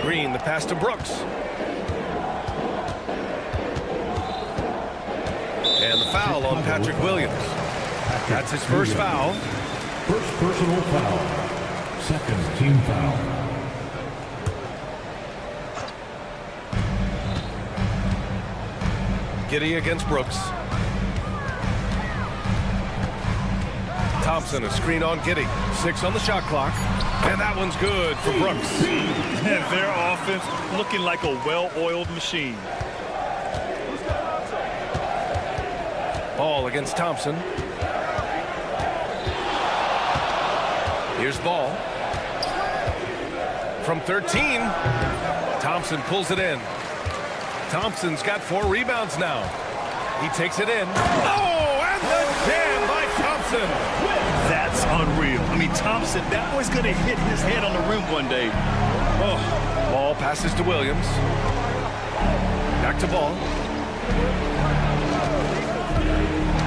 Green, the pass to Brooks. And the foul on Patrick Williams. That's his first foul. First personal foul. Second team foul. Giddey against Brooks. Thompson, a screen on Giddey. 6 on the shot clock. And that one's good for Brooks. And their offense looking like a well-oiled machine. Ball against Thompson. Here's Ball. From 13. Thompson pulls it in. Thompson's got 4 rebounds now. He takes it in. Oh, and the jam by Thompson. That's unreal. I mean, Thompson, that boy's going to hit his head on the rim one day. Oh, Ball passes to Williams. Back to Ball.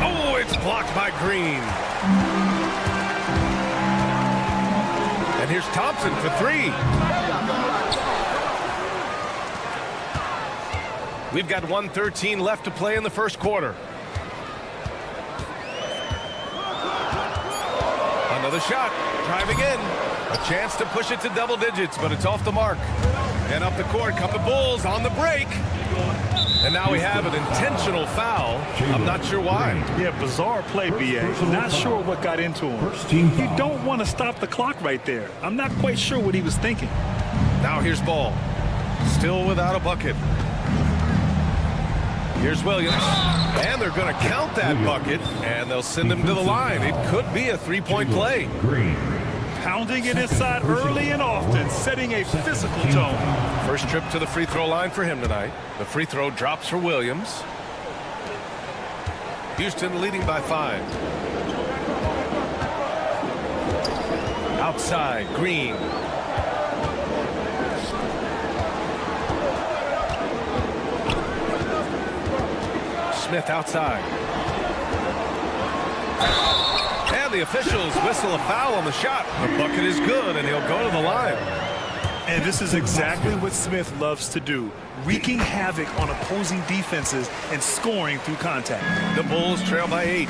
Oh, it's blocked by Green. And here's Thompson for 3. We've got 1:13 left to play in the first quarter. Another shot, driving in. A chance to push it to double digits, but it's off the mark. And up the court come the Bulls on the break. And now we have an intentional foul. I'm not sure why. Yeah, bizarre play, B.A. Not sure what got into him. You don't want to stop the clock right there. I'm not quite sure what he was thinking. Now here's Ball. Still without a bucket. Here's Williams. And they're going to count that bucket, and they'll send him to the line. It could be a three-point play. Pounding it inside early and often, setting a physical tone. First trip to the free throw line for him tonight. The free throw drops for Williams. Houston leading by 5. Outside, Green. Smith outside. And the officials whistle a foul on the shot. The bucket is good, and he'll go to the line. And this is exactly what Smith loves to do, wreaking havoc on opposing defenses and scoring through contact. The Bulls trail by 8.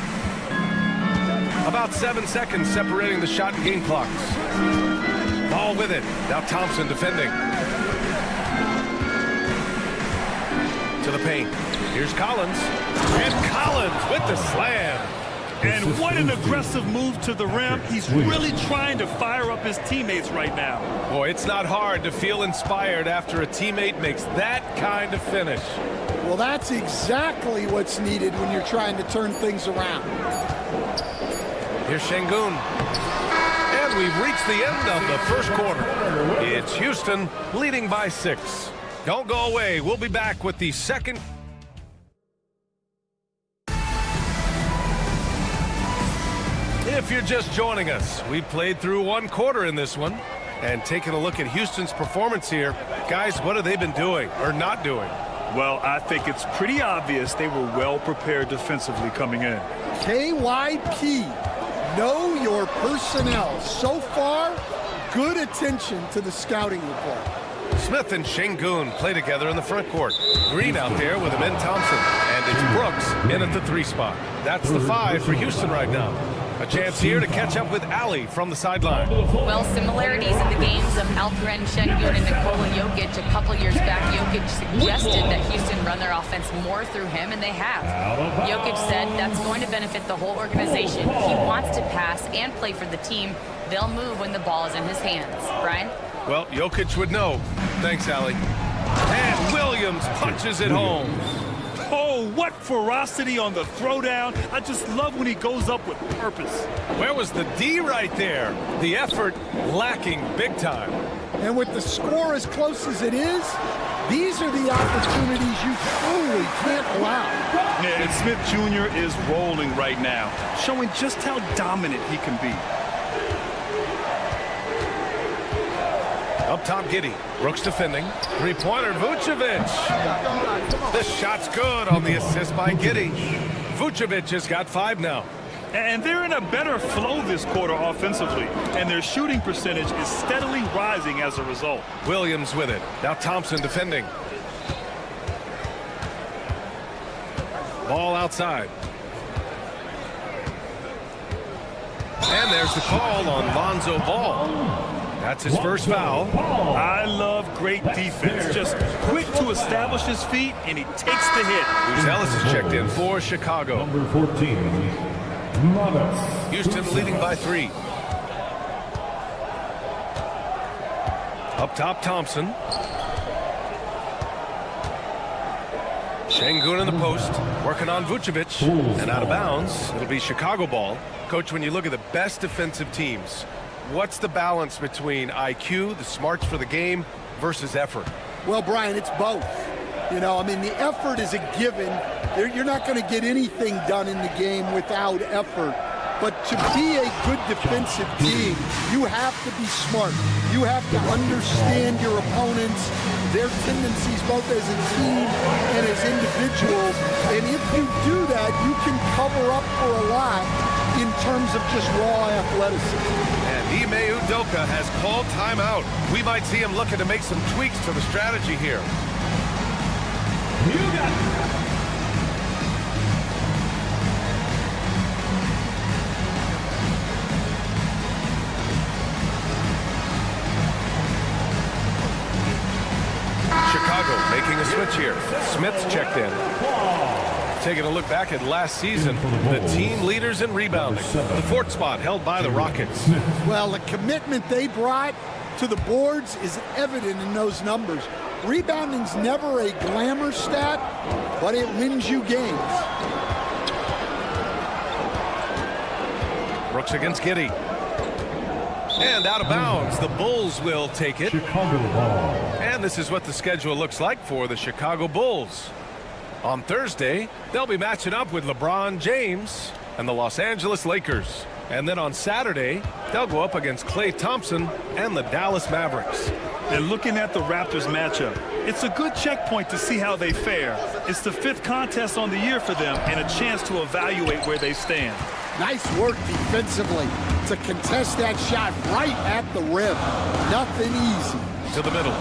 About 7 seconds separating the shot and game clocks. Ball with it. Now Thompson defending. To the paint. Here's Collins. And Collins with the slam. And what an aggressive move to the rim. He's really trying to fire up his teammates right now. Boy, it's not hard to feel inspired after a teammate makes that kind of finish. Well, that's exactly what's needed when you're trying to turn things around. Here's Şengün. And we've reached the end of the first quarter. It's Houston leading by 6. Don't go away. We'll be back with the second. If you're just joining us, we played through one quarter in this one. And taking a look at Houston's performance here, guys, what have they been doing or not doing? Well, I think it's pretty obvious they were well prepared defensively coming in. KYP, know your personnel. So far, good attention to the scouting report. Smith and Şengün play together in the front court. Green out there with Amen Thompson. And it's Brooks in at the 3 spot. That's the 5 for Houston right now. A chance here to catch up with Ali from the sideline. Well, similarities in the games of Alperen Şengün and Nikola Jokic. A couple years back, Jokic suggested that Houston run their offense more through him, and they have. Jokic said that's going to benefit the whole organization. He wants to pass and play for the team. They'll move when the ball is in his hands. Brian? Well, Jokic would know. Thanks, Ali. And Williams punches it home. Oh, what ferocity on the throwdown. I just love when he goes up with purpose. Where was the D right there? The effort lacking big time. And with the score as close as it is, these are the opportunities you truly can't allow. Yeah, and Smith Jr. is rolling right now, showing just how dominant he can be. Up top, Giddey. Brooks defending. Three-pointer, Vucevic. The shot's good on the assist by Giddey. Vucevic has got 5 now. And they're in a better flow this quarter offensively, and their shooting percentage is steadily rising as a result. Williams with it. Now Thompson defending. Ball outside. And there's the call on Lonzo Ball. That's his first foul. I love great defense. Just quick to establish his feet, and he takes the hit. Bruce Ellis is checked in for Chicago. Number 14, Mavis. Houston leading by 3. Up top, Thompson. Şengün in the post, working on Vucevic, and out of bounds. It'll be Chicago ball. Coach, when you look at the best defensive teams, what's the balance between IQ, the smarts for the game, versus effort? Well, Brian, it's both. You know, I mean, the effort is a given. You're not going to get anything done in the game without effort. But to be a good defensive team, you have to be smart. You have to understand your opponents, their tendencies both as a team and as individuals. And if you do that, you can cover up for a lot in terms of just raw athleticism. And Ime Udoka has called timeout. We might see him looking to make some tweaks to the strategy here. You got it. Chicago making a switch here. Smith's checked in. Taking a look back at last season, the team leaders in rebounding. The fourth spot held by the Rockets. Well, the commitment they brought to the boards is evident in those numbers. Rebounding's never a glamour stat, but it wins you games. Brooks against Giddey. And out of bounds. The Bulls will take it. Chicago ball. And this is what the schedule looks like for the Chicago Bulls. On Thursday, they'll be matching up with LeBron James and the Los Angeles Lakers. And then on Saturday, they'll go up against Klay Thompson and the Dallas Mavericks. And looking at the Raptors matchup, it's a good checkpoint to see how they fare. It's the 5th contest on the year for them and a chance to evaluate where they stand. Nice work defensively to contest that shot right at the rim. Nothing easy. To the middle.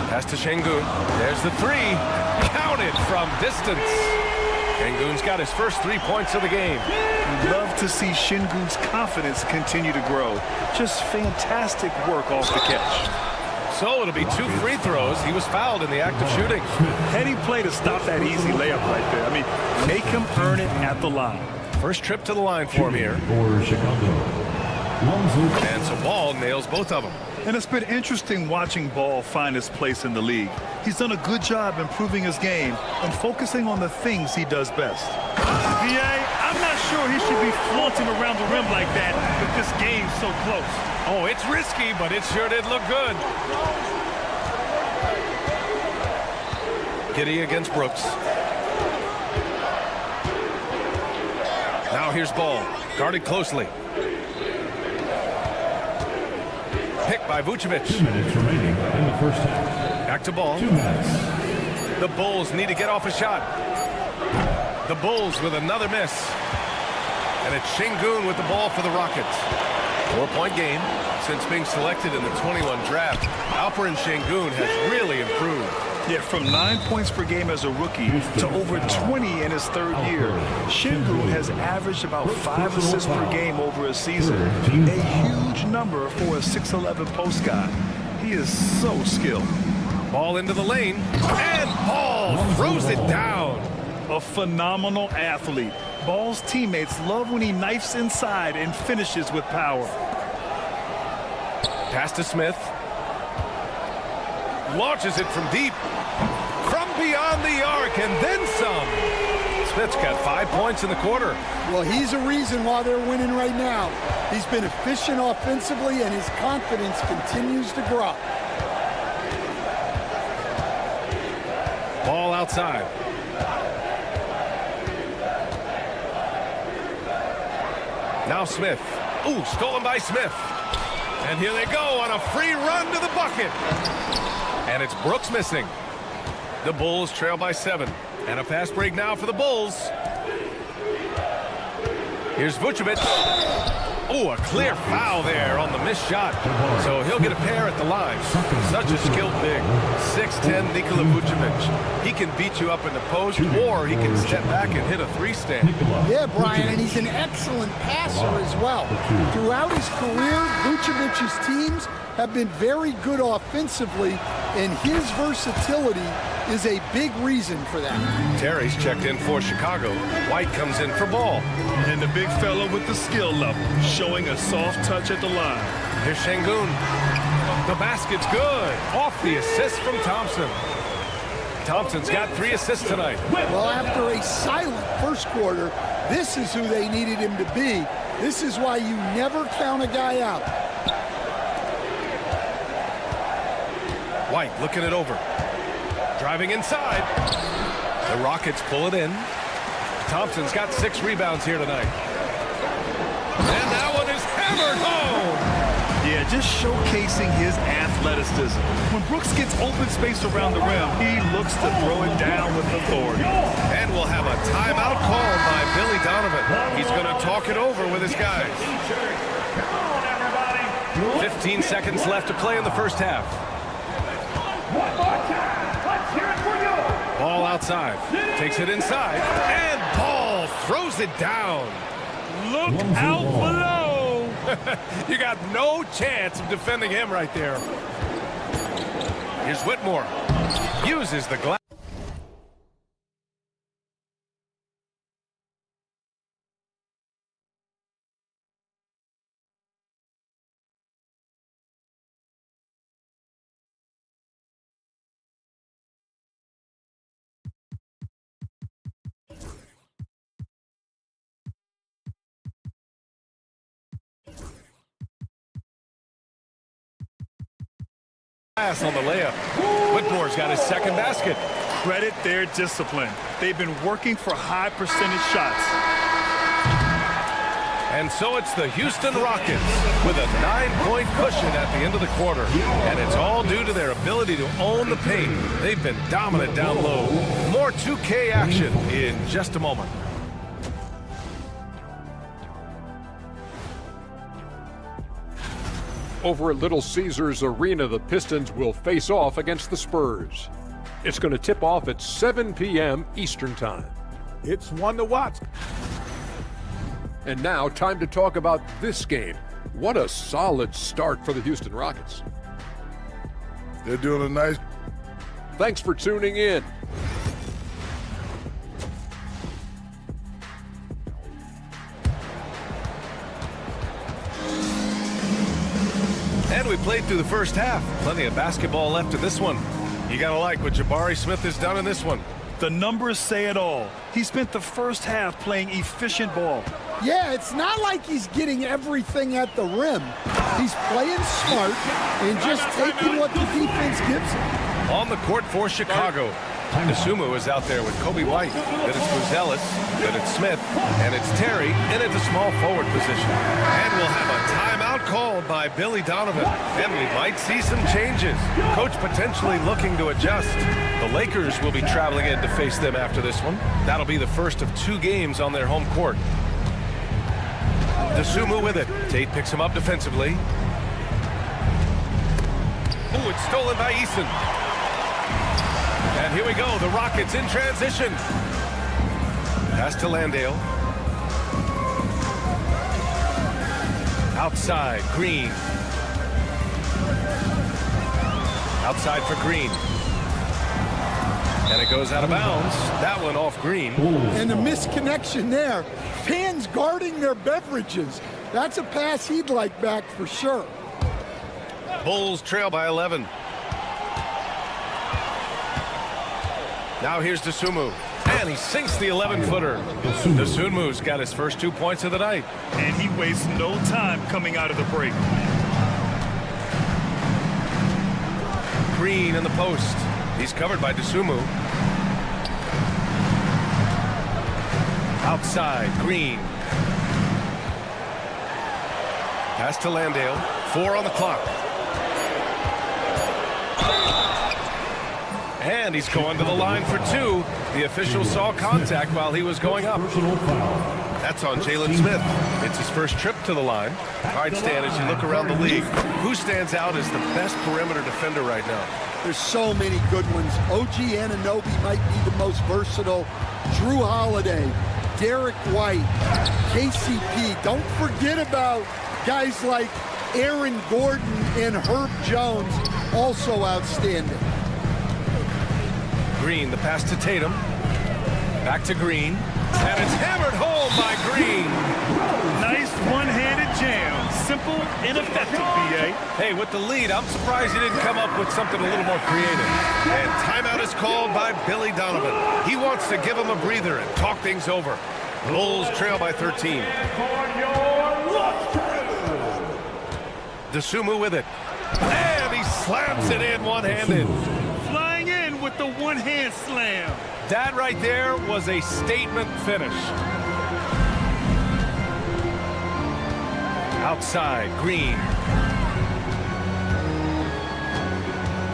Pass to Şengün. There's the three. Counted from distance. Şengün's got his first 3 points of the game. Love to see Şengün's confidence continue to grow. Just fantastic work off the catch. So it'll be 2 free throws. He was fouled in the act of shooting. Heady play to stop that easy layup right there. I mean, make him earn it at the line. First trip to the line for him here. For Chicago. And so Ball nails both of them. And it's been interesting watching Ball find his place in the league. He's done a good job improving his game and focusing on the things he does best. I'm not sure he should be flaunting around the rim like that with this game so close. Oh, it's risky, but it sure did look good. Giddey against Brooks. Now here's Ball, guarded closely. Picked by Vucevic. 2 minutes remaining in the first half. Back to Ball. 2 minutes. The Bulls need to get off a shot. The Bulls with another miss. And it's Şengün with the ball for the Rockets. 4-point game. Since being selected in the 21 draft, Alperen Şengün has really improved. Yeah, from 9 points per game as a rookie to over 20 in his 3rd year. Şengün has averaged about 5 assists per game over a season. A huge number for a 6'11 post guy. He is so skilled. Ball into the lane, and Ball throws it down. A phenomenal athlete. Ball's teammates love when he knifes inside and finishes with power. Pass to Smith. Launches it from deep. From beyond the arc, and then some. Smith's got 5 points in the quarter. Well, he's a reason why they're winning right now. He's been efficient offensively, and his confidence continues to grow. Ball outside. Now Smith. Ooh, stolen by Smith. And here they go on a free run to the bucket. And it's Brooks missing. The Bulls trail by 7. And a fast break now for the Bulls. Here's Vucevic. Ooh, a clear foul there on the missed shot. So he'll get a pair at the line. Such a skilled big. 6'10" Nikola Vucevic. He can beat you up in the post, or he can step back and hit a 3-stand. Yeah, Brian, and he's an excellent passer as well. Throughout his career, Vucevic's teams have been very good offensively, and his versatility is a big reason for that. Terry's checked in for Chicago. White comes in for Ball. And the big fella with the skill level, showing a soft touch at the line. Here's Şengün. The basket's good. Off the assist from Thompson. Thompson's got 3 assists tonight. Well, after a silent first quarter, this is who they needed him to be. This is why you never count a guy out. White looking it over. Driving inside. The Rockets pull it in. Thompson's got 6 rebounds here tonight. And that one is hammered home. Yeah, just showcasing his athleticism. When Brooks gets open space around the rim, he looks to throw it down with authority. And we'll have a timeout called by Billy Donovan. He's going to talk it over with his guys. 15 seconds left to play in the first half. Ball outside. Takes it inside. And Ball throws it down. Look out below. You got no chance of defending him right there. Here's Whitmore. Uses the glass. pass on the layup. Whitmore's got his second basket. Credit their discipline. They've been working for high percentage shots. And so it's the Houston Rockets with a 9-point cushion at the end of the quarter. And it's all due to their ability to own the paint. They've been dominant down low. More 2K action in just a moment. Over at Little Caesars Arena, the Pistons will face off against the Spurs. It's going to tip off at 7 p.m. Eastern Time. It's one to watch. And now, time to talk about this game. What a solid start for the Houston Rockets. They're doing a nice... Thanks for tuning in. And we played through the first half. Plenty of basketball left in this one. You gotta like what Jabari Smith has done in this one. The numbers say it all. He spent the first half playing efficient ball. Yeah, it's not like he's getting everything at the rim. He's playing smart and just taking what the defense gives him. On the court for Chicago, Dosunmu is out there with Kobe White. Then it's Buzelis, then it's Smith, and it's Terry in at the small forward position. And we'll have a timeout called by Billy Donovan. And we might see some changes. Coach potentially looking to adjust. The Lakers will be traveling in to face them after this one. That'll be the first of 2 games on their home court. Dosunmu with it. Tate picks him up defensively. Ooh, it's stolen by Eason. And here we go, the Rockets in transition. Pass to Landale. Outside, Green. Outside for Green. And it goes out of bounds. That one off Green. And a misconnection there. Fans guarding their beverages. That's a pass he'd like back for sure. Bulls trail by 11. Now here's Dosunmu. And he sinks the 11-footer. Dosunmu's got his first 2 points of the night. And he wastes no time coming out of the break. Green in the post. He's covered by Dosunmu. Outside, Green. Pass to Landale. 4 on the clock. And he's going to the line for 2. The official saw contact while he was going up. That's on Jalen Smith. It's his first trip to the line. All right, Stan, as you look around the league, who stands out as the best perimeter defender right now? There's so many good ones. OG Anunoby might be the most versatile. Drew Holiday, Derek White, KCP. Don't forget about guys like Aaron Gordon and Herb Jones, also outstanding. Green, the pass to Tatum. Back to Green. And it's hammered home by Green. Nice one-handed jam. Simple and effective, B.A. Hey, with the lead, I'm surprised he didn't come up with something a little more creative. And timeout is called by Billy Donovan. He wants to give him a breather and talk things over. Bulls trail by 13. Dosunmu with it. And he slams it in one-handed. Flying in with the one-hand slam. That right there was a statement finish. Outside, Green.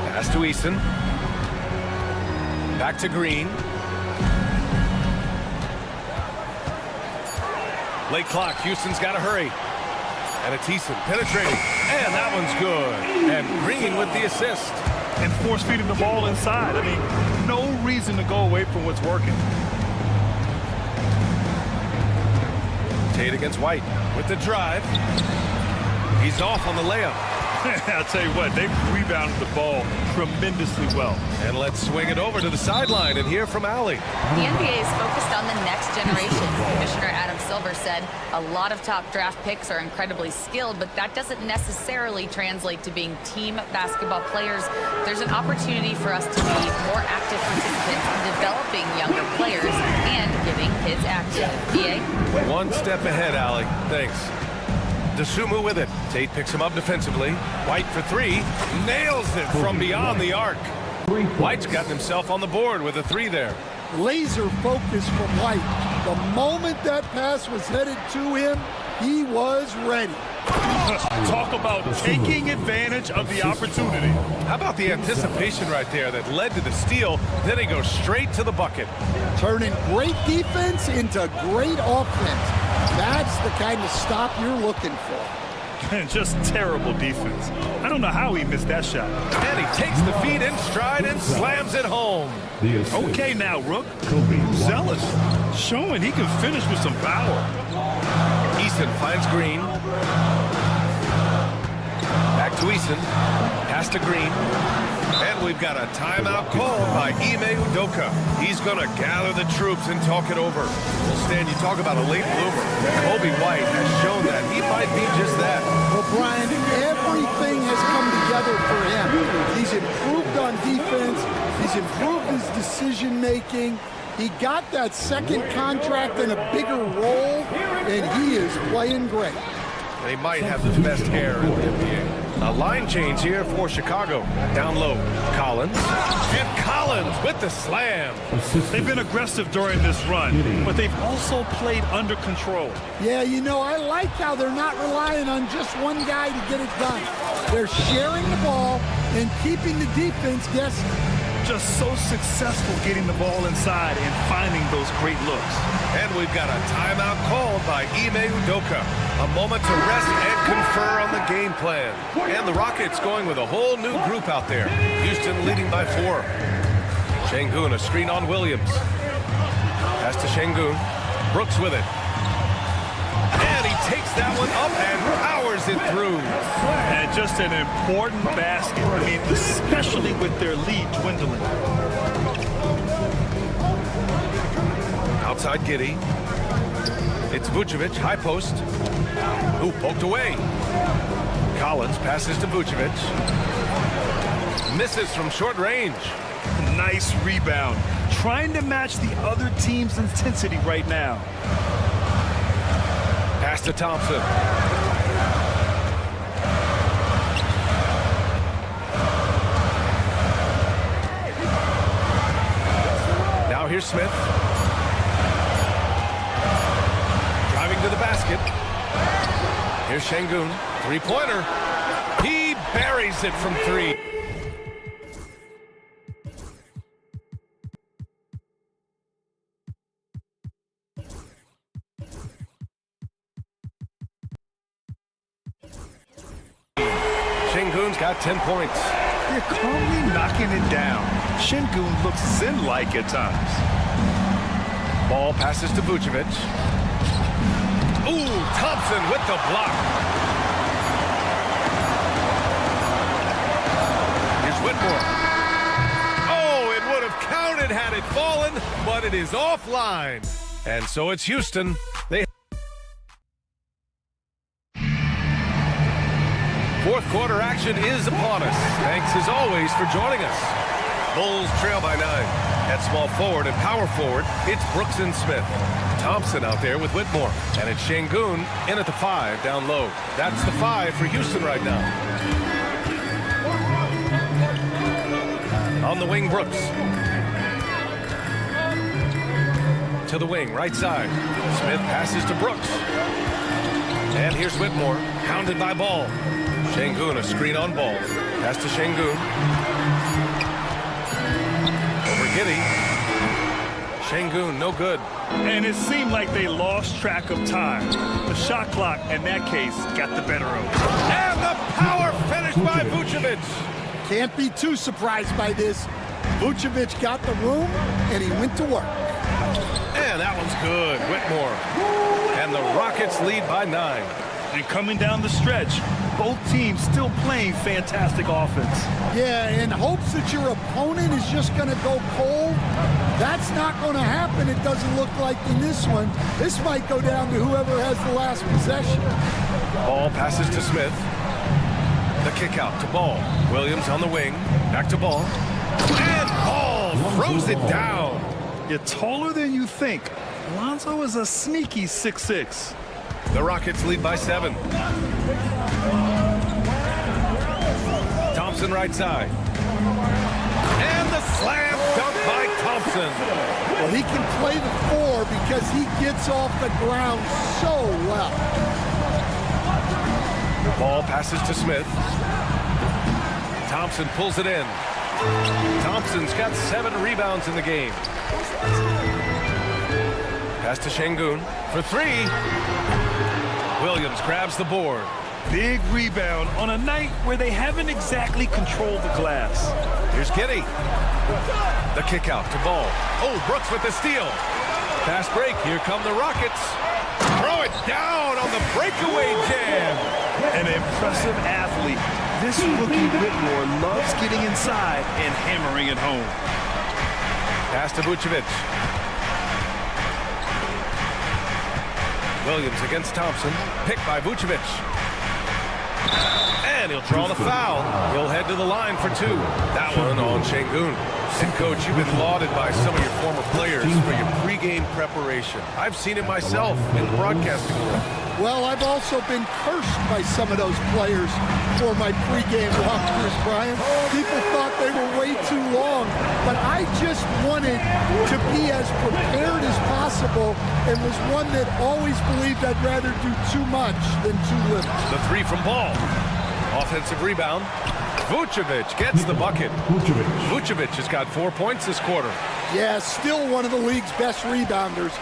Pass to Eason. Back to Green. Late clock, Houston's got to hurry. And it's Eason penetrating. And that one's good. And Green with the assist. And force feeding the ball inside. I mean, no reason to go away from what's working. Tate against White with the drive. He's off on the layup. I'll tell you what, they've rebounded the ball tremendously well. And let's swing it over to the sideline and hear from Allie. The NBA is focused on the next generation. Commissioner Adam Silver said a lot of top draft picks are incredibly skilled, but that doesn't necessarily translate to being team basketball players. There's an opportunity for us to be more active participants in developing younger players and getting kids active. BA? One step ahead, Allie. Thanks. DeSumo with it. Tate picks him up defensively. White for three. Nails it from beyond the arc. White's gotten himself on the board with a three there. Laser focus from White. The moment that pass was headed to him, he was ready. Talk about taking advantage of the opportunity. How about the anticipation right there that led to the steal? Then he goes straight to the bucket. Turning great defense into great offense. That's the kind of stop you're looking for. And just terrible defense. I don't know how he missed that shot. And he takes the feed in stride and slams it home. Okay now, Rook. Zealous. Showing he can finish with some power. Eason finds Green. Back to Eason. Pass to Green. And we've got a timeout called by Ime Udoka. He's going to gather the troops and talk it over. Well, Stan, you talk about a late bloomer. Kobe White has shown that he might be just that. Well, Brian, everything has come together for him. He's improved on defense. He's improved his decision-making. He got that second contract in a bigger role, and he is playing great. They might have the best hair in the NBA. A line change here for Chicago. Down low, Collins. And Collins with the slam. They've been aggressive during this run, but they've also played under control. Yeah, you know, I like how they're not relying on just one guy to get it done. They're sharing the ball and keeping the defense guessing. Just so successful getting the ball inside and finding those great looks. And we've got a timeout called by Ime Udoka. A moment to rest and confer on the game plan. And the Rockets going with a whole new group out there. Houston leading by 4. Şengün, a screen on Williams. Pass to Şengün. Brooks with it. And he takes that one up and powers it through. And just an important basket. I mean, especially with their lead dwindling. Outside Giddey. It's Vucevic, high post. Ooh, poked away. Collins passes to Vucevic. Misses from short range. Nice rebound. Trying to match the other team's intensity right now. Pass to Thompson. Now here's Smith. Driving to the basket. Here's Şengün. Three-pointer. He buries it from 3. Şengün's got 10 points. They're calmly knocking it down. Şengün looks zen-like at times. Ball passes to Vucevic. Ooh, Thompson with the block. Here's Whitmore. Oh, it would have counted had it fallen, but it is offline. And so it's Houston. Fourth quarter action is upon us. Thanks as always for joining us. Bulls trail by 9. At small forward and power forward, it's Brooks and Smith. Thompson out there with Whitmore. And it's Şengün in at the 5 down low. That's the 5 for Houston right now. On the wing, Brooks. To the wing, right side. Smith passes to Brooks. And here's Whitmore, pounded by Ball. Şengün, a screen on Ball. Pass to Şengün. Over Giddey. Şengün, no good. And it seemed like they lost track of time. The shot clock, in that case, got the better of it. And the power finish by Vucevic. Can't be too surprised by this. Vucevic got the room, and he went to work. And that one's good. Whitmore. And the Rockets lead by 9. And coming down the stretch, both teams still playing fantastic offense. Yeah, in hopes that your opponent is just going to go cold. That's not going to happen, it doesn't look like in this one. This might go down to whoever has the last possession. Ball passes to Smith. The kick out to Ball. Williams on the wing. Back to Ball. And Ball throws it down. You're taller than you think. Lonzo is a sneaky 6'6". The Rockets lead by 7. Thompson right side. And the slam dunk by Thompson. Well, he can play the 4 because he gets off the ground so well. Ball passes to Smith. Thompson pulls it in. Thompson's got 7 rebounds in the game. Pass to Şengün for 3. Williams grabs the board. Big rebound on a night where they haven't exactly controlled the glass. Here's Giddey. The kick out to Ball. Oh, Brooks with the steal. Fast break. Here come the Rockets. Throw it down on the breakaway jam. An impressive athlete. This rookie Whitmore loves getting inside and hammering it home. Pass to Vucevic. Williams against Thompson. Picked by Vucevic. And he'll draw the foul. He'll head to the line for 2. That one on Şengün. And Coach, you've been lauded by some of your former players for your pregame preparation. I've seen it myself in the broadcasting world. Well, I've also been cursed by some of those players for my pregame walkthroughs, Brian. People thought they were way too long, but I just wanted to be as prepared as possible and was one that always believed I'd rather do too much than too little. The 3 from Ball. Offensive rebound. Vucevic gets the bucket. Vucevic has got 4 points this quarter. Yeah, still one of the league's best rebounders.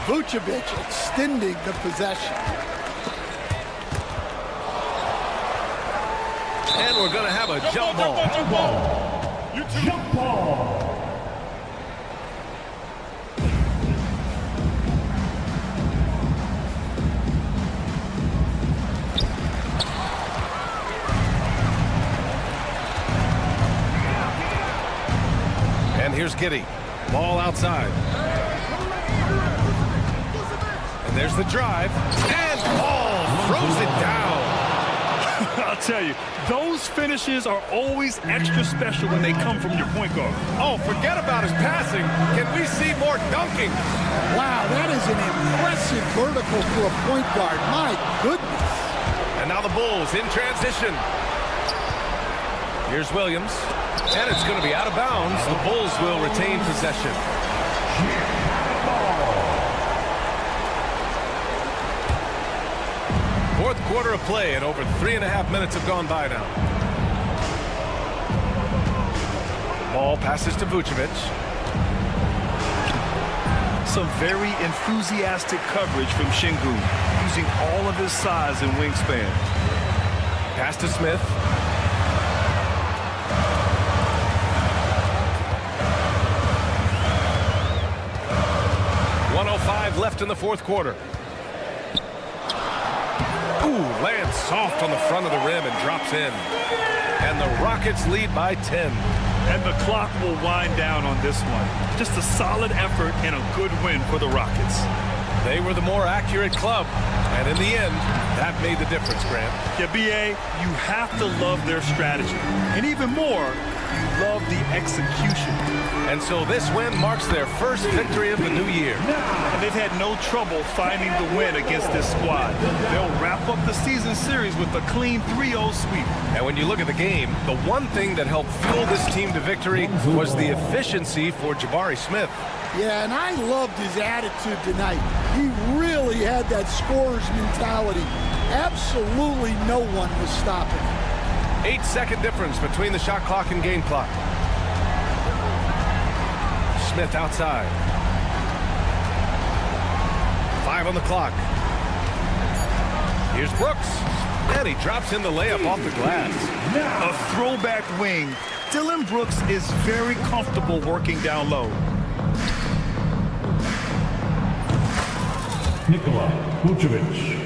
Vucevic extending the possession. And we're going to have a jump ball. Jump ball. And here's Giddey. Ball outside. And there's the drive. And Ball throws it down. I'll tell you, those finishes are always extra special when they come from your point guard. Oh, forget about his passing. Can we see more dunking? Wow, that is an impressive vertical for a point guard. My goodness. And now the Bulls in transition. Here's Williams. And it's going to be out of bounds. The Bulls will retain possession. Fourth quarter of play, and over 3.5 minutes have gone by now. Ball passes to Vucevic. Some very enthusiastic coverage from Şengün, using all of his size and wingspan. Pass to Smith. .105 left in the fourth quarter. Ooh, lands soft on the front of the rim and drops in. And the Rockets lead by 10. And the clock will wind down on this one. Just a solid effort and a good win for the Rockets. They were the more accurate club. And in the end, that made the difference, Grant. Yeah, B.A., you have to love their strategy. And even more, you love the execution. And so this win marks their first victory of the new year. And they've had no trouble finding the win against this squad. They'll wrap up the season series with a clean 3-0 sweep. And when you look at the game, the one thing that helped fuel this team to victory was the efficiency for Jabari Smith. Yeah, and I loved his attitude tonight. He really had that scorer's mentality. Absolutely no one was stopping him. 8-second difference between the shot clock and game clock. Smith outside. 5 on the clock. Here's Brooks. And he drops in the layup off the glass. A throwback wing. Dylan Brooks is very comfortable working down low. Nikola Vucevic.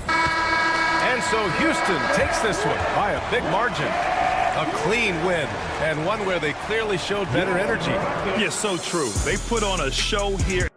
And so Houston takes this one by a big margin. A clean win, and one where they clearly showed better energy. Yes, so true. They put on a show here.